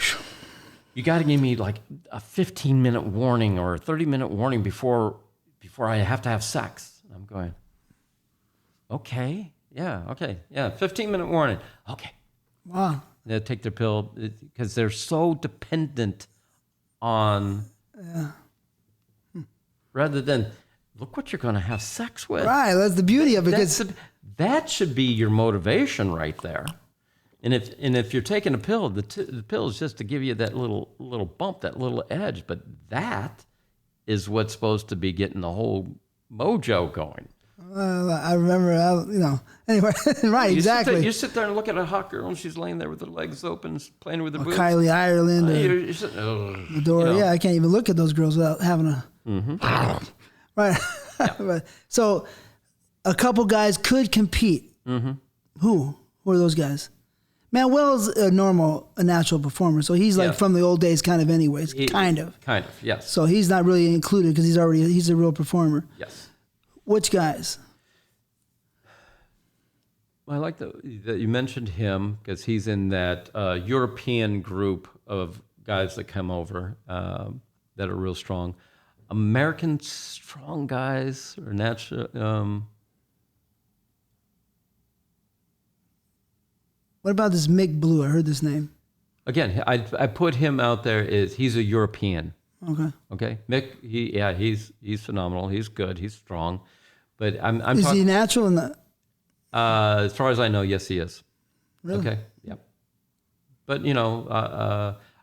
like a 15-minute warning or a 30-minute warning before I have to have sex. I'm going, okay, yeah, 15-minute warning. Okay. Wow. They take their pill because they're so dependent on, rather than look what you're going to have sex with. Right, that's the beauty of it. That should be your motivation right there. And if you're taking a pill, the pill is just to give you that little bump, that little edge. But that is what's supposed to be getting the whole mojo going. I remember, anyway, right, exactly. You sit there and look at a hot girl and she's laying there with her legs open, playing with her boobs. Kylie Ireland. You're sitting, Medora. Yeah, I can't even look at those girls without having a... Right. Yeah. So a couple guys could compete. Who are those guys? Manuel's a natural performer, so he's like from the old days kind of anyways, kind of, yes. So he's not really included because he's a real performer. Yes. Which guys? I like that you mentioned him because he's in that European group of guys that come over that are real strong. American strong guys or natural... What about this Mick Blue? I heard this name. Again, I put him out there he's a European. Okay. Mick, he's phenomenal. He's good. He's strong. But I'm is he natural in that? As far as I know, yes, he is. Really? Okay. Yep. But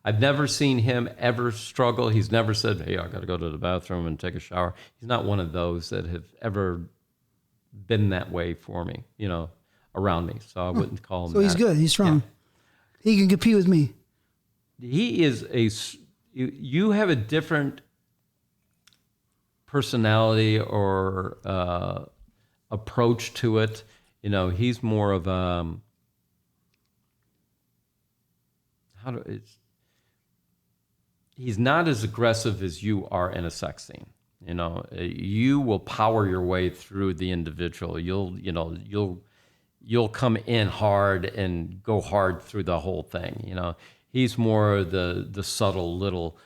I've never seen him ever struggle. He's never said, "Hey, I got to go to the bathroom and take a shower." He's not one of those that have ever been that way for me. Around me, so I wouldn't call him. So he's good. He's strong. Yeah. He can compete with me. He is you have a different personality or approach to it. He's more of he's not as aggressive as you are in a sex scene. You will power your way through the individual. You'll come in hard and go hard through the whole thing. He's more the subtle little,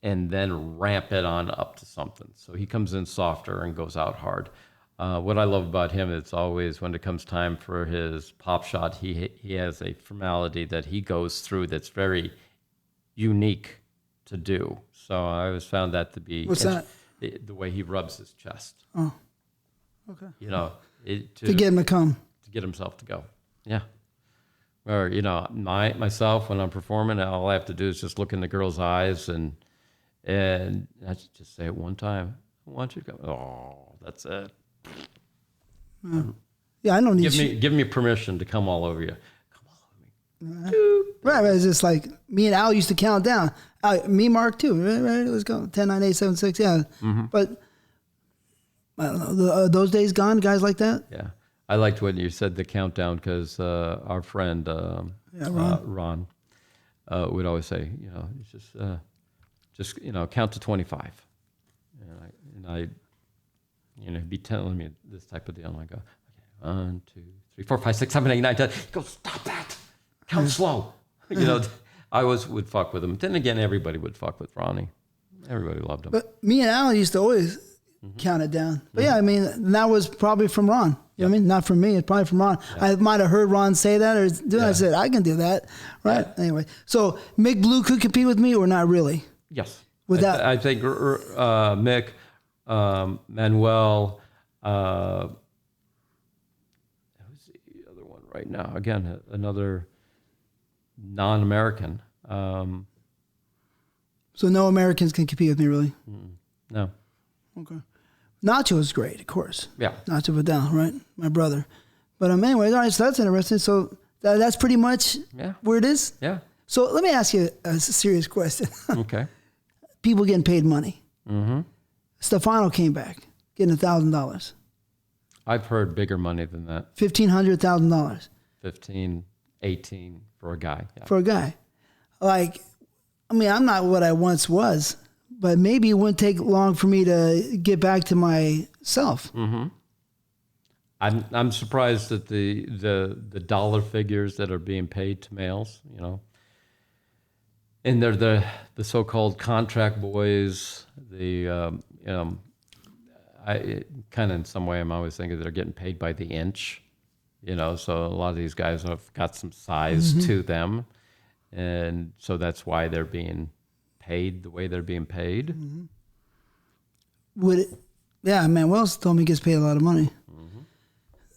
and then ramp it on up to something. So he comes in softer and goes out hard. What I love about him is always when it comes time for his pop shot, he has a formality that he goes through that's very unique to do. So I always found that to be what's that? The way he rubs his chest. Oh, okay. To get him to come. To get himself to go. Yeah. Or, myself, when I'm performing, all I have to do is just look in the girl's eyes and I just say it one time. I want you to go. Oh, that's it. Yeah, I don't need give me permission to come all over you. Come all over me. Right. It's just like me and Al used to count down. Me, Mark, too. Right, let's go. 10, 9, 8, 7, 6. Yeah. But I don't know. Those days gone, guys like that? Yeah. I liked when you said the countdown because our friend Ron, would always say, just count to 25. And I he'd be telling me this type of deal, and I go, okay, 1, 2, 3, 4, 5, 6, 7, 8, 9, 10. He goes, stop that. Count slow. I always would fuck with him. Then again, everybody would fuck with Ronnie. Everybody loved him. But me and Alan used to always count it down. But yeah, I mean, that was probably from Ron. You know what I mean? Not from me. It's probably from Ron. Yeah. I might have heard Ron say that, or I said, I can do that. Right? Yeah. Anyway, so Mick Blue could compete with me or not really? Yes. I think Mick, Manuel, who's the other one right now? Again, another non-American. So no Americans can compete with me, really? No. Okay. Nacho is great, of course. Yeah. Nacho Vidal, right? My brother. But anyway, all right, so that's interesting. So that's pretty much where it is? Yeah. So let me ask you a serious question. Okay. People getting paid money. Mm-hmm. Stefano came back, getting $1,000. I've heard bigger money than that. $1,500, $1,000. 15, 18 for a guy. Yeah. For a guy. Like, I mean, I'm not what I once was, but maybe it wouldn't take long for me to get back to myself. Mm-hmm. I'm surprised at the dollar figures that are being paid to males, and they're the so-called contract boys. I kind of in some way I'm always thinking they're getting paid by the inch, So a lot of these guys have got some size to them, and so that's why they're being paid the way they're being paid. Mm-hmm. Manuel's told me he gets paid a lot of money. Mm-hmm.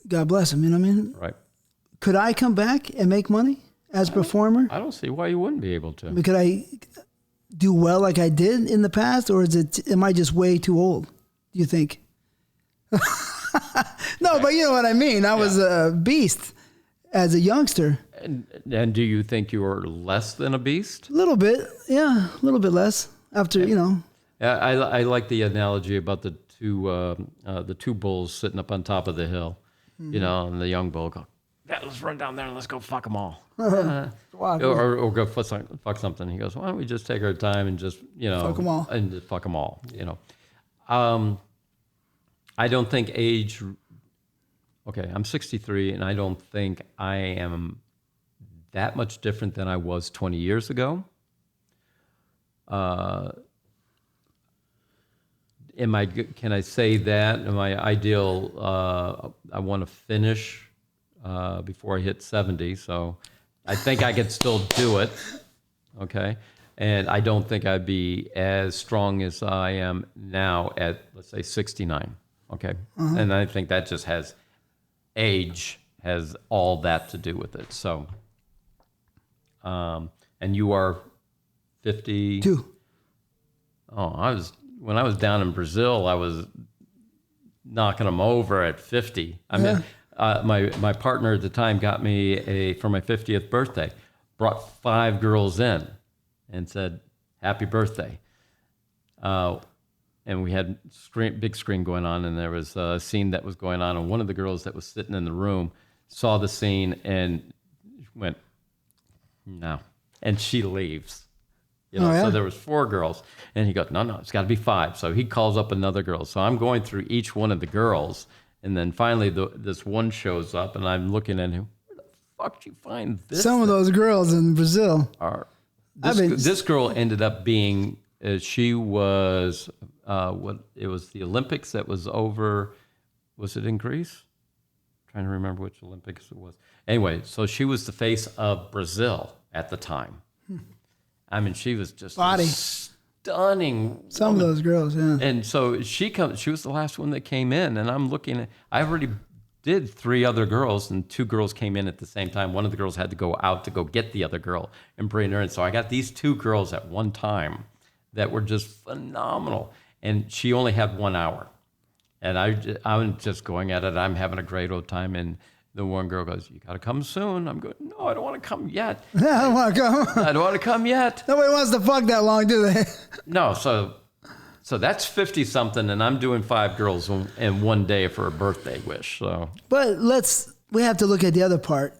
God bless him, you know what I mean? Right. Could I come back and make money as a performer? I don't see why you wouldn't be able to. Could I do well like I did in the past, or am I just way too old, do you think? No, but you know what I mean. I was a beast as a youngster. And do you think you were less than a beast? A little bit, yeah, a little bit less after, Yeah, I like the analogy about the two bulls sitting up on top of the hill, and the young bull go, let's run down there and let's go fuck them all. Or go fuck something. He goes, why don't we just take our time and just, fuck them all. And just fuck them all, I don't think age, okay, I'm 63, and I don't think I am that much different than I was 20 years ago. Can I say that? Am I ideal? I want to finish before I hit 70, so I think I could still do it, okay? And I don't think I'd be as strong as I am now at, let's say, 69, okay? Uh-huh. And I think that just age has all that to do with it, so. And you are 52. Oh, when I was down in Brazil, I was knocking them over at 50. I mean, my partner at the time got me for my 50th birthday, brought 5 girls in and said, happy birthday. And we had big screen going on, and there was a scene that was going on, and one of the girls that was sitting in the room saw the scene and went, no. And she leaves. So there was 4 girls. And he goes, no, it's got to be 5. So he calls up another girl. So I'm going through each one of the girls. And then finally this one shows up, and I'm looking at him. Where the fuck did you find this? Some of those girls in Brazil. This girl ended up being, she was, it was the Olympics that was over, was it in Greece? I'm trying to remember which Olympics it was. Anyway, so she was the face of Brazil at the time. I mean, she was just stunning. Some of those girls, yeah. And so she was the last one that came in, and I'm looking at, I already did 3 other girls, and 2 girls came in at the same time. One of the girls had to go out to go get the other girl and bring her in. So I got these 2 girls at one time that were just phenomenal. And she only had 1 hour. And I'm just going at it. I'm having a great old time. And the one girl goes, you got to come soon. I'm going, no, I don't want to come yet. I don't want to come. I don't want to come yet. Nobody wants to fuck that long, do they? No, so that's 50-something, and I'm doing 5 girls in one day for a birthday wish. So, but we have to look at the other part,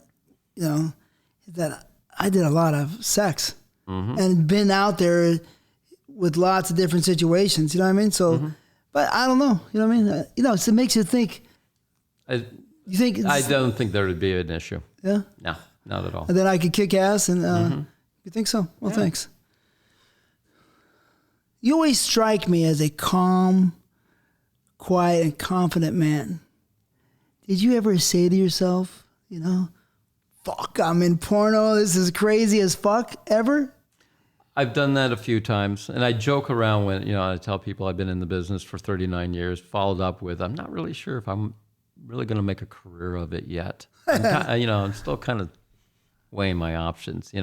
that I did a lot of sex and been out there with lots of different situations. You know what I mean? So, but I don't know. You know what I mean? It makes you think. I don't think there would be an issue. Yeah? No, not at all. And then I could kick ass and you think so? Well, thanks. You always strike me as a calm, quiet, and confident man. Did you ever say to yourself, fuck, I'm in porno, this is crazy as fuck, ever? I've done that a few times, and I joke around when, I tell people I've been in the business for 39 years, followed up with, I'm not really sure if I'm really going to make a career of it yet. I'm still kind of weighing my options,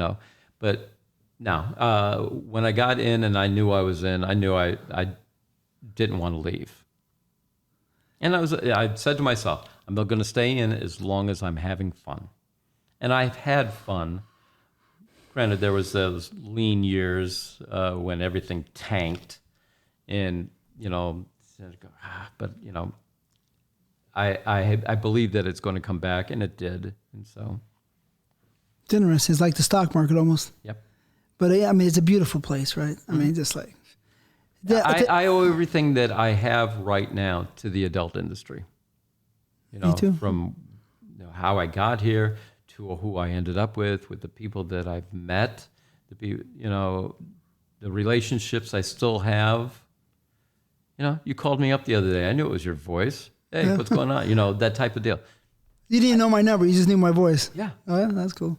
but now, when I got in and I knew I was in, I knew I didn't want to leave. And I said to myself, I'm not going to stay in as long as I'm having fun. And I've had fun. Granted, there was those lean years when everything tanked, and but I believe that it's going to come back, and it did, and so it's interesting. It's like the stock market almost. Yep. But I mean, it's a beautiful place, right? I mean, just like I owe everything that I have right now to the adult industry. Me too. From how I got here to who I ended up with the people that I've met, the relationships I still have. You called me up the other day. I knew it was your voice. Hey, what's going on? That type of deal. You didn't know my number. You just knew my voice. Yeah. Oh, yeah, that's cool.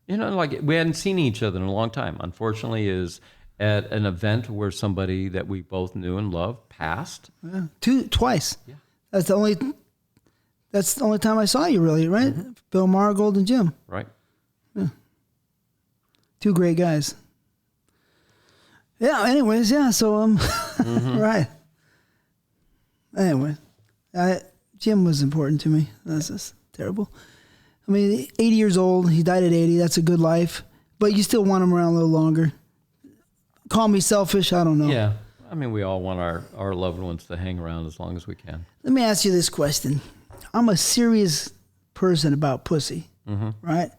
Like we hadn't seen each other in a long time. Unfortunately, is at an event where somebody that we both knew and loved passed. Yeah. Twice. Yeah. That's the only time I saw you, really, right? Bill Margold and Jim. Right. Yeah. Two great guys. Yeah. Anyways, yeah. So right. Anyway, Jim was important to me. That's just terrible. I mean, 80 years old. He died at 80. That's a good life. But you still want him around a little longer. Call me selfish. I don't know. Yeah. I mean, we all want our loved ones to hang around as long as we can. Let me ask you this question. I'm a serious person about pussy, right?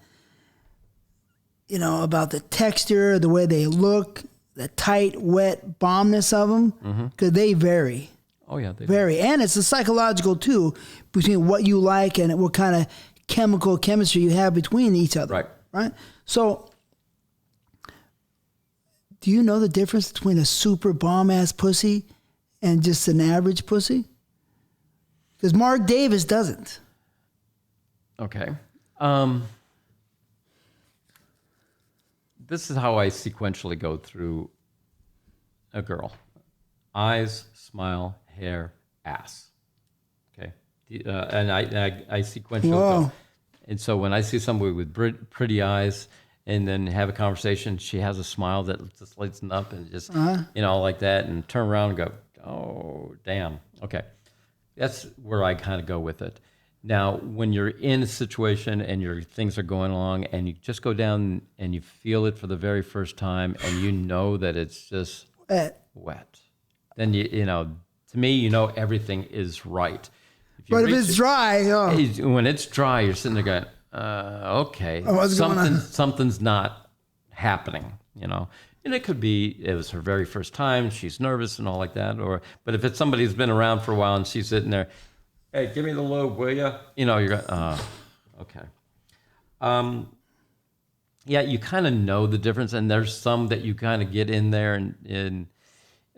About the texture, the way they look, the tight, wet bombness of them, because they vary. Oh, yeah. They vary. And it's a psychological, too, between what you like and what kind of chemistry you have between each other. Right. Right? So, do you know the difference between a super bomb-ass pussy and just an average pussy? Because Mark Davis doesn't. Okay. This is how I sequentially go through a girl. Eyes, smile, hair, ass. Okay. And I sequentially go. And so when I see somebody with pretty eyes and then have a conversation, she has a smile that just lights up and just, like that, and turn around and go, oh, damn. Okay. That's where I kind of go with it. Now, when you're in a situation and your things are going along and you just go down and you feel it for the very first time and you know that it's just wet, then to me, everything is right. But if it's dry, when it's dry, you're sitting there going, okay, something's not happening, And it could be it was her very first time, she's nervous and all like that, but if it's somebody who's been around for a while and she's sitting there, hey, give me the lube, will you? You're going, okay. Yeah, you kind of know the difference, and there's some that you kind of get in there and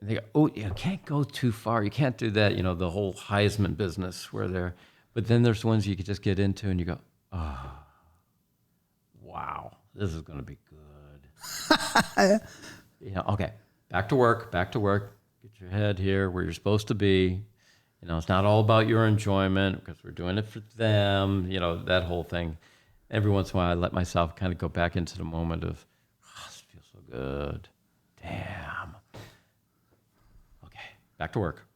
they go, oh, you can't go too far. You can't do that, the whole Heisman business where they're, but then there's ones you could just get into and you go, oh, wow, this is going to be good. Okay, back to work. Get your head here where you're supposed to be. It's not all about your enjoyment because we're doing it for them, that whole thing. Every once in a while, I let myself kind of go back into the moment of, oh, this feels so good. Damn. Okay, back to work.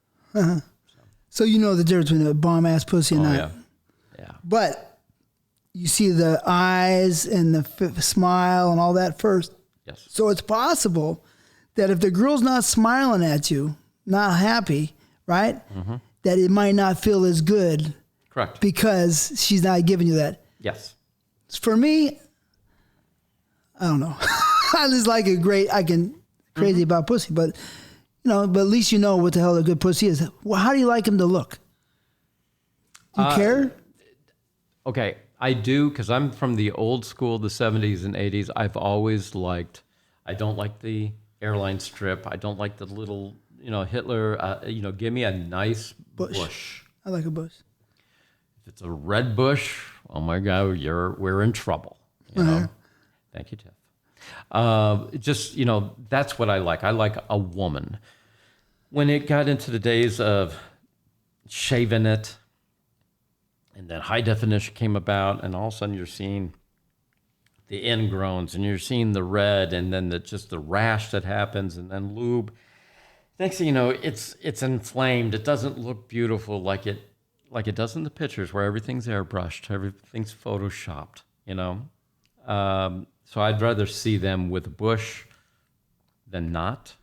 So you know the difference between a bomb-ass pussy and not. Yeah. But you see the eyes and the smile and all that first. Yes. So it's possible that if the girl's not smiling at you, not happy, right, that it might not feel as good. Correct. Because she's not giving you that. Yes. For me, I don't know. I just like it great. I can crazy about pussy, but but at least you know what the hell a good pussy is. Well, how do you like him to look? Do you care? Okay, I do, because I'm from the old school, the 70s and 80s. I've always liked, I don't like the airline strip. I don't like the little, Hitler, give me a nice bush. I like a bush. If it's a red bush, oh my God, we're in trouble. You know? Thank you, Jeff. That's what I like. I like a woman. When it got into the days of shaving it, and then high definition came about, and all of a sudden you're seeing the ingrowns, and you're seeing the red, and then the rash that happens, and then lube. Next thing you know, it's inflamed. It doesn't look beautiful like it does in the pictures, where everything's airbrushed, everything's photoshopped. So I'd rather see them with a bush than not.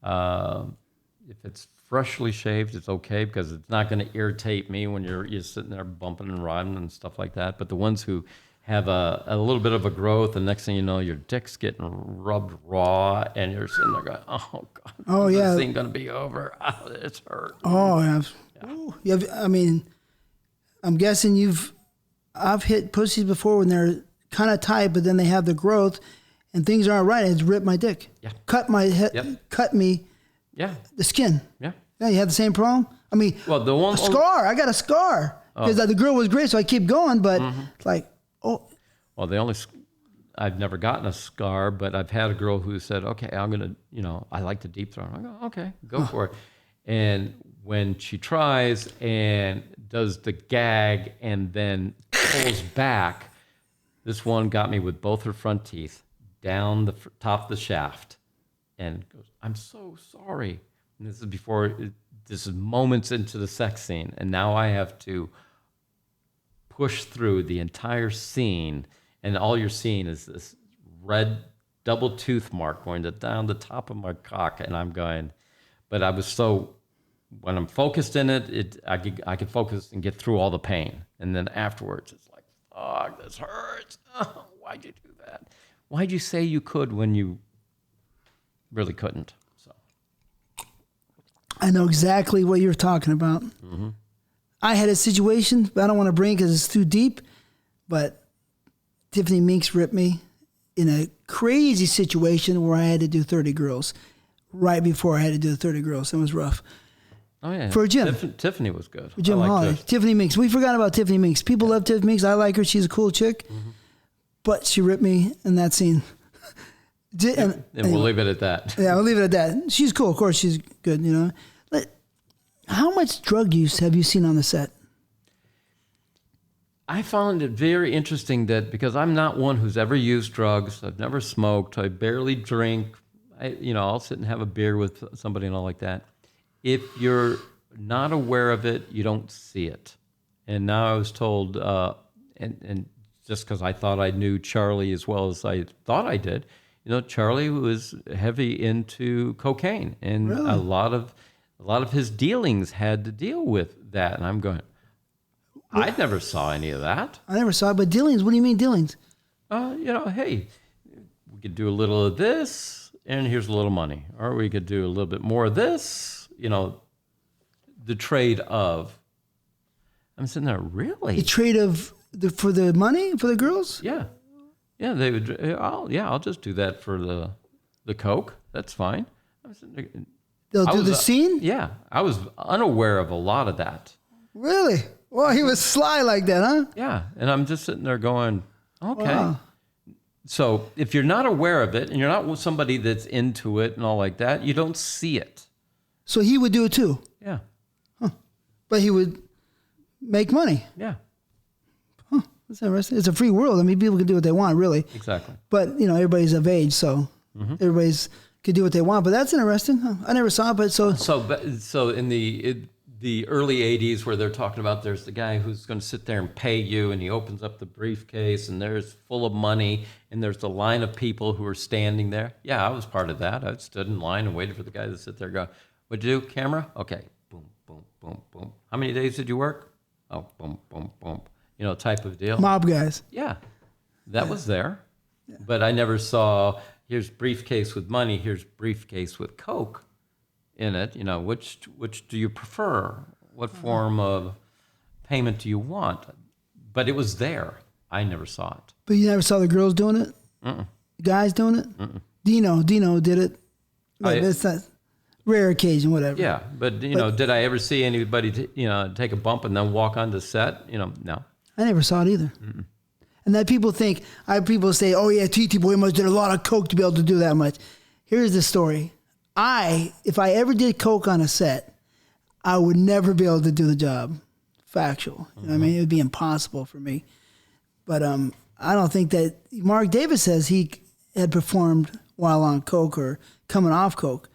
If it's freshly shaved, it's okay, because it's not going to irritate me when you're sitting there bumping and riding and stuff like that. But the ones who have a little bit of a growth, and next thing you know, your dick's getting rubbed raw, and you're sitting there going, "Oh God, is this thing going to be over? Oh, it's hurt." Oh, yeah. I mean, I'm guessing I've hit pussies before when they're kind of tight, but then they have the growth, and things aren't right. It's ripped my dick. Yeah. Cut my head. Cut me. Yeah. The skin. Yeah. Yeah, you have the same problem? I mean, a scar. I got a scar. Because the girl was great, so I keep going, but it's like, oh. Well, I've never gotten a scar, but I've had a girl who said, okay, I'm going to, I like to deep throat. I go, okay, go for it. And when she tries and does the gag and then pulls back, this one got me with both her front teeth down the top of the shaft, and goes, "I'm so sorry." And this is moments into the sex scene, and now I have to push through the entire scene, and all you're seeing is this red double tooth mark going down the top of my cock, and I'm going, but I was so, when I'm focused in it, I could focus and get through all the pain, and then afterwards it's like, fuck, this hurts. Oh, why'd you do that? Why'd you say you could when you really couldn't? So I know exactly what you're talking about. Mm-hmm. I had a situation, but I don't want to bring it because it's too deep, but Tiffany Meeks ripped me in a crazy situation where I had to do 30 girls right before I had to do the 30 girls. It was rough. Oh, yeah. For a gym. Tiffany was good. For Jim Holly. Tiffany Meeks. We forgot about Tiffany Meeks. People love Tiffany Meeks. I like her. She's a cool chick. Mm-hmm. But she ripped me in that scene. And we'll leave it at that. Yeah, we'll leave it at that. She's cool. Of course, she's good, But how much drug use have you seen on the set? I found it very interesting that, because I'm not one who's ever used drugs, I've never smoked, I barely drink, I'll sit and have a beer with somebody and all like that. If you're not aware of it, you don't see it. And now I was told, and just because I thought I knew Charlie as well as I thought I did, Charlie was heavy into cocaine, and really? a lot of his dealings had to deal with that. And I'm going, I never saw any of that. I never saw it, but dealings, what do you mean dealings? Hey, we could do a little of this, and here's a little money. Or we could do a little bit more of this, the trade of. I'm sitting there, really? The trade of, for the money, for the girls? Yeah. Yeah, they would, I'll just do that for the coke. That's fine. I'm sitting there, they'll do the scene? Yeah. I was unaware of a lot of that. Really? Well, he was sly like that, huh? Yeah. And I'm just sitting there going, okay. Wow. So if you're not aware of it and you're not somebody that's into it and all like that, you don't see it. So he would do it too? Yeah. Huh. But he would make money? Yeah. Huh. That's interesting. It's a free world. I mean, people can do what they want, really. Exactly. But, everybody's of age, so everybody's can do what they want. But that's interesting. Huh. I never saw it, but so... So in the early 80s, where they're talking about there's the guy who's going to sit there and pay you, and he opens up the briefcase and there's full of money, and there's the line of people who are standing there. Yeah, I was part of that. I stood in line and waited for the guy to sit there and go, what'd you do, camera? Okay, boom, boom, boom, boom. How many days did you work? Oh, boom, boom, boom. Type of deal. Mob guys. Yeah, that was there. Yeah. But I never saw, here's briefcase with money, here's briefcase with Coke in it. You know, which do you prefer? What form of payment do you want? But it was there. I never saw it. But you never saw the girls doing it? Guys doing it? Dino did it. That's a rare occasion, whatever. Yeah, but you know, did I ever see anybody take a bump and then walk on the set? You know, no. I never saw it either. And that people think, people say, oh yeah, TTBoy must have did a lot of coke to be able to do that much. Here's the story. If I ever did coke on a set, I would never be able to do the job. Factual. You know what I mean? It would be impossible for me. But I don't think that Mark Davis says he had performed while on coke or coming off coke.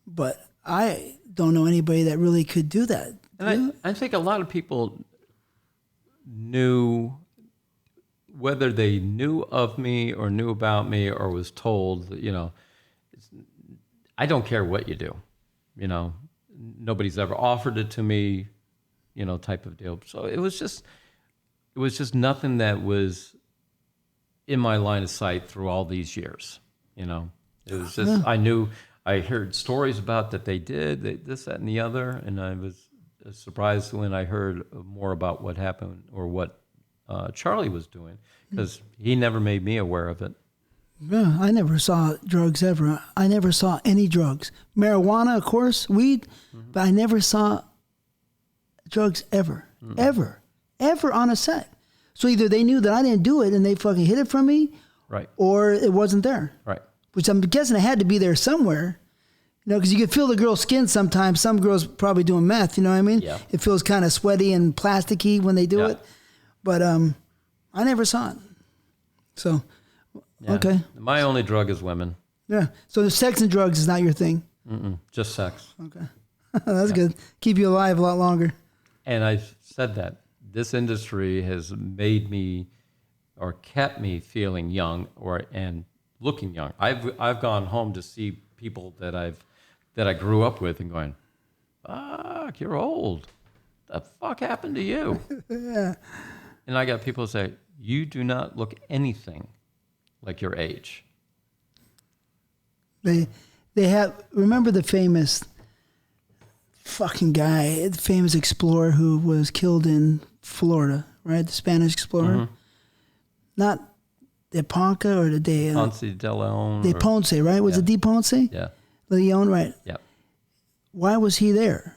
But I don't know anybody that really could do that. And I think a lot of people knew, whether they knew of me or knew about me or was told, you know, I don't care what you do. You know, nobody's ever offered it to me, you know, type of deal. So it was just nothing that was in my line of sight through all these years. You know, it was just, I heard stories about that they did this, that, and the other. And I was surprised when I heard more about what happened or what Charlie was doing, because he never made me aware of it. Yeah, I never saw drugs ever. I never saw any drugs. Marijuana, of course, weed, but I never saw drugs ever, ever on a set. So either they knew that I didn't do it and they fucking hid it from me, right, or it wasn't there. Right. Which I'm guessing it had to be there somewhere. You know, because you can feel the girl's skin sometimes. Some girls probably doing meth, you know what I mean? Yeah. It feels kind of sweaty and plasticky when they do it. But I never saw it. So, okay. My only drug is women. Yeah. So the sex and drugs is not your thing? Just sex. Okay. That's good. Keep you alive a lot longer. And I said that this industry has made me or kept me feeling young and looking young. I've gone home to see people that I grew up with and going, fuck, you're old. The fuck happened to you? Yeah. And I got people say, you do not look anything like your age. They have, remember the famous fucking guy, the famous explorer who was killed in Florida, right? The Spanish explorer. Not De Ponca or Ponce de Leon. De Ponce, right? Was it De Ponce? Yeah. Leon, right? Yeah. Why was he there?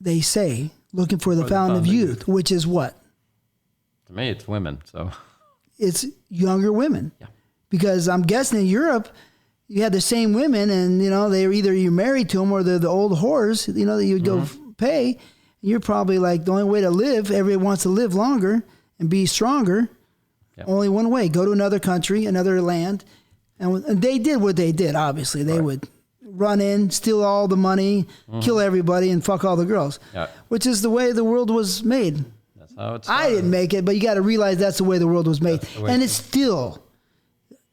They say, looking for the fountain of youth, which is what? To me, it's women, so. It's younger women. Yeah. Because I'm guessing in Europe, you had the same women and, you know, they're either you're married to them or they're the old whores, you know, that you'd go pay. You're probably like, the only way to live, everyone wants to live longer and be stronger. Yep. Only one way, go to another country, another land. And they did what they did, obviously. They would run in, steal all the money, kill everybody, and fuck all the girls. Yep. Which is the way the world was made. That's how it started. I didn't make it, but you got to realize that's the way the world was made. And it's still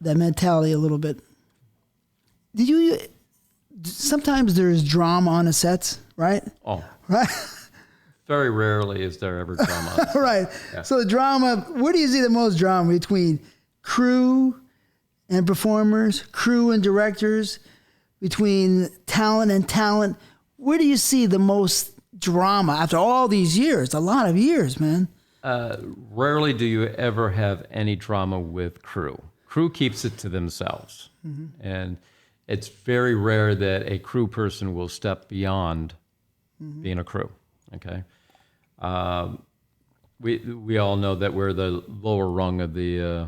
that mentality a little bit. Sometimes there's drama on the sets, right? Oh. Right? Very rarely is there ever drama. Right. Yeah. So the drama, where do you see the most drama between crew and performers, crew and directors, between talent and talent? Where do you see the most drama after all these years? A lot of years, man. Rarely do you ever have any drama with crew. Crew keeps it to themselves. And it's very rare that a crew person will step beyond being a crew. Okay. We all know that we're the lower rung of the,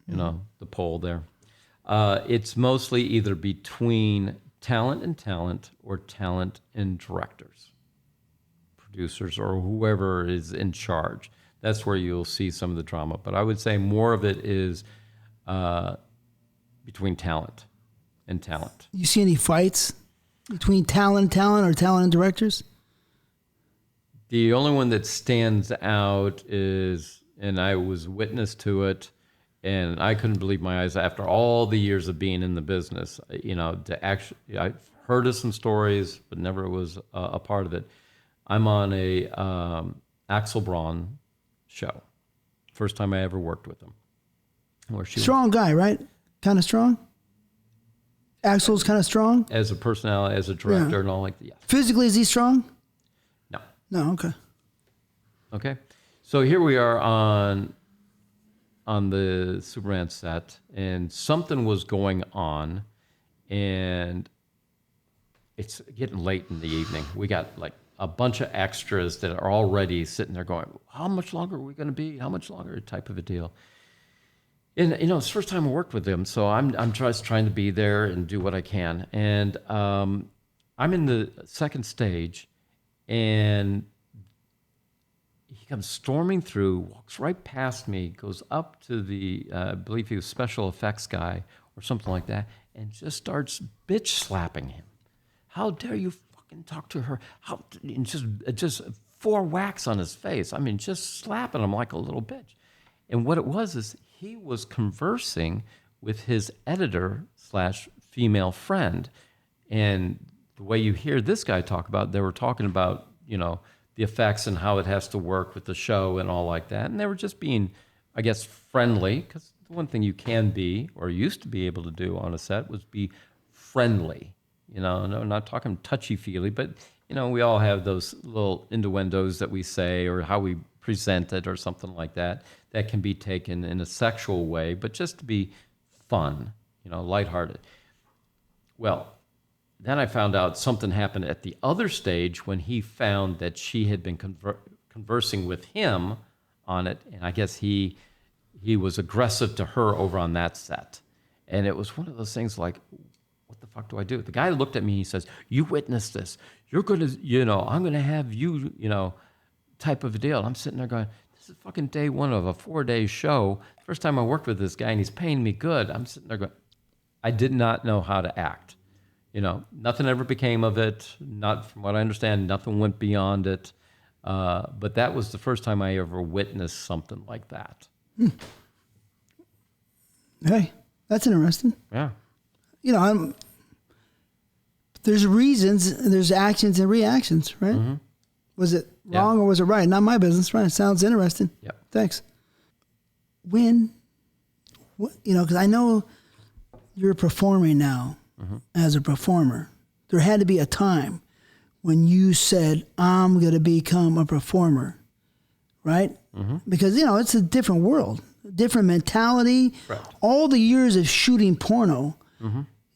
the pole there. It's mostly either between talent and talent or talent and directors, producers, or whoever is in charge. That's where you'll see some of the drama. But I would say more of it is between talent and talent. You see any fights between talent and talent or talent and directors? The only one that stands out is, and I was witness to it, and I couldn't believe my eyes after all the years of being in the business. I've heard of some stories, but never was a part of it. I'm on a Axel Braun show. First time I ever worked with him. where she Strong guy, right? Kind of strong? Axel's kind of strong? as a personality, as a director and all like that. Yes. Physically, is he strong? No. No, okay. Okay. So here we are on the Superman set, and something was going on, and it's getting late in the evening. We got like a bunch of extras that are already sitting there going, how much longer are we going to be? How much longer? Type of a deal. And, you know, it's the first time I worked with him, so I'm just trying to be there and do what I can. And I'm in the second stage, and he comes storming through, walks right past me, goes up to the, I believe he was special effects guy or something like that, and just starts bitch slapping him. How dare you fucking talk to her? How, and just 4 whacks on his face. I mean, just slapping him like a little bitch. And what it was is he was conversing with his editor / female friend. And the way you hear this guy talk about, they were talking about, you know, the effects and how it has to work with the show and all like that. And they were just being, I guess, friendly, because the one thing you can be, or used to be able to do on a set, was be friendly. You know, no, not talking touchy-feely, but, you know, we all have those little innuendos that we say or how we present it or something like that that can be taken in a sexual way, but just to be fun, you know, lighthearted. Well, then I found out something happened at the other stage when he found that she had been conversing with him on it, and I guess he was aggressive to her over on that set. And it was one of those things like, what the fuck do I do? The guy looked at me and he says, you witnessed this. You're going to, you know, I'm going to have you, you know, type of a deal. I'm sitting there going, this is fucking day 1 of a 4-day show. First time I worked with this guy and he's paying me good. I'm sitting there going, I did not know how to act. You know, nothing ever became of it. Not from what I understand, nothing went beyond it. But that was the first time I ever witnessed something like that. Hey, that's interesting. Yeah. You know, there's reasons, there's actions and reactions, right? Mm-hmm. Was it wrong or was it right? Not my business, right? It sounds interesting. Yep. Thanks. When, you know, because I know you're performing now as a performer. There had to be a time when you said, I'm going to become a performer, right? Mm-hmm. Because, you know, it's a different world, different mentality. Right. All the years of shooting porno,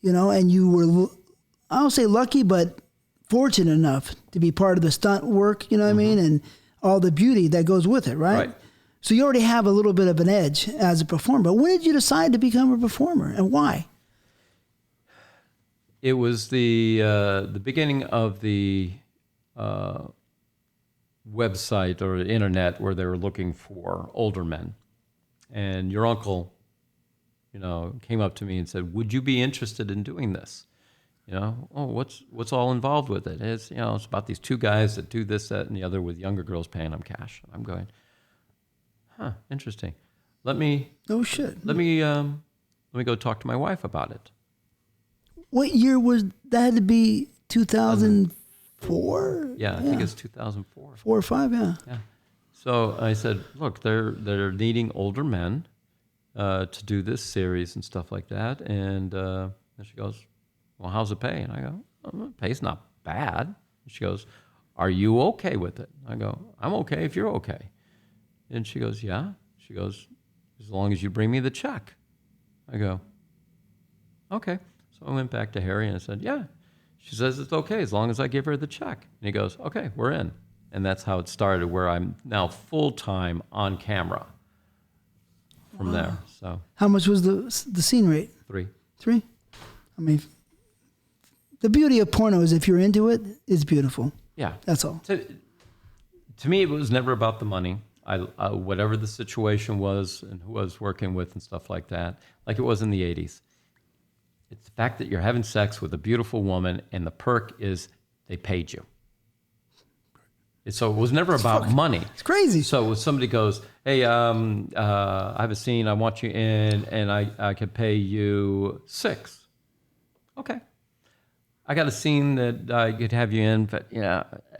you know, and you were, I don't say lucky, but fortunate enough to be part of the stunt work, you know what I mean? And all the beauty that goes with it, right? So you already have a little bit of an edge as a performer. But when did you decide to become a performer and why? It was the beginning of the website or the internet where they were looking for older men. And your uncle, you know, came up to me and said, would you be interested in doing this? You know, oh, what's all involved with it? It's, you know, it's about these 2 guys that do this, that, and the other with younger girls paying them cash. I'm going, huh, interesting. Let me go talk to my wife about it. What year was that? Had to be 2004? Yeah, I think it's 2004. 4 or 5, yeah. Yeah. So I said, look, they're needing older men to do this series and stuff like that. And she goes, well, how's it pay? And I go, the pay's not bad. And she goes, are you okay with it? I go, I'm okay if you're okay. And she goes, yeah. She goes, as long as you bring me the check. I go, okay. So I went back to Harry and I said, yeah. She says it's okay as long as I give her the check. And he goes, okay, we're in. And that's how it started, where I'm now full-time on camera from there. So how much was the scene rate? 3. 3? I mean, the beauty of porno is if you're into it, it's beautiful. Yeah. That's all. To me, it was never about the money. I whatever the situation was and who I was working with and stuff like that, like it was in the 80s. It's the fact that you're having sex with a beautiful woman and the perk is they paid you. So it was never about money. It's crazy. So when somebody goes, hey, I have a scene, I want you in, and I could pay you $6. Okay. I got a scene that I could have you in, but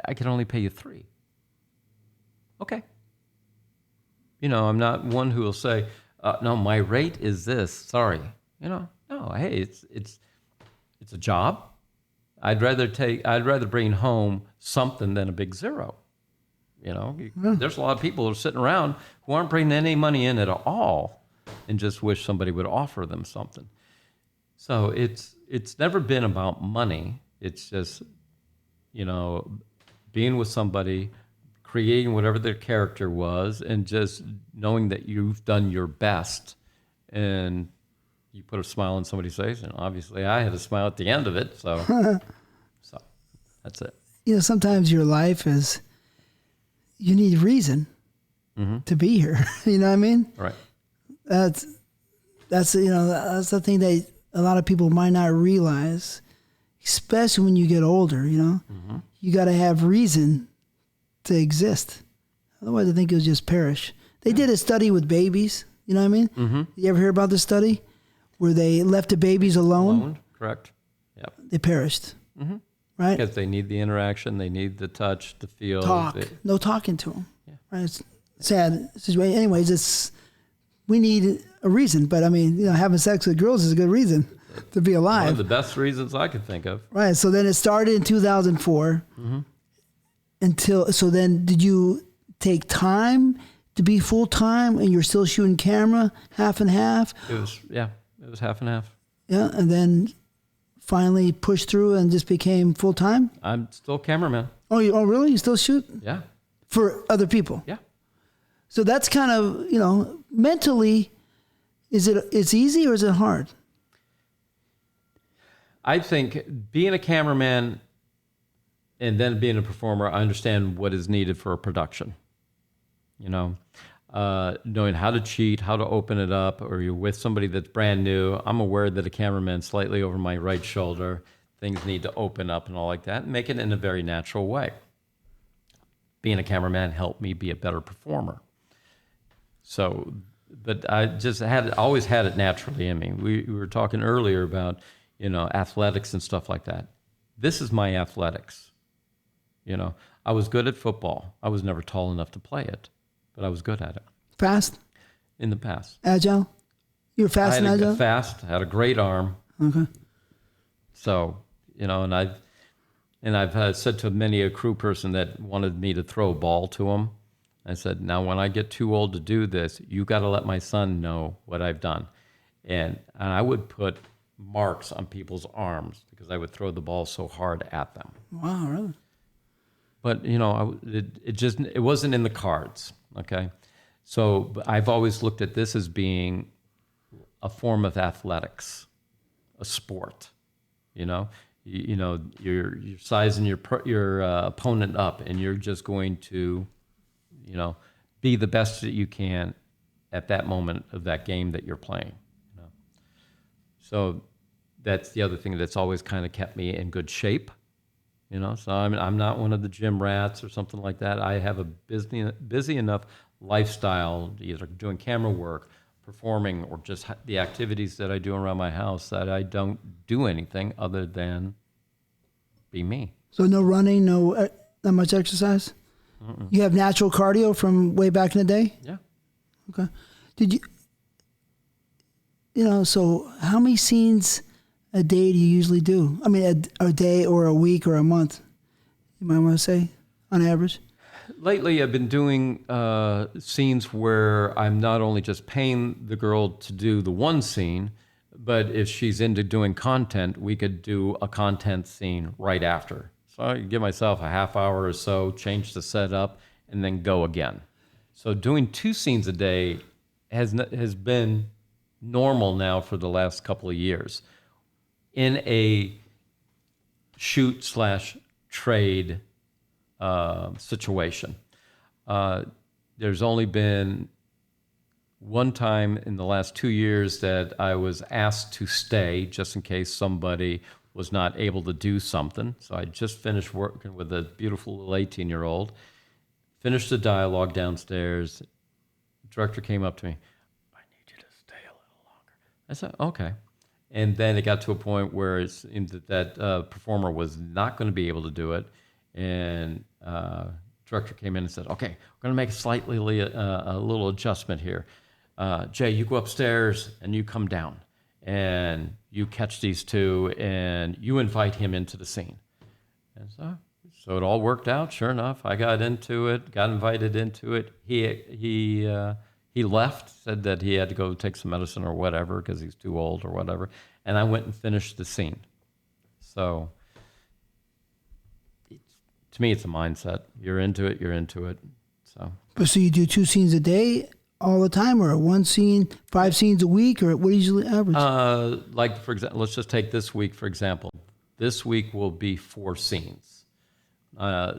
I can only pay you $3. Okay. You know, I'm not one who will say, No, my rate is this. Sorry. No, hey, it's a job. I'd rather bring home something than a big zero. There's a lot of people who are sitting around who aren't bringing any money in at all and just wish somebody would offer them something. So it's never been about money. It's just, being with somebody, creating whatever their character was, and just knowing that you've done your best and you put a smile on somebody's face. And obviously I had a smile at the end of it. So, so that's it. Sometimes your life is, you need reason to be here. You know what I mean? Right. That's the thing that a lot of people might not realize, especially when you get older. You got to have reason to exist. Otherwise, I think you'll just perish. They did a study with babies. You know what I mean? Mm-hmm. You ever hear about this study where they left the babies alone? Correct. Yep. They perished. Mm-hmm. Right? Because they need the interaction, they need the touch, the feel. No talking to them. Yeah. Right? It's sad situation. Anyways, we need a reason. But I mean, having sex with girls is a good reason to be alive. One of the best reasons I could think of. Right. So then it started in 2004. Mm-hmm. So then did you take time to be full time and you're still shooting camera, half and half? It was half and half. Yeah. And then finally pushed through and just became full time? I'm still cameraman. Oh, really? You still shoot? Yeah. For other people? Yeah. So that's kind of, mentally, it's easy or is it hard? I think being a cameraman and then being a performer, I understand what is needed for a production. Knowing how to cheat, how to open it up, or you're with somebody that's brand new. I'm aware that a cameraman's slightly over my right shoulder. Things need to open up and all like that, and make it in a very natural way. Being a cameraman helped me be a better performer. So, but I just always had it naturally in me. We were talking earlier about, athletics and stuff like that. This is my athletics. I was good at football. I was never tall enough to play it, but I was good at it. Fast? In the past. Agile? You were fast and agile? Fast, had a great arm. Okay. So, and I've said to many a crew person that wanted me to throw a ball to them, I said, now when I get too old to do this, you got to let my son know what I've done. And I would put marks on people's arms because I would throw the ball so hard at them. Wow, really? But, it wasn't in the cards, okay? So I've always looked at this as being a form of athletics, a sport, you're sizing your opponent up, and you're just going to, be the best that you can at that moment of that game that you're playing. So that's the other thing that's always kind of kept me in good shape. So I'm not one of the gym rats or something like that. I have a busy enough lifestyle, either doing camera work, performing, or just the activities that I do around my house, that I don't do anything other than be me. So no running, not much exercise? Mm-mm. You have natural cardio from way back in the day? Yeah. Okay. Did you, so how many scenes a day do you usually do? I mean, a day or a week or a month, you might want to say, on average? Lately, I've been doing scenes where I'm not only just paying the girl to do the one scene, but if she's into doing content, we could do a content scene right after. So I give myself a half hour or so, change the setup, and then go again. So doing 2 scenes a day has been normal now for the last couple of years. In a shoot/trade situation. There's only been one time in the last 2 years that I was asked to stay just in case somebody was not able to do something. So I just finished working with a beautiful little 18-year-old, finished the dialogue downstairs. The director came up to me, I need you to stay a little longer. I said, okay. And then it got to a point where it seemed that performer was not going to be able to do it. And director came in and said, okay, we're going to make a little adjustment here. Jay, you go upstairs and you come down and you catch these two and you invite him into the scene. And so it all worked out. Sure enough, I got into it, got invited into it. He left, said that he had to go take some medicine or whatever because he's too old or whatever. And I went and finished the scene. So to me, it's a mindset. You're into it, you're into it. So you do 2 scenes a day all the time, or 1 scene, 5 scenes a week, or what do you usually average? Like, for example, let's just take this week, for example. This week will be 4 scenes.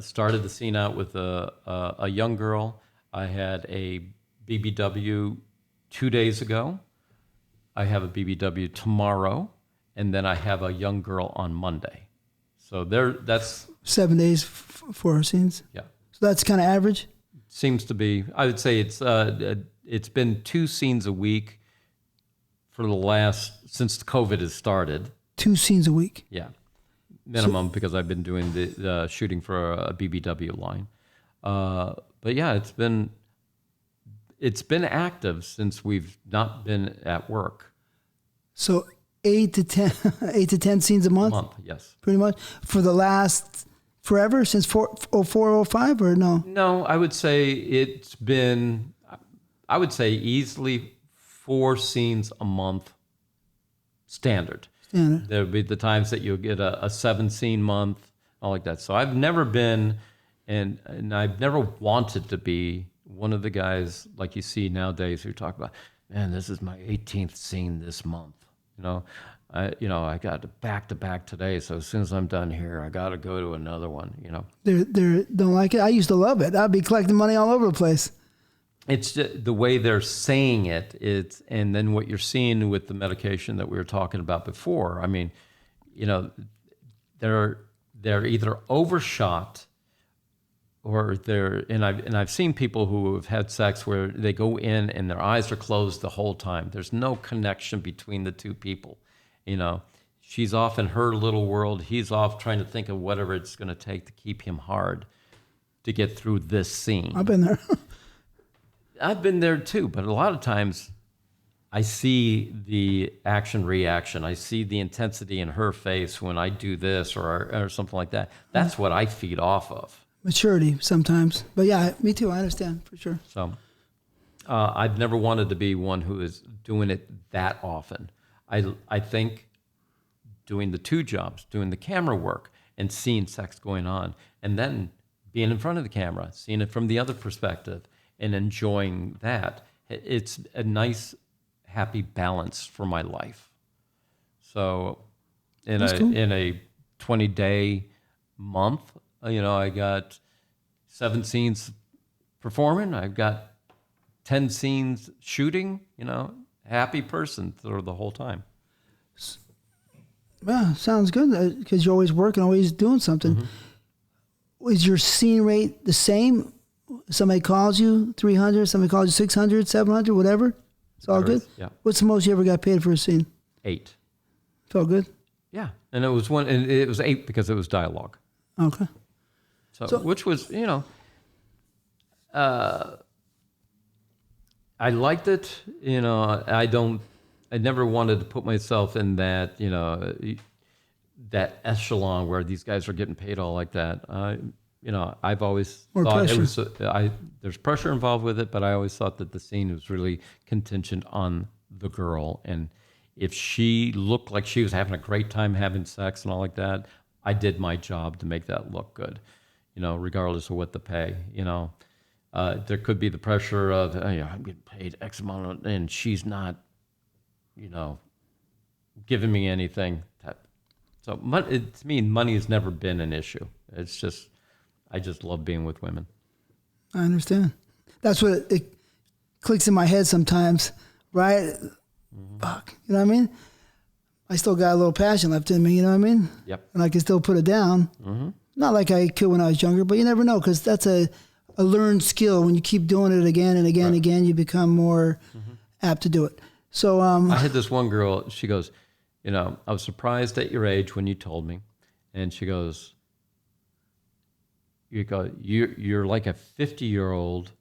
Started the scene out with a young girl. I had a BBW 2 days ago. I have a BBW tomorrow, and then I have a young girl on Monday. So that's 7 days, 4 scenes. Yeah. So that's kind of average. Seems to be. I would say it's been 2 scenes a week for since COVID has started. 2 scenes a week. Yeah, minimum, because I've been doing the shooting for a BBW line. But yeah, it's been active since we've not been at work. So 8 to 10 scenes a month. Yes. Pretty much for the last forever, since 04, or no? No, I would say it's been. I would say easily 4 scenes a month. Standard. There'll be the times that you'll get a 7-scene month, all like that. So I've never been, and I've never wanted to be one of the guys like you see nowadays who talk about, man, this is my 18th scene this month. I got back to back today, so as soon as I'm done here, I got to go to another one. They don't like it. I used to love it. I'd be collecting money all over the place. It's just the way they're saying it. And then what you're seeing with the medication that we were talking about before. I mean, they're either overshot, or I've seen people who have had sex where they go in and their eyes are closed the whole time. There's no connection between the two people. She's off in her little world. He's off trying to think of whatever it's going to take to keep him hard to get through this scene. I've been there. I've been there too, but a lot of times I see the action reaction. I see the intensity in her face when I do this or something like that. That's what I feed off of. Maturity sometimes. But yeah, me too. I understand for sure. So I've never wanted to be one who is doing it that often. I think doing the 2 jobs, doing the camera work and seeing sex going on, and then being in front of the camera, seeing it from the other perspective and enjoying that, it's a nice, happy balance for my life. So in a 20-day month, I got 7 scenes performing. I've got 10 scenes shooting, happy person through the whole time. Well, sounds good because you're always working, always doing something. Mm-hmm. Is your scene rate the same? Somebody calls you 300, somebody calls you 600, 700, whatever. It's all good. Yeah. What's the most you ever got paid for a scene? 8. Felt good. Yeah, and it was 8 because it was dialogue. Okay. So which was, I liked it. I never wanted to put myself in that, that echelon where these guys are getting paid all like that. I've always thought it was, there's pressure involved with it, but I always thought that the scene was really contingent on the girl. And if she looked like she was having a great time having sex and all like that, I did my job to make that look good, regardless of what the pay, there could be the pressure of, I'm getting paid X amount and she's not, giving me anything. So to me, money has never been an issue. It's just, I just love being with women. I understand. That's what it clicks in my head sometimes, right? Mm-hmm. Fuck, you know what I mean? I still got a little passion left in me, you know what I mean? Yep. And I can still put it down. Mm-hmm. Not like I could when I was younger, but you never know because that's a learned skill. When you keep doing it again and again and again, you become more apt to do it. So I had this one girl, she goes, I was surprised at your age when you told me. And she goes, you're like a 50-year-old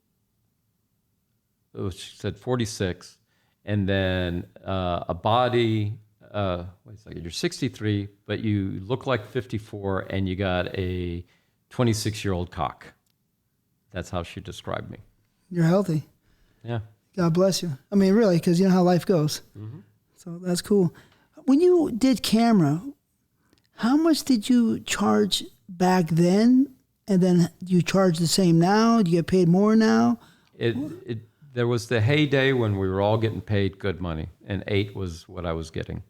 she said 46, and then a body. Wait a second, you're 63, but you look like 54, and you got a 26-year-old cock. That's how she described me. You're healthy. Yeah. God bless you. I mean, really, because you know how life goes. Mm-hmm. So that's cool. When you did camera, how much did you charge back then? And then you charge the same now? Do you get paid more now? There was the heyday when we were all getting paid good money, and 8 was what I was getting.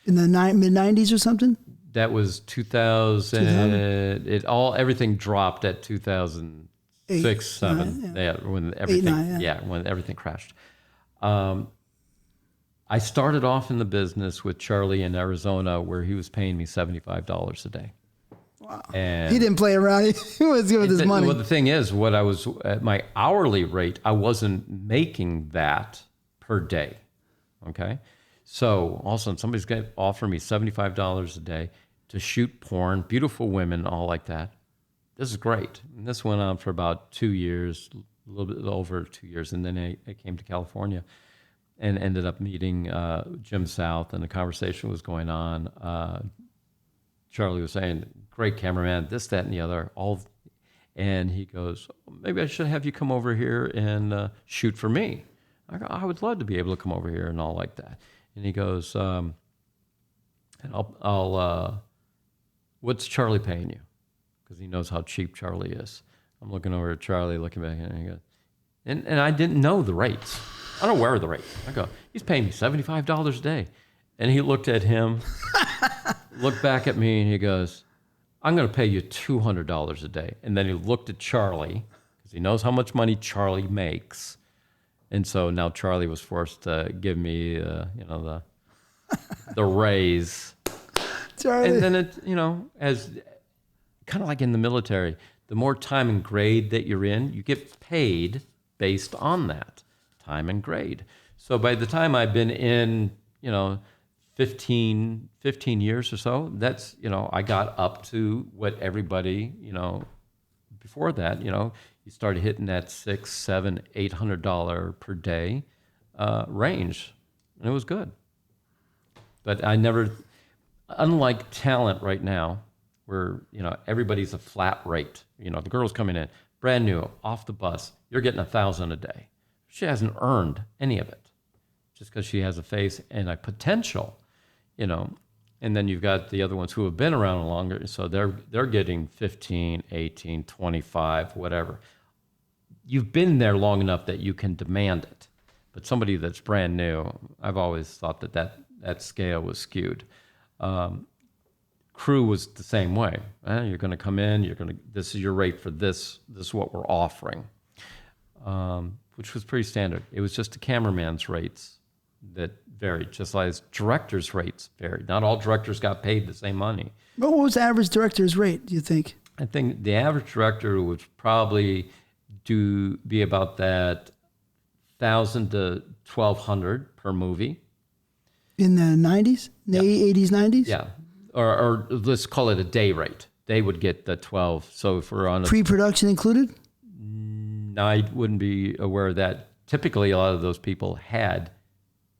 In the mid-90s or something? That was 2000. Everything dropped at 2006, 7. Yeah, when everything, 8, 9, when everything crashed. I started off in the business with Charlie in Arizona, where he was paying me $75 a day. Wow. And he didn't play around. He was giving his money. Well, the thing is, what I was at my hourly rate, I wasn't making that per day. Okay. So all of a sudden, somebody's going to offer me $75 a day to shoot porn, beautiful women, all like that. This is great. And this went on for about 2 years, a little bit over 2 years. And then I came to California and ended up meeting Jim South, and the conversation was going on. Charlie was saying, great cameraman, this, that, and the other. And he goes, maybe I should have you come over here and shoot for me. I go, I would love to be able to come over here and all like that. And he goes, and I'll what's Charlie paying you? Because he knows how cheap Charlie is. I'm looking over at Charlie, looking back, and he goes, and I didn't know the rates. I don't know where the rates. I go, he's paying me $75 a day. And he looked at him, looked back at me, and he goes, I'm going to pay you $200 a day. And then he looked at Charlie, because he knows how much money Charlie makes. And so now Charlie was forced to give me, the raise. Charlie. And then it, as kind of like in the military, the more time and grade that you're in, you get paid based on that time and grade. So by the time I've been in, 15 years or so, that's, I got up to what everybody, before that, you started hitting that $600, $700, $800 per day range, and it was good. But I never, unlike talent right now, where everybody's a flat rate. The girl's coming in brand new off the bus, you're getting $1,000 a day. She hasn't earned any of it, just because she has a face and a potential, And then you've got the other ones who have been around longer, so they're getting 15, 18, 25, whatever. You've been there long enough that you can demand it. But somebody that's brand new, I've always thought that scale was skewed. Crew was the same way. You're going to come in, this is your rate for this is what we're offering, which was pretty standard. It was just the cameraman's rates that varied, just like directors' rates varied. Not all directors got paid the same money. But what was the average director's rate, do you think? I think the average director would probably be about that $1,000 to $1,200 per movie. In the 90s? The 80s, 90s? Yeah. Or let's call it a day rate. They would get the 12. So if we're on pre-production included? I wouldn't be aware of that. Typically, a lot of those people had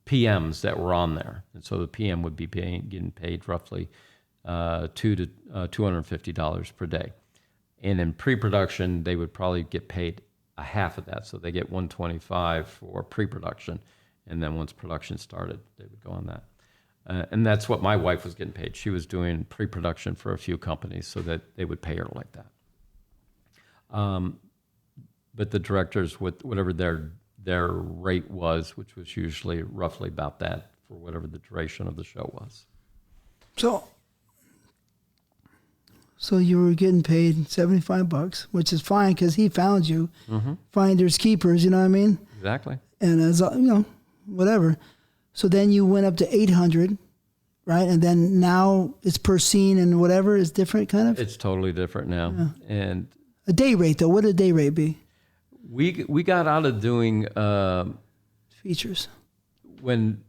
PMs that were on there. And so the PM would be getting paid roughly $200 to $250 per day. And in pre-production, they would probably get paid a half of that. So they get $125 for pre-production. And then once production started, they would go on that. And that's what my wife was getting paid. She was doing pre-production for a few companies so that they would pay her like that. But the directors, whatever their rate was, which was usually roughly about that for whatever the duration of the show was. So you were getting paid $75, which is fine because he found you. Mm-hmm. Finders keepers, you know what I mean? Exactly. And as whatever. So then you went up to 800, right? And then now it's per scene and whatever is different, kind of. It's totally different now. Yeah. And a day rate though, what would a day rate be? We got out of doing features when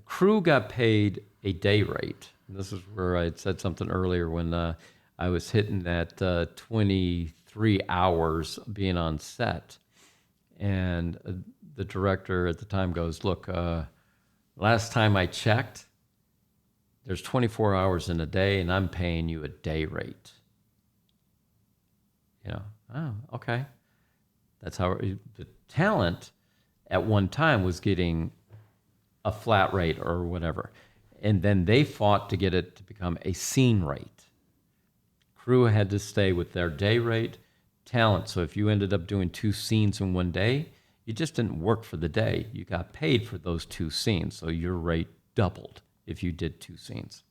crew got paid a day rate. And this is where I had said something earlier when I was hitting that 23 hours being on set. And the director at the time goes, look, last time I checked, there's 24 hours in a day, and I'm paying you a day rate. You know, oh, okay. That's how the talent at one time was getting a flat rate or whatever. And then they fought to get it to become a scene rate. Crew had to stay with their day rate. Talent, so if you ended up doing 2 scenes in one day, you just didn't work for the day. You got paid for those 2 scenes, so your rate doubled if you did 2 scenes.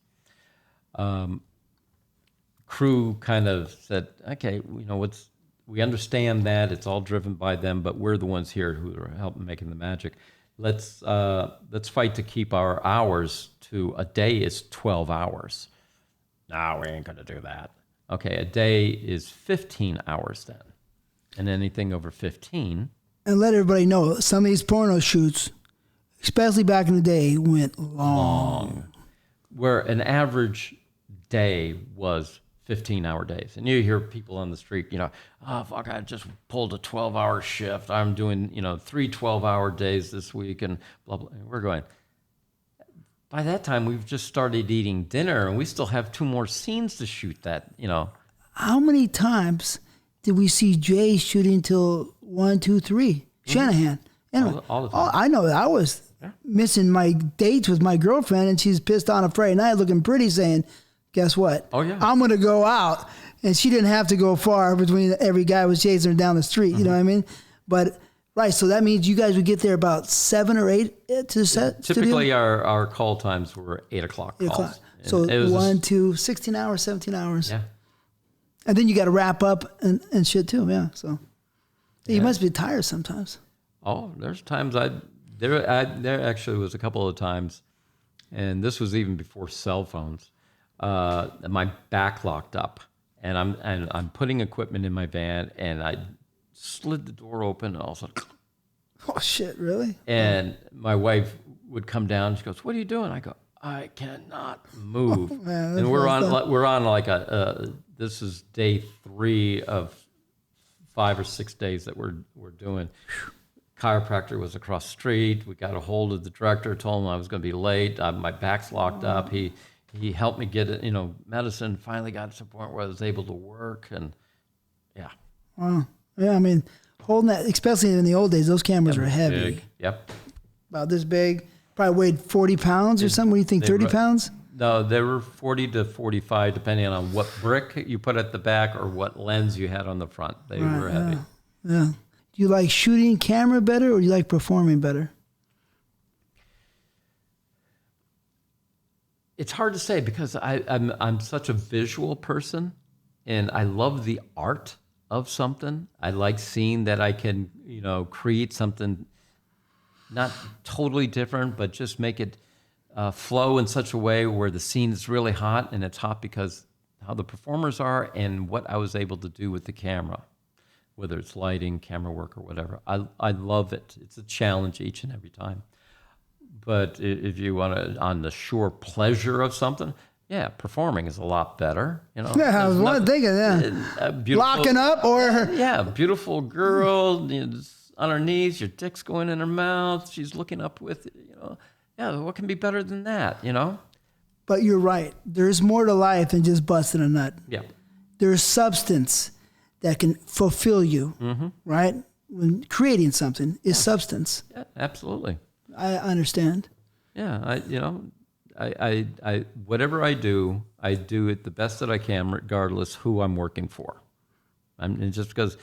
Crew kind of said, okay, you know, we understand that it's all driven by them, but we're the ones here who are helping making the magic. Let's fight to keep our hours to a day is 12 hours. No, we ain't gonna do that. Okay, a day is 15 hours then, and anything over 15. And let everybody know, some of these porno shoots, especially back in the day, went long. Where an average day was 15-hour days. And you hear people on the street, you know, oh, fuck, I just pulled a 12-hour shift. I'm doing, you know, 3 12-hour days this week and blah, blah. And we're going, by that time, we've just started eating dinner and we still have 2 more scenes to shoot that, you know. How many times did we see Jay shooting till 1, 2, 3? Shanahan. And All the time. I know I was missing my dates with my girlfriend, and she's pissed on a Friday night looking pretty, saying, guess what? Oh, yeah. I'm going to go out. And she didn't have to go far between every guy was chasing her down the street. You know what I mean? But, right, so that means you guys would get there about 7 or 8 to the set Typically, studio? our call times were 8 o'clock 8 calls. o'clock. So it was 1, 2, 16 hours, 17 hours. Yeah. And then you got to wrap up and shit too, yeah. So you must be tired sometimes. Oh, there's times there actually was a couple of times, and this was even before cell phones. My back locked up, and I'm putting equipment in my van, and I slid the door open, and all of a sudden, Oh shit, really? and my wife would come down. She goes, "What are you doing?" I go, "I cannot move." Oh, man, and we're on like this is day 3 of 5 or 6 days that we're doing. Chiropractor was across the street. We got a hold of the director, told him I was going to be late. My back's locked up. He helped me get it, medicine. Finally got to the point where I was able to work, and yeah. Wow. Yeah, I mean, holding that, especially in the old days, those cameras were heavy. Big. Yep. About this big. Probably weighed 40 pounds or something. What do you think, 30 pounds? No, they were 40 to 45, depending on what brick you put at the back or what lens you had on the front. They were heavy. Yeah. Do you like shooting camera better, or do you like performing better? It's hard to say because I'm such a visual person, and I love the art of something. I like seeing that I can, create something not totally different, but just make it flow in such a way where the scene is really hot, and it's hot because how the performers are and what I was able to do with the camera, whether it's lighting, camera work, or whatever. I love it. It's a challenge each and every time. But if you want to, on the sheer pleasure of something, yeah, performing is a lot better. Yeah, I was thinking, locking up or... Yeah, beautiful girl, on her knees, your dick's going in her mouth, she's looking up with, yeah, what can be better than that, But you're right. There's more to life than just busting a nut. Yeah. There's substance that can fulfill you, right? When creating something is substance. Yeah, absolutely. I understand. Yeah, I whatever I do it the best that I can, regardless who I'm working for. And just because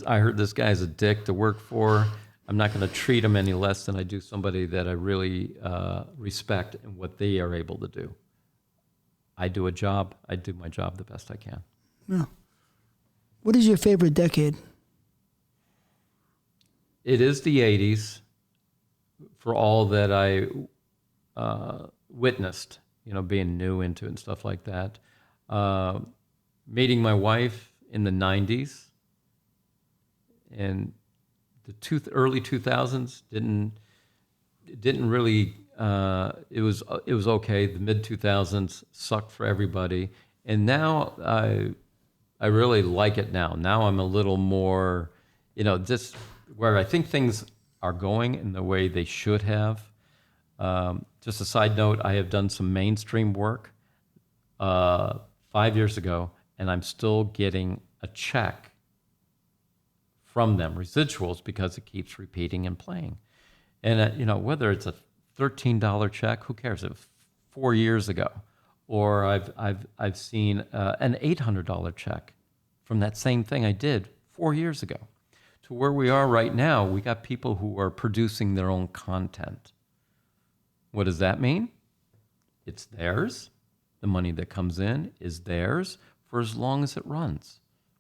I heard this guy's a dick to work for, I'm not going to treat him any less than I do somebody that I really respect and what they are able to do. I do my job the best I can. Yeah. What is your favorite decade? It is the 80s for all that I witnessed, being new into it and stuff like that. Meeting my wife in the 90s and the early 2000s didn't really, it was okay. The mid 2000s sucked for everybody. And now I really like it now. Now I'm a little more, just where I think things are going in the way they should have. Just a side note, I have done some mainstream work 5 years ago, and I'm still getting a check from them, residuals, because it keeps repeating and playing. And you know, whether it's a $13 check, who cares? It was 4 years ago, or I've seen an $800 check from that same thing I did 4 years ago. To where we are right now, we got people who are producing their own content. What does that mean? It's theirs. The money that comes in is theirs for as long as it runs.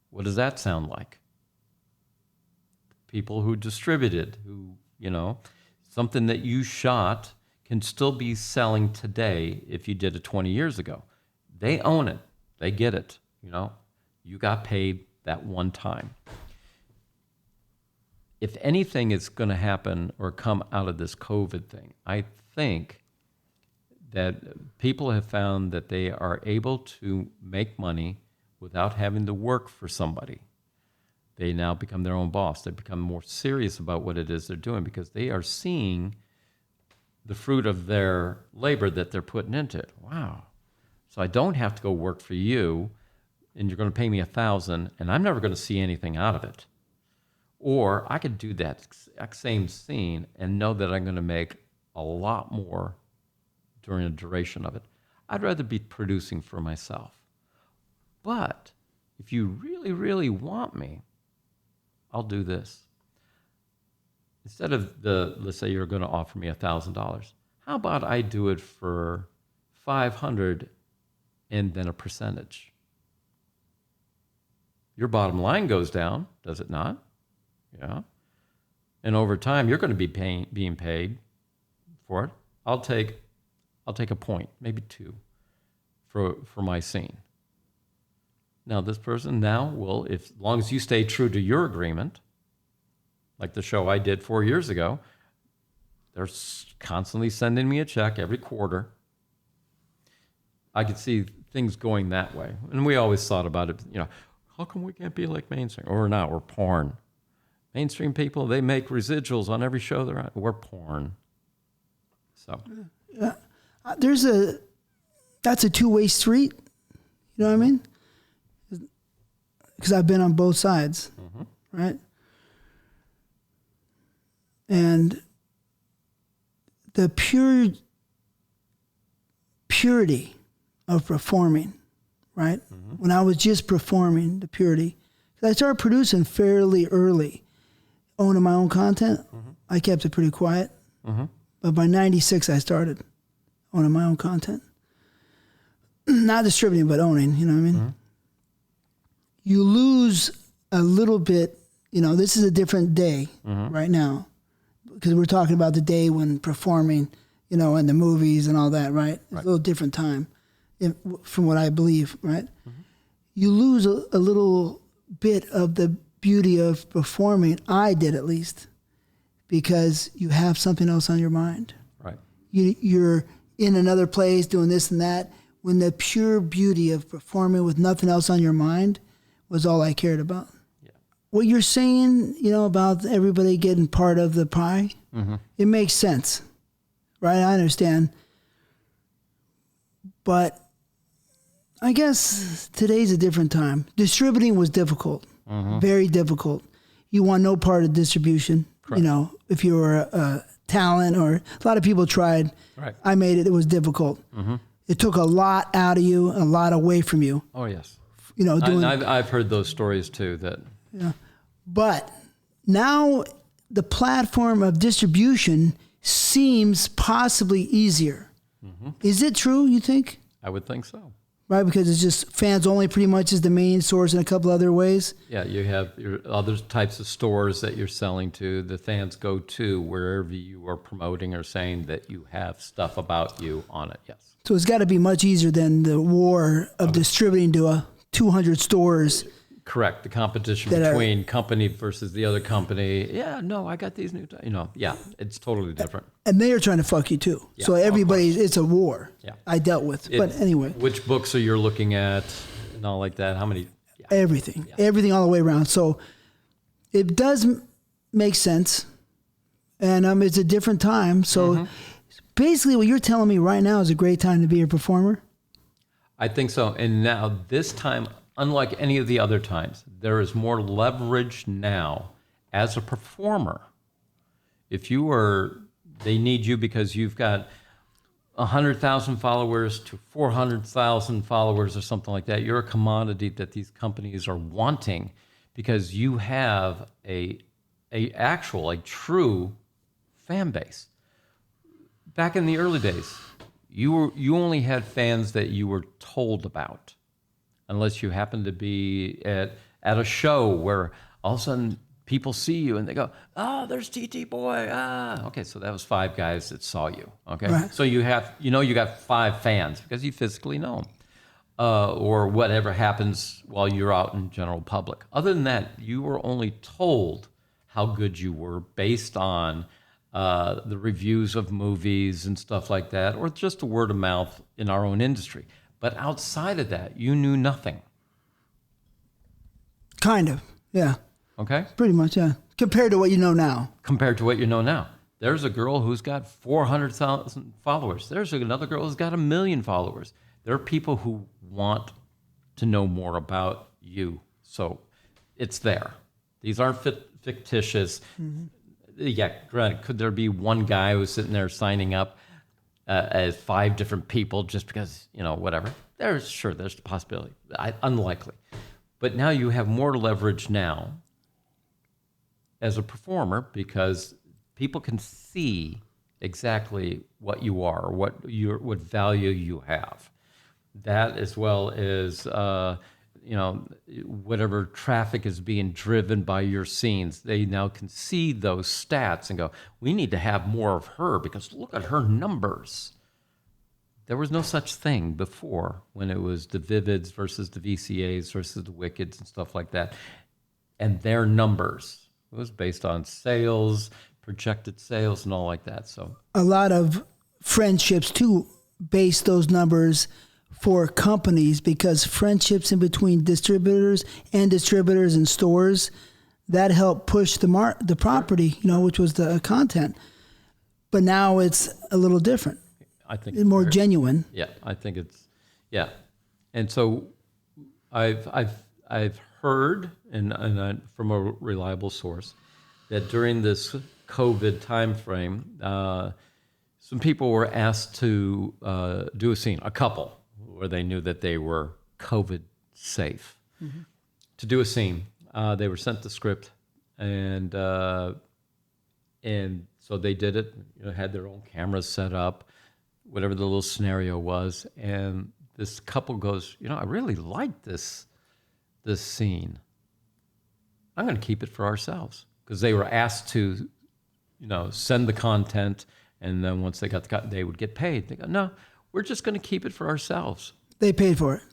What does that sound like? People who distributed, who, you know, something that you shot can still be selling today if you did it 20 years ago. They own it. They get it. You know, you got paid that one time. If anything is going to happen or come out of this COVID thing, I think that people have found that they are able to make money without having to work for somebody. They now become their own boss. They become more serious about what it is they're doing because they are seeing the fruit of their labor that they're putting into it. Wow. So I don't have to go work for you, and you're going to pay me $1,000, and I'm never going to see anything out of it. Or I could do that exact same scene and know that I'm going to make a lot more during the duration of it. I'd rather be producing for myself. But if you really, really want me, I'll do this. Instead of let's say you're going to offer me $1,000, how about I do it for $500 and then a percentage? Your bottom line goes down, does it not? Yeah. And over time, you're going to be being paid for it. I'll take a point, maybe 2, for my scene. Now, this person now will, as long as you stay true to your agreement, like the show I did 4 years ago, they're constantly sending me a check every quarter. I could see things going that way. And we always thought about it, you know, how come we can't be like mainstream? Or we're not, we're porn. Mainstream people, they make residuals on every show they're on. We're porn. So. Yeah. That's a two-way street. You know what I mean? Because I've been on both sides, right? And the purity of performing, right? When I was just performing, the purity. I started producing fairly early, owning my own content. I kept it pretty quiet. But by 96, I started owning my own content. Not distributing, but owning, you know what I mean? You lose a little bit, you know, this is a different day right now, because we're talking about the day when performing, you know, in the movies and all that, right? It's a little different time from what I believe, right? You lose a little bit of the beauty of performing, I did at least, because you have something else on your mind. Right. You're in another place doing this and that, when the pure beauty of performing with nothing else on your mind was all I cared about. Yeah. What you're saying, you know, about everybody getting part of the pie, it makes sense, right? I understand. But I guess today's a different time. Distributing was difficult, very difficult. You want no part of distribution. Correct. You know, if you were a talent, or a lot of people tried. Right. I made it. It was difficult. It took a lot out of you, a lot away from you. Oh, yes. You know, I've heard those stories too. That. Yeah. But now the platform of distribution seems possibly easier. Is it true, you think? I would think so. Right, because it's just fans only pretty much is the main source in a couple other ways. Yeah, you have your other types of stores that you're selling to. The fans go to wherever you are promoting or saying that you have stuff about you on it, yes. So it's got to be much easier than the war of distributing to 200 stores. Correct. The competition between company versus the other company. Yeah, no, I got these new, you know, yeah, it's totally different. And they are trying to fuck you too. Yeah, so everybody, it's a war. Yeah. I dealt with. But anyway. Which books are you looking at and all like that? How many? Yeah. Everything all the way around. So it does makes sense. And it's a different time. So basically what you're telling me right now is a great time to be a performer? I think so. And now this time, unlike any of the other times, there is more leverage now as a performer. If they need you because you've got 100,000 followers to 400,000 followers or something like that. You're a commodity that these companies are wanting because you have a true fan base. Back in the early days, you only had fans that you were told about, unless you happened to be at a show where all of a sudden people see you and they go, "Oh, there's TTBoy." Okay, so that was 5 guys that saw you. Okay, right. So you got 5 fans because you physically know them, or whatever happens while you're out in general public. Other than that, you were only told how good you were based on the reviews of movies and stuff like that, or just a word of mouth in our own industry. But outside of that, you knew nothing. Kind of, yeah. Okay? Pretty much, yeah. Compared to what you know now. Compared to what you know now. There's a girl who's got 400,000 followers. There's another girl who's got 1 million followers. There are people who want to know more about you. So it's there. These aren't fictitious. Yeah, granted, could there be one guy who's sitting there signing up as 5 different people just because, whatever? There's the possibility. Unlikely. But now you have more leverage now as a performer because people can see exactly what you are, or what value you have. That, as well as whatever traffic is being driven by your scenes, they now can see those stats and go, "We need to have more of her because look at her numbers." There was no such thing before when it was the Vivids versus the VCAs versus the Wickeds and stuff like that, and their numbers. It was based on sales, projected sales, and all like that. So a lot of friendships too base those numbers for companies, because friendships in between distributors and stores, that helped push the property, which was the content. But now it's a little different. I think it's more genuine. Yeah, I think it's and so I've heard and from a reliable source that during this COVID time frame, some people were asked to do a scene, a couple, where they knew that they were COVID safe, to do a scene. They were sent the script, and so they did it. Had their own cameras set up, whatever the little scenario was. And this couple goes, "I really like this scene. I'm going to keep it for ourselves," because they were asked to, send the content, and then once they got the cut, they would get paid. They go, "No, we're just going to keep it for ourselves." They paid for it.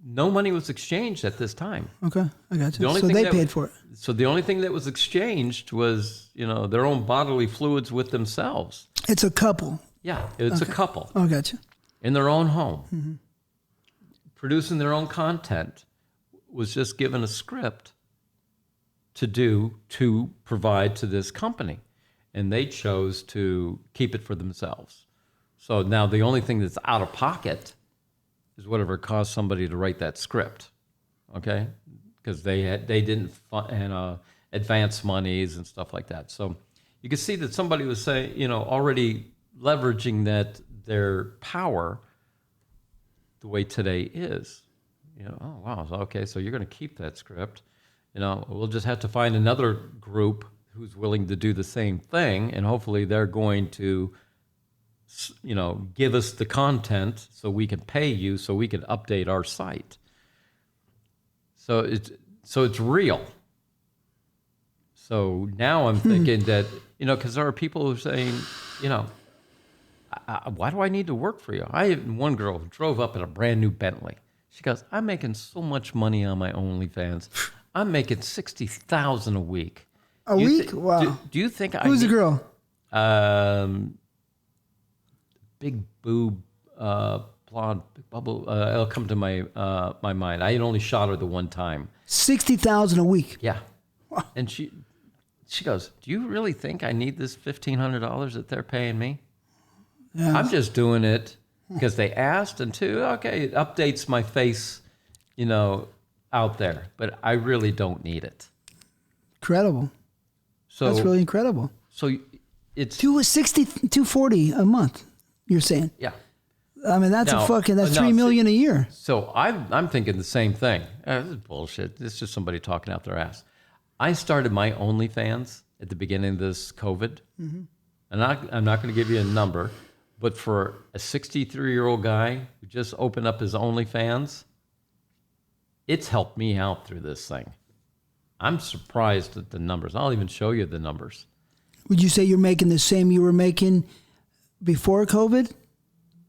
No money was exchanged at this time. Okay, I got you. So they paid for it. So the only thing that was exchanged was, their own bodily fluids with themselves. It's a couple. Yeah, it's a couple. Oh, I got you. In their own home. Producing their own content, was just given a script to provide to this company. And they chose to keep it for themselves. So now the only thing that's out of pocket is whatever it cost somebody to write that script, okay? Because they didn't advance monies and stuff like that. So you can see that somebody was saying, already leveraging their power the way today is. Oh wow, okay, so you're going to keep that script. We'll just have to find another group who's willing to do the same thing, and hopefully they're going to give us the content so we can pay you, so we can update our site. So it's real. So now I'm thinking that, because there are people who are saying, why do I need to work for you? I had one girl who drove up in a brand new Bentley. She goes, "I'm making so much money on my OnlyFans. I'm making $60,000 a week." A week? Wow. Do you think Who's the girl? Big boob, blonde, big bubble. It'll come to my mind. I had only shot her the one time. $60,000 a week. Yeah. And she goes, do you really think I need this $1,500 that they're paying me? Yeah. I'm just doing it because they asked, and two, okay, it updates my face, out there, but I really don't need it. Incredible. So that's really incredible. So it's $240 a month, you're saying? Yeah. I mean, that's $3 million a year. So I'm thinking the same thing. This is bullshit. This is just somebody talking out their ass. I started my OnlyFans at the beginning of this COVID. Mm-hmm. And I'm not going to give you a number, but for a 63-year-old guy who just opened up his OnlyFans, it's helped me out through this thing. I'm surprised at the numbers. I'll even show you the numbers. Would you say you're making the same you were making before COVID?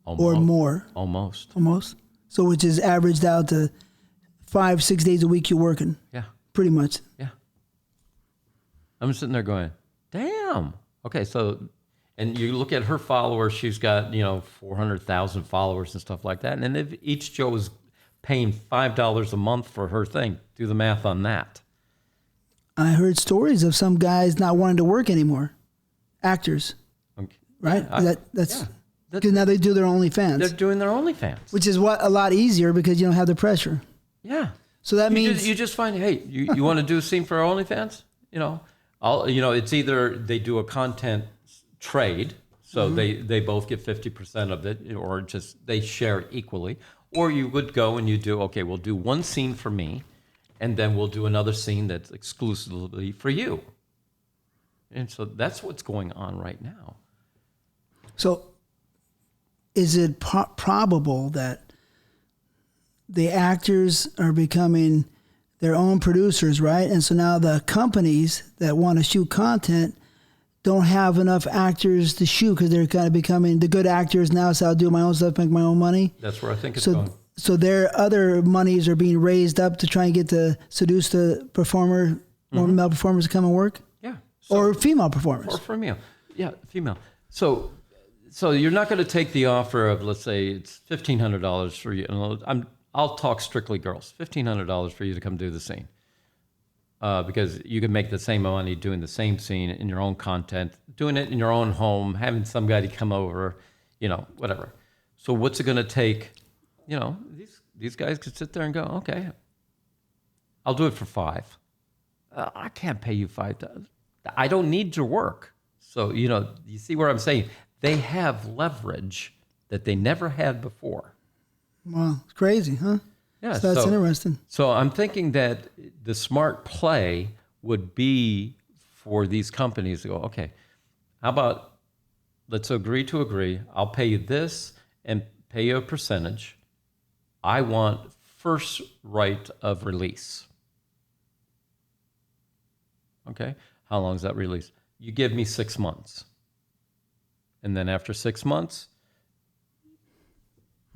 Almost. Or more? Almost. So which is averaged out to 5-6 days a week you're working? Yeah. Pretty much. Yeah. I'm sitting there going, damn. Okay, so, and you look at her followers, she's got, 400,000 followers and stuff like that. And if each Joe is paying $5 a month for her thing, do the math on that. I heard stories of some guys not wanting to work anymore. Actors. Okay. Right? That's because now they do their OnlyFans. They're doing their OnlyFans. Which is a lot easier because you don't have the pressure. Yeah. So that means... You just find, hey, you want to do a scene for our OnlyFans? It's either they do a content trade, so they both get 50% of it, or just they share it equally. Or you would go and you do, okay, we'll do one scene for me, and then we'll do another scene that's exclusively for you. And so that's what's going on right now. So is it probable that the actors are becoming their own producers, right? And so now the companies that want to shoot content don't have enough actors to shoot because they're kind of becoming the good actors now, so I'll do my own stuff, make my own money. That's where I think it's going. So their other monies are being raised up to try and get to seduce the performer, more male performers to come and work? Yeah. Or female performers. Or female. Yeah, female. So you're not going to take the offer of, let's say, it's $1,500 for you. I'll talk strictly girls. $1,500 for you to come do the scene. Because you can make the same money doing the same scene in your own content, doing it in your own home, having somebody come over, whatever. So what's it going to take? These guys could sit there and go, okay, I'll do it for $5. I can't pay you $5. I don't need your work. So, you see where I'm saying? They have leverage that they never had before. Wow, it's crazy, huh? Yeah, so that's interesting. So I'm thinking that the smart play would be for these companies to go, okay, how about let's agree. I'll pay you this and pay you a percentage. I want first right of release. Okay, how long is that release? You give me 6 months. And then after 6 months,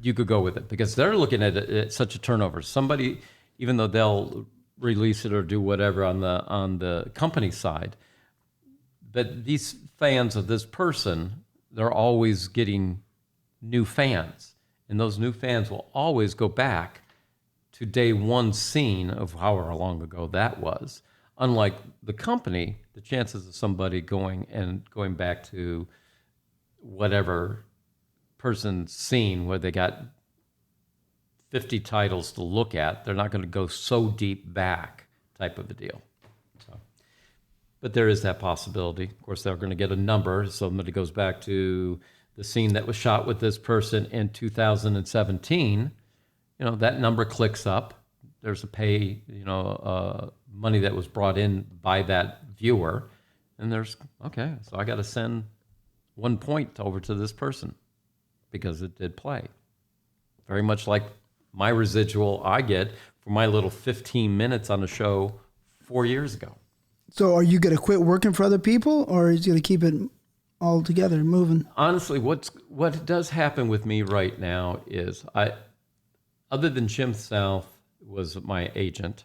you could go with it because they're looking at it at such a turnover. Somebody, even though they'll release it or do whatever on the company side, but these fans of this person, they're always getting new fans. And those new fans will always go back to day one scene of however long ago that was. Unlike the company, the chances of somebody going back to whatever person's scene where they got 50 titles to look at, they're not going to go so deep back type of a deal. So, but there is that possibility. Of course, they're going to get a number. Somebody goes back to the scene that was shot with this person in 2017. That number clicks up. There's a pay, money that was brought in by that viewer. And so I got to send 1 point over to this person, because it did play. Very much like my residual I get for my little 15 minutes on the show 4 years ago. So are you going to quit working for other people, or are you going to keep it all together, moving? Honestly, what does happen with me right now is other than Jim South was my agent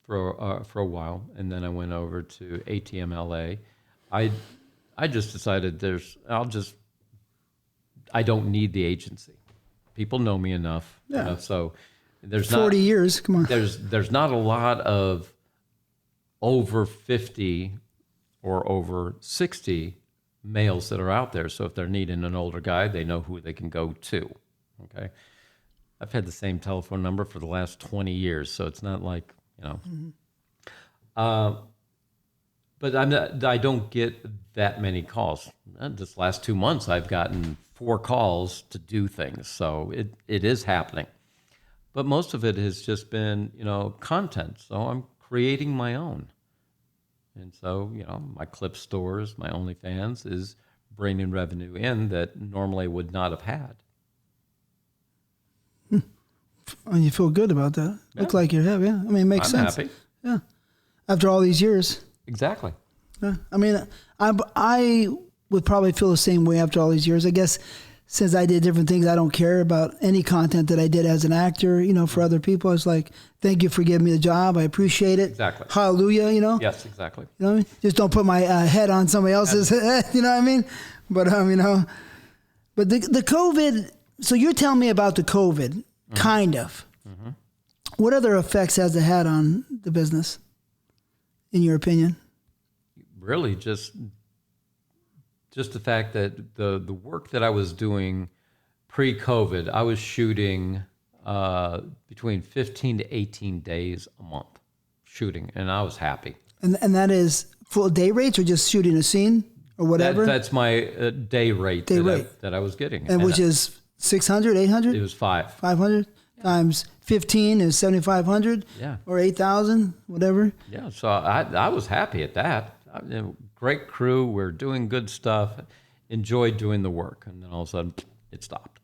for a while, and then I went over to ATM LA. I just decided I don't need the agency. People know me enough. Yeah. So there's 40 years. Come on. There's not a lot of over 50 or over 60 males that are out there. So if they're needing an older guy, they know who they can go to. Okay. I've had the same telephone number for the last 20 years, so it's not like, you know. But I don't get that many calls. This last 2 months, I've gotten 4 calls to do things, so it is happening. But most of it has just been, you know, content. So I'm creating my own. And so, you know, my clip stores, my OnlyFans is bringing revenue in that normally would not have had. And you feel good about that. Yeah. Look like you have, yeah. I mean, it makes sense. I'm happy. Yeah. After all these years. Exactly. Yeah. I mean, I would probably feel the same way after all these years. I guess since I did different things, I don't care about any content that I did as an actor, you know, for other people. It's like, thank you for giving me the job. I appreciate it. Exactly. Hallelujah, you know? Yes, exactly. You know what I mean? Just don't put my head on somebody else's head, you know what I mean? But, you know, but the COVID, so you're telling me about the COVID, kind of. Mm-hmm. What other effects has it had on the business, in your opinion? Really just the fact that the work that I was doing pre-COVID, I was shooting between 15 to 18 days a month shooting, and I was happy. And that is full day rates or just shooting a scene or whatever? That's my day rate that I was getting. And which is 600, 800? It was 500 times 15 is 7,500 or 8,000, whatever. Yeah, so I was happy at that. Great crew, we're doing good stuff, enjoyed doing the work, and then all of a sudden it stopped.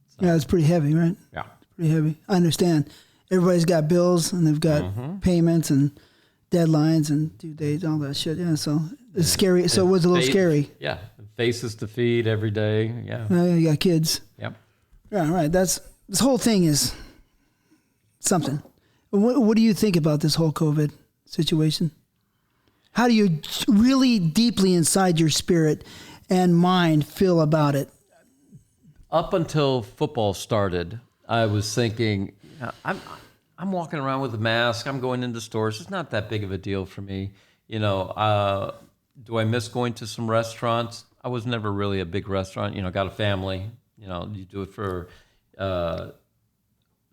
So, yeah, it's pretty heavy, right? Yeah. It's pretty heavy. I understand. Everybody's got bills and they've got payments and deadlines and due dates, all that shit. Yeah, so it's scary. So it was a little scary. Yeah, faces to feed every day. Yeah. You got kids. Yep. Yeah, right. This whole thing is something. What do you think about this whole COVID situation? How do you really deeply inside your spirit and mind feel about it? Up until football started, I was thinking, I'm walking around with a mask. I'm going into stores. It's not that big of a deal for me. You know, do I miss going to some restaurants? I was never really a big restaurant. You know, got a family. You know, you do it for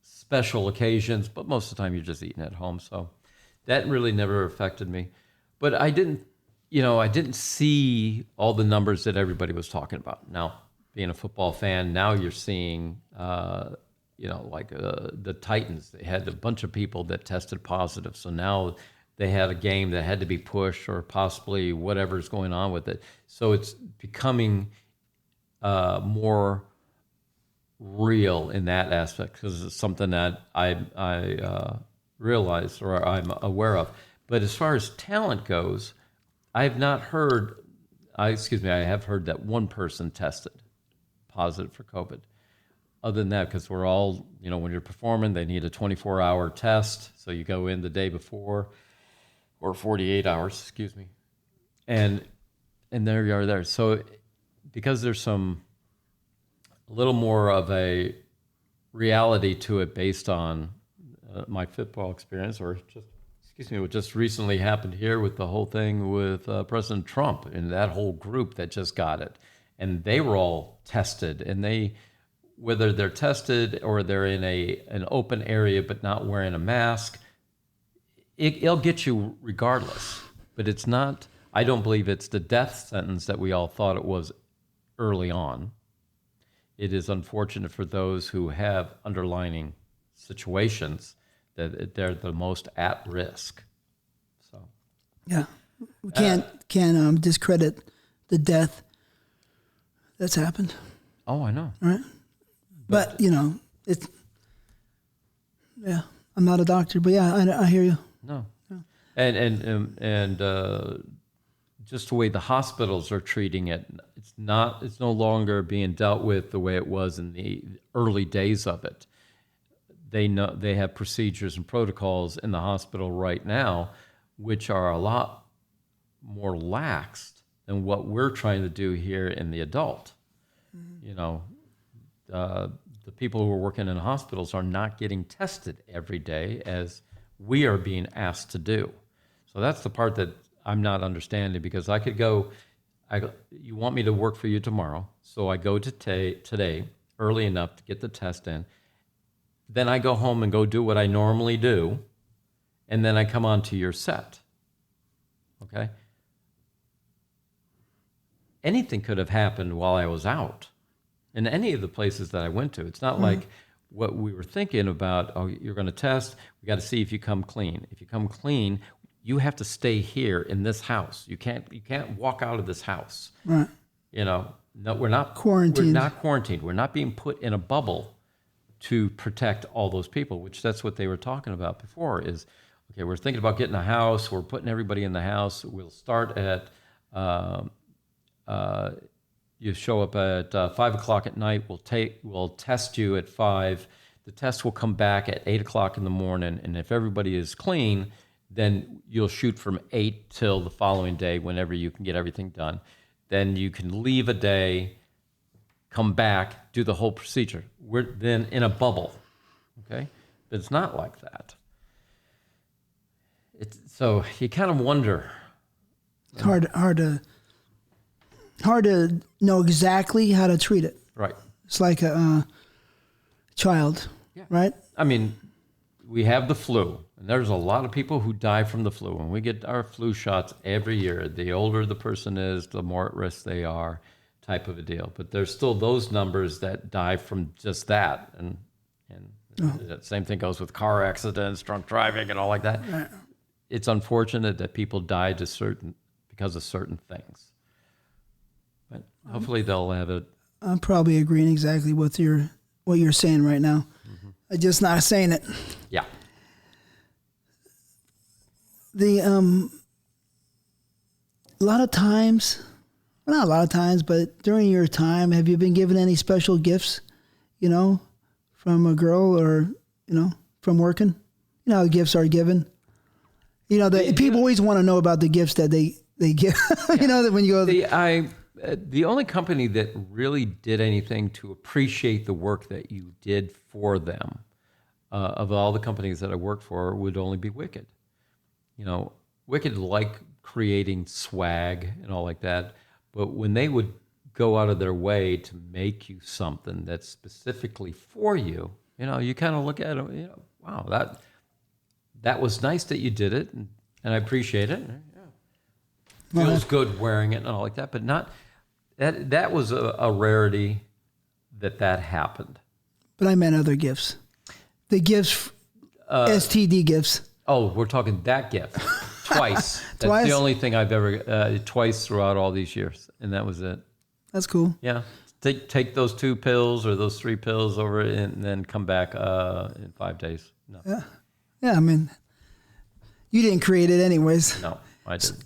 special occasions, but most of the time you're just eating at home. So that really never affected me. But I didn't see all the numbers that everybody was talking about. Now, being a football fan, now you're seeing, you know, like the Titans. They had a bunch of people that tested positive. So now they had a game that had to be pushed or possibly whatever's going on with it. So it's becoming more real in that aspect because it's something that I realize or I'm aware of. But as far as talent goes, I have not heard, I have heard that one person tested positive for COVID. Other than that, because we're all, you know, when you're performing, they need a 24-hour test. So you go in the day before or 48 hours, and there you are there. So because there's a little more of a reality to it based on my football experience or what just recently happened here with the whole thing with President Trump and that whole group that just got it. And they were all tested, and whether they're tested or they're in an open area but not wearing a mask, it'll get you regardless. But it's not, I don't believe it's the death sentence that we all thought it was early on. It is unfortunate for those who have underlying situations that they're the most at risk. So yeah, we can't discredit the death that's happened. Oh, I know. Right, but you know it's I'm not a doctor, but I hear you. No, yeah. And just the way the hospitals are treating it, it's no longer being dealt with the way it was in the early days of it. They have procedures and protocols in the hospital right now, which are a lot more laxed than what we're trying to do here in the adult. Mm-hmm. You know, the people who are working in hospitals are not getting tested every day as we are being asked to do. So that's the part that I'm not understanding, because I could go, you want me to work for you tomorrow, so I go to today early enough to get the test in. Then I go home and go do what I normally do, and then I come on to your set. Okay? Anything could have happened while I was out in any of the places that I went to. It's not like what we were thinking about, oh, you're going to test, we got to see if you come clean. If you come clean, you have to stay here in this house. You can't walk out of this house. Right. You know, no, we're not quarantined. We're not quarantined. We're not being put in a bubble to protect all those people, which that's what they were talking about before is, okay, we're thinking about getting a house. We're putting everybody in the house. We'll start at, you show up at 5 o'clock at night. We'll test you at 5. The test will come back at 8 o'clock in the morning. And if everybody is clean, then you'll shoot from 8 till the following day, whenever you can get everything done. Then you can leave a day, come back, do the whole procedure. We're then in a bubble, okay? But it's not like that. So you kind of wonder. It's hard to know exactly how to treat it. Right. It's like a child, right? I mean, we have the flu, and there's a lot of people who die from the flu. And we get our flu shots every year. The older the person is, the more at risk they are, type of a deal. But there's still those numbers that die from just that. And the same thing goes with car accidents, drunk driving, and all like that. Right. It's unfortunate that people die because of certain things. But hopefully they'll have it. I'm probably agreeing exactly with what you're saying right now. Mm-hmm. I'm just not saying it. Yeah. A lot of times, well, not a lot of times, but during your time, have you been given any special gifts, from a girl or, from working? You know how gifts are given? People always want to know about the gifts that they give. That when you go... The only company that really did anything to appreciate the work that you did for them, of all the companies that I worked for, would only be Wicked. Wicked liked creating swag and all like that, but when they would go out of their way to make you something that's specifically for you, you kind of look at it, wow, that was nice that you did it, and I appreciate it. Yeah. Feels good wearing it and all like that, but not... That was a rarity that happened. But I meant other gifts. The gifts, STD gifts. Oh, we're talking that gift. Twice. That's Twice? the only thing I've ever, twice throughout all these years. And that was it. That's cool. Yeah. Take those 2 pills or those 3 pills over and then come back in 5 days. No. Yeah, I mean, you didn't create it anyways. No, I didn't.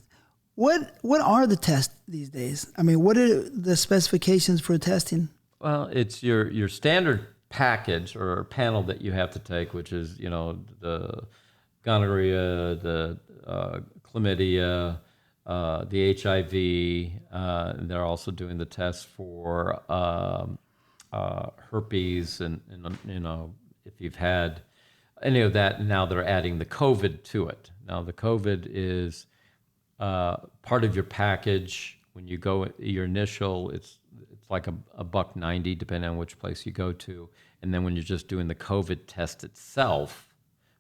What are the tests these days? I mean, what are the specifications for testing? Well, it's your standard package or panel that you have to take, which is, the gonorrhea, the chlamydia, the HIV. They're also doing the tests for herpes, and if you've had any of that. Now they're adding the COVID to it. Now the COVID is part of your package. When you go, your initial, it's like a $1.90 depending on which place you go to, and then when you're just doing the COVID test itself,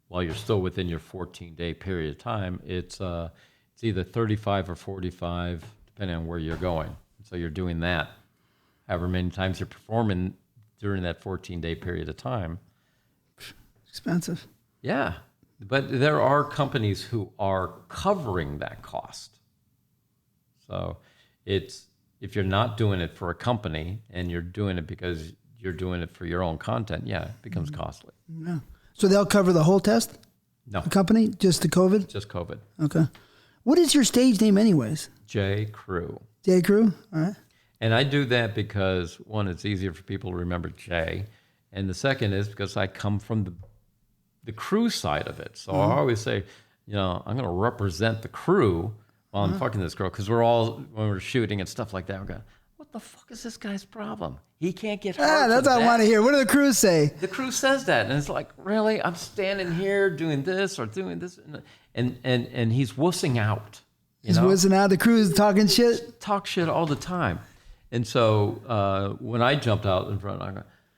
while you're still within your 14-day period of time, it's either 35 or 45 depending on where you're going. So you're doing that however many times you're performing during that 14-day period of time. Expensive. Yeah. But there are companies who are covering that cost. So if you're not doing it for a company and you're doing it because you're doing it for your own content, yeah, it becomes costly. Yeah. So they'll cover the whole test? No. The company? Just the COVID? Just COVID. Okay. What is your stage name anyways? J. Crew. J. Crew? All right. And I do that because, one, it's easier for people to remember J. And the second is because I come from the crew side of it. So I always say, I'm going to represent the crew while I'm fucking this girl, because when we're shooting and stuff like that, we're going, what what the fuck is this guy's problem? He can't get hard. That's what I want to hear. What do the crew say? The crew says that, and it's like, really? I'm standing here doing this or doing this, and he's wussing out. He's wussing out. The crew's talking shit. Talk shit all the time, and so when I jumped out in front,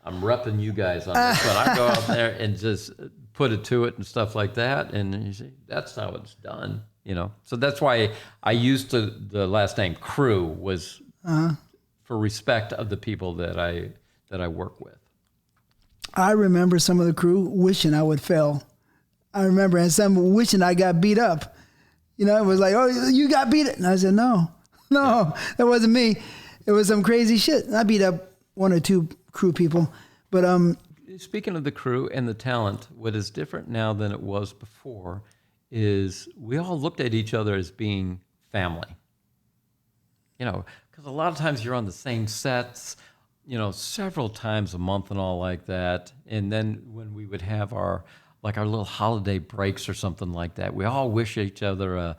I'm repping you guys on this, but I go out there and just put it to it and stuff like that, and you see, that's how it's done. So that's why I used the last name Crew was for respect of the people that I work with. I remember some of the crew wishing I would fail. I remember, and some wishing I got beat up. It was like, oh, you got beat up. And I said, no, that wasn't me. It was some crazy shit. I beat up one or two crew people. But speaking of the crew and the talent, what is different now than it was before is we all looked at each other as being family. Because a lot of times you're on the same sets, several times a month and all like that. And then when we would have our little holiday breaks or something like that, we all wish each other a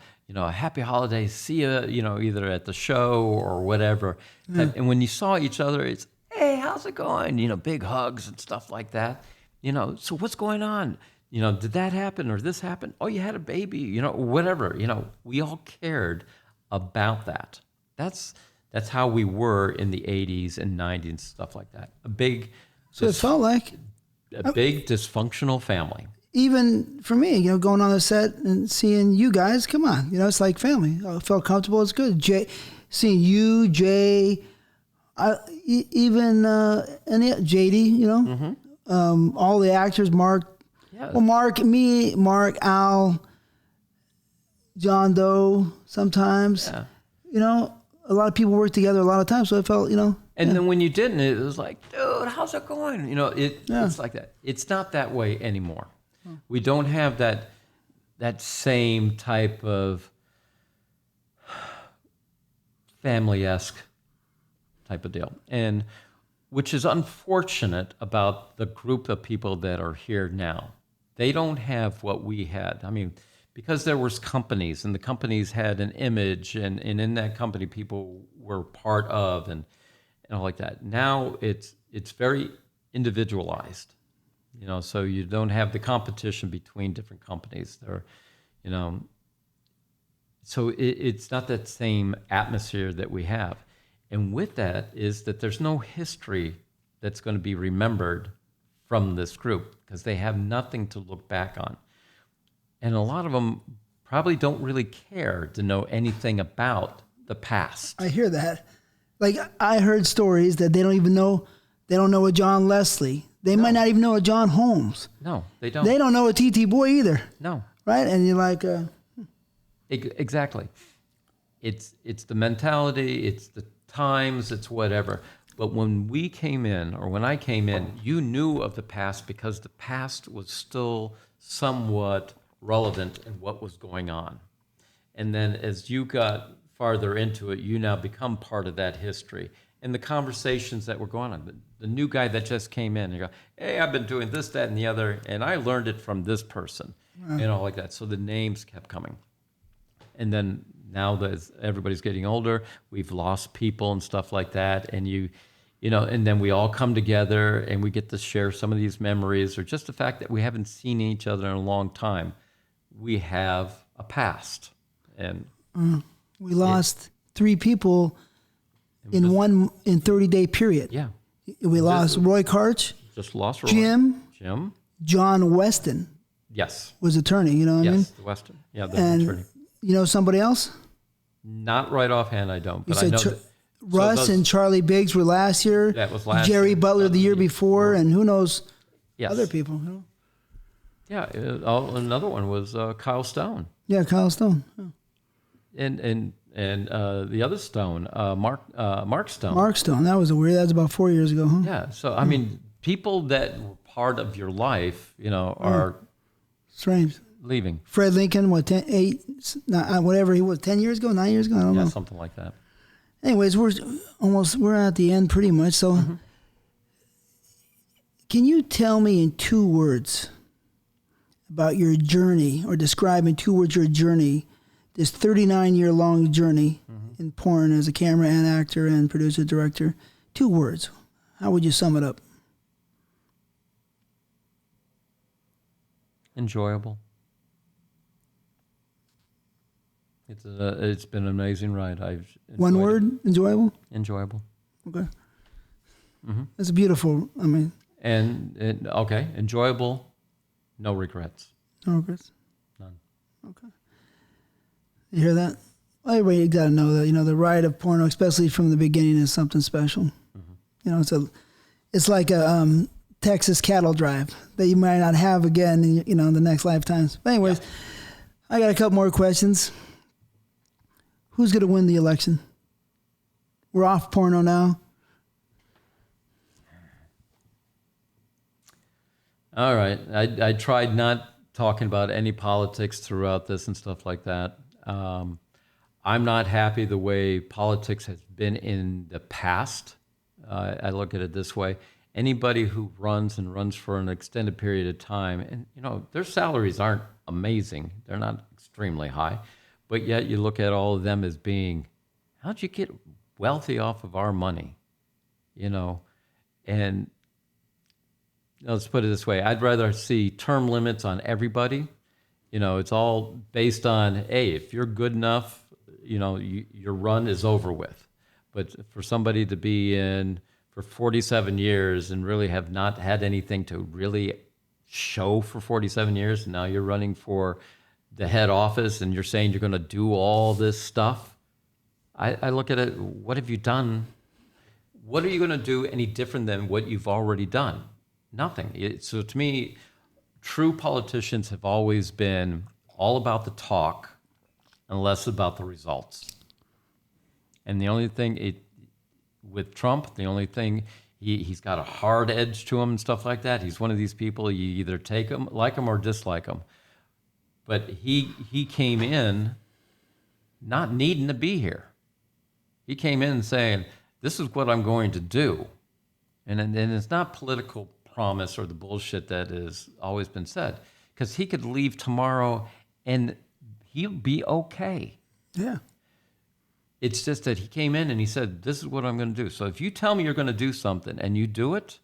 happy holiday, see you, either at the show or whatever. Mm. And when you saw each other, it's, hey, how's it going? Big hugs and stuff like that. So what's going on? Did that happen or this happen? Oh, you had a baby, whatever. We all cared about that. That's how we were in the 80s and 90s and stuff like that. So it felt like a big dysfunctional family. Even for me, going on the set and seeing you guys, come on, it's like family. I felt comfortable. It's good. Seeing you, Jay, even JD, all the actors, Mark. Yeah. Well, Mark, Al, John Doe, sometimes. Yeah. A lot of people work together a lot of times, so it felt, And then when you didn't, it was like, dude, how's it going? It's like that. It's not that way anymore. We don't have that same type of family-esque type of deal. And which is unfortunate about the group of people that are here now. They don't have what we had. I mean, because there was companies, and the companies had an image, and in that company people were part of, and all like that. Now it's very individualized, so you don't have the competition between different companies. So it's not that same atmosphere that we have. And with that is that there's no history that's going to be remembered from this group because they have nothing to look back on. And a lot of them probably don't really care to know anything about the past. I hear that. Like, I heard stories that they don't know a John Leslie. They might not even know a John Holmes. No, they don't. They don't know a TTBoy either. No. Right? And you're like... Exactly. It's the mentality, it's the times, it's whatever. But when we came in, or when I came in, you knew of the past because the past was still somewhat relevant in what was going on. And then as you got farther into it, you now become part of that history. And the conversations that were going on, the new guy that just came in, you go, hey, I've been doing this, that, and the other, and I learned it from this person, like that. So the names kept coming. And then now that everybody's getting older, we've lost people and stuff like that. And and then we all come together and we get to share some of these memories, or just the fact that we haven't seen each other in a long time. We have a past. And we lost 3 people in 30-day period. Yeah. We lost Roy Karch. Just lost Roy. Jim. John Weston. Yes. Was attorney, you know what I mean? Yes, Weston. Yeah, the attorney. You know somebody else? Not right offhand, I don't. But I know Russ and Charlie Biggs were last year. That was last Jerry year. Butler the year before, and who knows other people. Yeah, another one was Kyle Stone. Yeah, Kyle Stone. Oh. And the other Stone, Mark Stone. Mark Stone. That was about 4 years ago, huh? Yeah. So I mean, people that were part of your life, are strange. Leaving. Fred Lincoln, whatever he was, 10 years ago, 9 years ago, I don't know. Something like that. Anyways, we're at the end pretty much. So, Can you tell me in 2 words about your journey, or describe in 2 words your journey, this 39-year-long journey in porn as a camera and actor and producer, director. 2 words. How would you sum it up? Enjoyable. It's been an amazing ride. One word, enjoyable? Enjoyable. Okay. That's beautiful. I mean. And okay, enjoyable, no regrets. No regrets? None. Okay. You hear that? Everybody got to know that, the ride of porno, especially from the beginning, is something special. It's like a Texas cattle drive that you might not have again in, the next lifetimes. But anyways, I got a couple more questions. Who's going to win the election? We're off porno now. All right. I tried not talking about any politics throughout this and stuff like that. I'm not happy the way politics has been in the past. I look at it this way. Anybody who runs for an extended period of time, and their salaries aren't amazing. They're not extremely high. But yet you look at all of them as being, how'd you get wealthy off of our money? And let's put it this way. I'd rather see term limits on everybody. It's all based on, hey, if you're good enough, your run is over with. But for somebody to be in for 47 years and really have not had anything to really show for 47 years, and now you're running for the head office and you're saying you're going to do all this stuff, I look at it, what have you done? What are you going to do any different than what you've already done? Nothing. So to me, true politicians have always been all about the talk and less about the results. And the only thing with Trump, the only thing, he's got a hard edge to him and stuff like that. He's one of these people, you either take him, like him, or dislike him. But he came in not needing to be here. He came in saying, this is what I'm going to do. And it's not political promise or the bullshit that has always been said. Because he could leave tomorrow and he'll be okay. Yeah. It's just that he came in and he said, this is what I'm going to do. So if you tell me you're going to do something and you do it,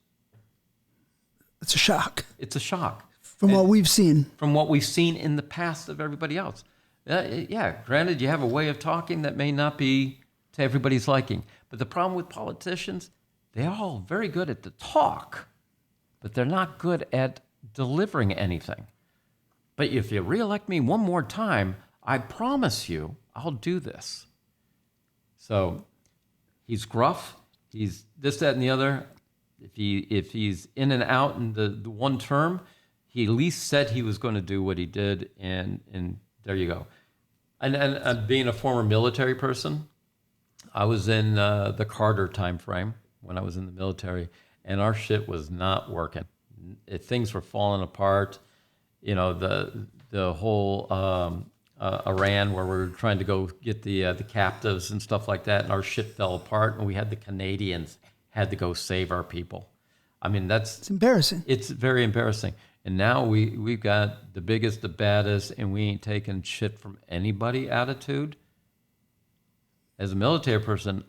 it's a shock. It's a shock. From what we've seen. From what we've seen in the past of everybody else. Yeah, granted, you have a way of talking that may not be to everybody's liking. But the problem with politicians, they're all very good at the talk, but they're not good at delivering anything. But if you reelect me one more time, I promise you I'll do this. So he's gruff. He's this, that, and the other. If he's in and out in the one term, he at least said he was going to do what he did, and there you go. And being a former military person, I was in the Carter time frame when I was in the military, and our shit was not working. Things were falling apart. The whole Iran, where we were trying to go get the captives and stuff like that, and our shit fell apart, and we had the Canadians had to go save our people. I mean, it's embarrassing. It's very embarrassing. And now we've got the biggest, the baddest, and we ain't taking shit from anybody attitude. As a military person,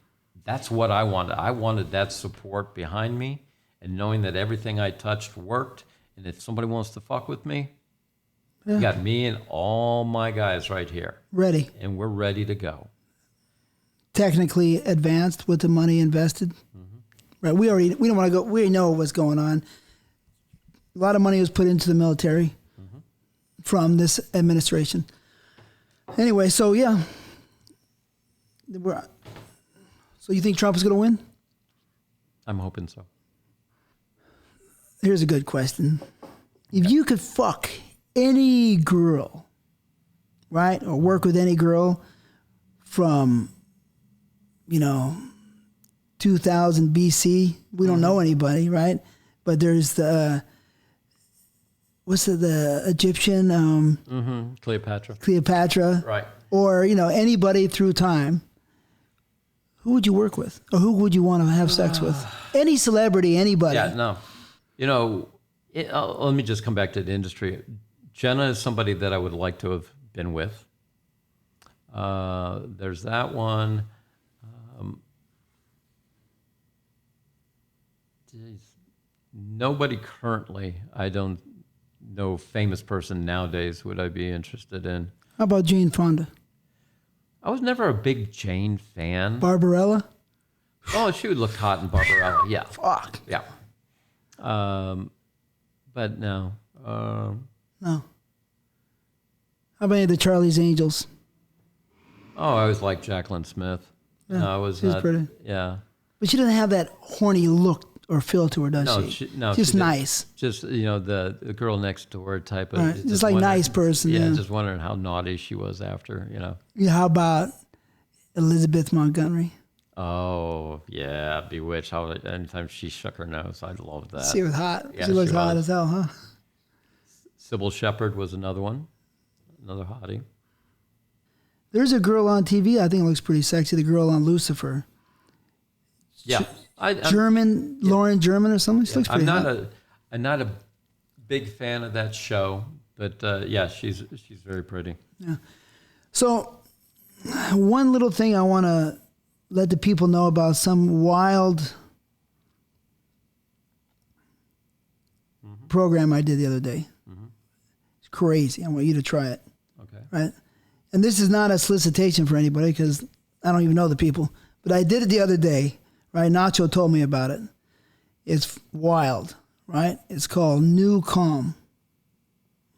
that's what I wanted. I wanted that support behind me and knowing that everything I touched worked. And if somebody wants to fuck with me, you got me and all my guys right here. Ready. And we're ready to go. Technically advanced with the money invested. Mm-hmm. Right. We don't want to go. We know what's going on. A lot of money was put into the military from this administration. Anyway, so yeah. So you think Trump is going to win? I'm hoping so. Here's a good question. If you could fuck any girl, right, or work with any girl from, 2000 BC, we don't know anybody, right? But there's the Egyptian? Cleopatra. Right. Or, anybody through time. Who would you work with? Or who would you want to have sex with? Any celebrity, anybody. Yeah, no. Let me just come back to the industry. Jenna is somebody that I would like to have been with. There's that one. Geez. Nobody currently. I don't know famous person nowadays would I be interested in. How about Jane Fonda? I was never a big Jane fan. Barbarella? Oh, she would look hot in Barbarella. Yeah. Fuck. Yeah. But no. No. How about any of the Charlie's Angels? Oh, I always liked Jacqueline Smith. Yeah, No, I was she's not. pretty. Yeah. But she doesn't have that horny look or feel to her, does she? No, just she didn't. nice. Just, the girl next door type of. Right. Just like nice person. Yeah, Yeah. just wondering how naughty she was after, Yeah, how about Elizabeth Montgomery? Oh, yeah, Bewitched. Anytime she shook her nose, I loved that. She was hot. Yeah, she looks she hot was. as hell, huh? Sybil Shepherd was another one. Another hottie. There's a girl on TV I think looks pretty sexy. The girl on Lucifer. Yeah. German, Lauren German or something. She looks pretty hot. I'm not a big fan of that show, but yeah, she's very pretty. Yeah. So, one little thing I want to let the people know about some wild program I did the other day. It's crazy. I want you to try it. Okay. Right? And this is not a solicitation for anybody because I don't even know the people. But I did it the other day. Right? Nacho told me about it. It's wild. Right? It's called New Calm.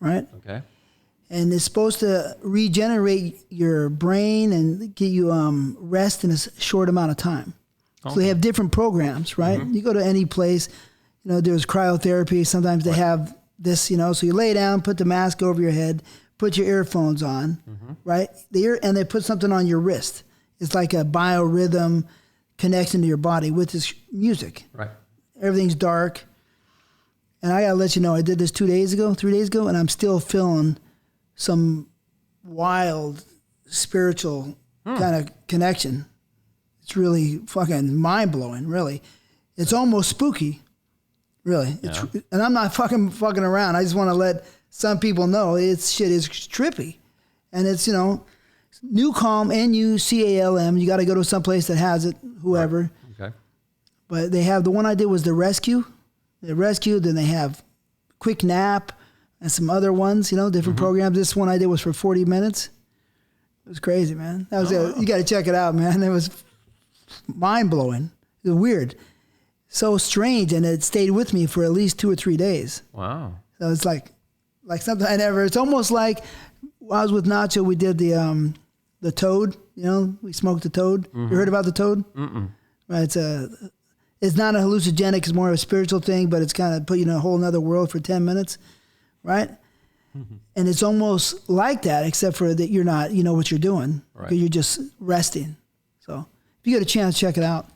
Right? Okay. And it's supposed to regenerate your brain and get you rest in a short amount of time. Okay. So they have different programs, right? You go to any place, there's cryotherapy. Sometimes they have this, so you lay down, put the mask over your head, put your earphones on, right? And they put something on your wrist. It's like a biorhythm connection to your body with this music. Right. Everything's dark. And I got to let you know, I did this 3 days ago, and I'm still feeling some wild spiritual kind of connection. It's really fucking mind-blowing, really. It's almost spooky, really. Yeah. And I'm not fucking around. I just want to let some people know shit is trippy. And it's, New Calm, Nucalm. You got to go to some place that has it, whoever. Right. Okay. But they have, the one I did was the Rescue. Then they have Quick Nap and some other ones, different programs. This one I did was for 40 minutes. It was crazy, man. That was You got to check it out, man. It was mind-blowing. It was weird. So strange, and it stayed with me for at least 2 or 3 days. Wow. So it's like something I never, it's almost like when I was with Nacho, we did the toad, we smoked the toad. You heard about the toad? Mm-mm. Right, it's not a hallucinogenic, it's more of a spiritual thing, but it's kind of put you in a whole other world for 10 minutes, right? And it's almost like that, except for that you're not, what you're doing, because you're just resting. So if you get a chance, check it out.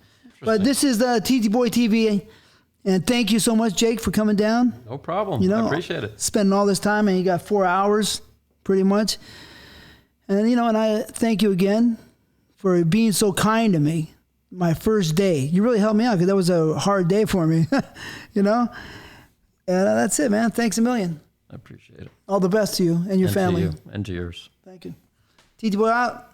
But this is the TTBoy TV, and thank you so much, Jake, for coming down. No problem. I appreciate it. Spending all this time, and you got 4 hours, pretty much. And, and I thank you again for being so kind to me. My first day. You really helped me out because that was a hard day for me, And that's it, man. Thanks a million. I appreciate it. All the best to you and your family. To you and to yours. Thank you. TTBoy out.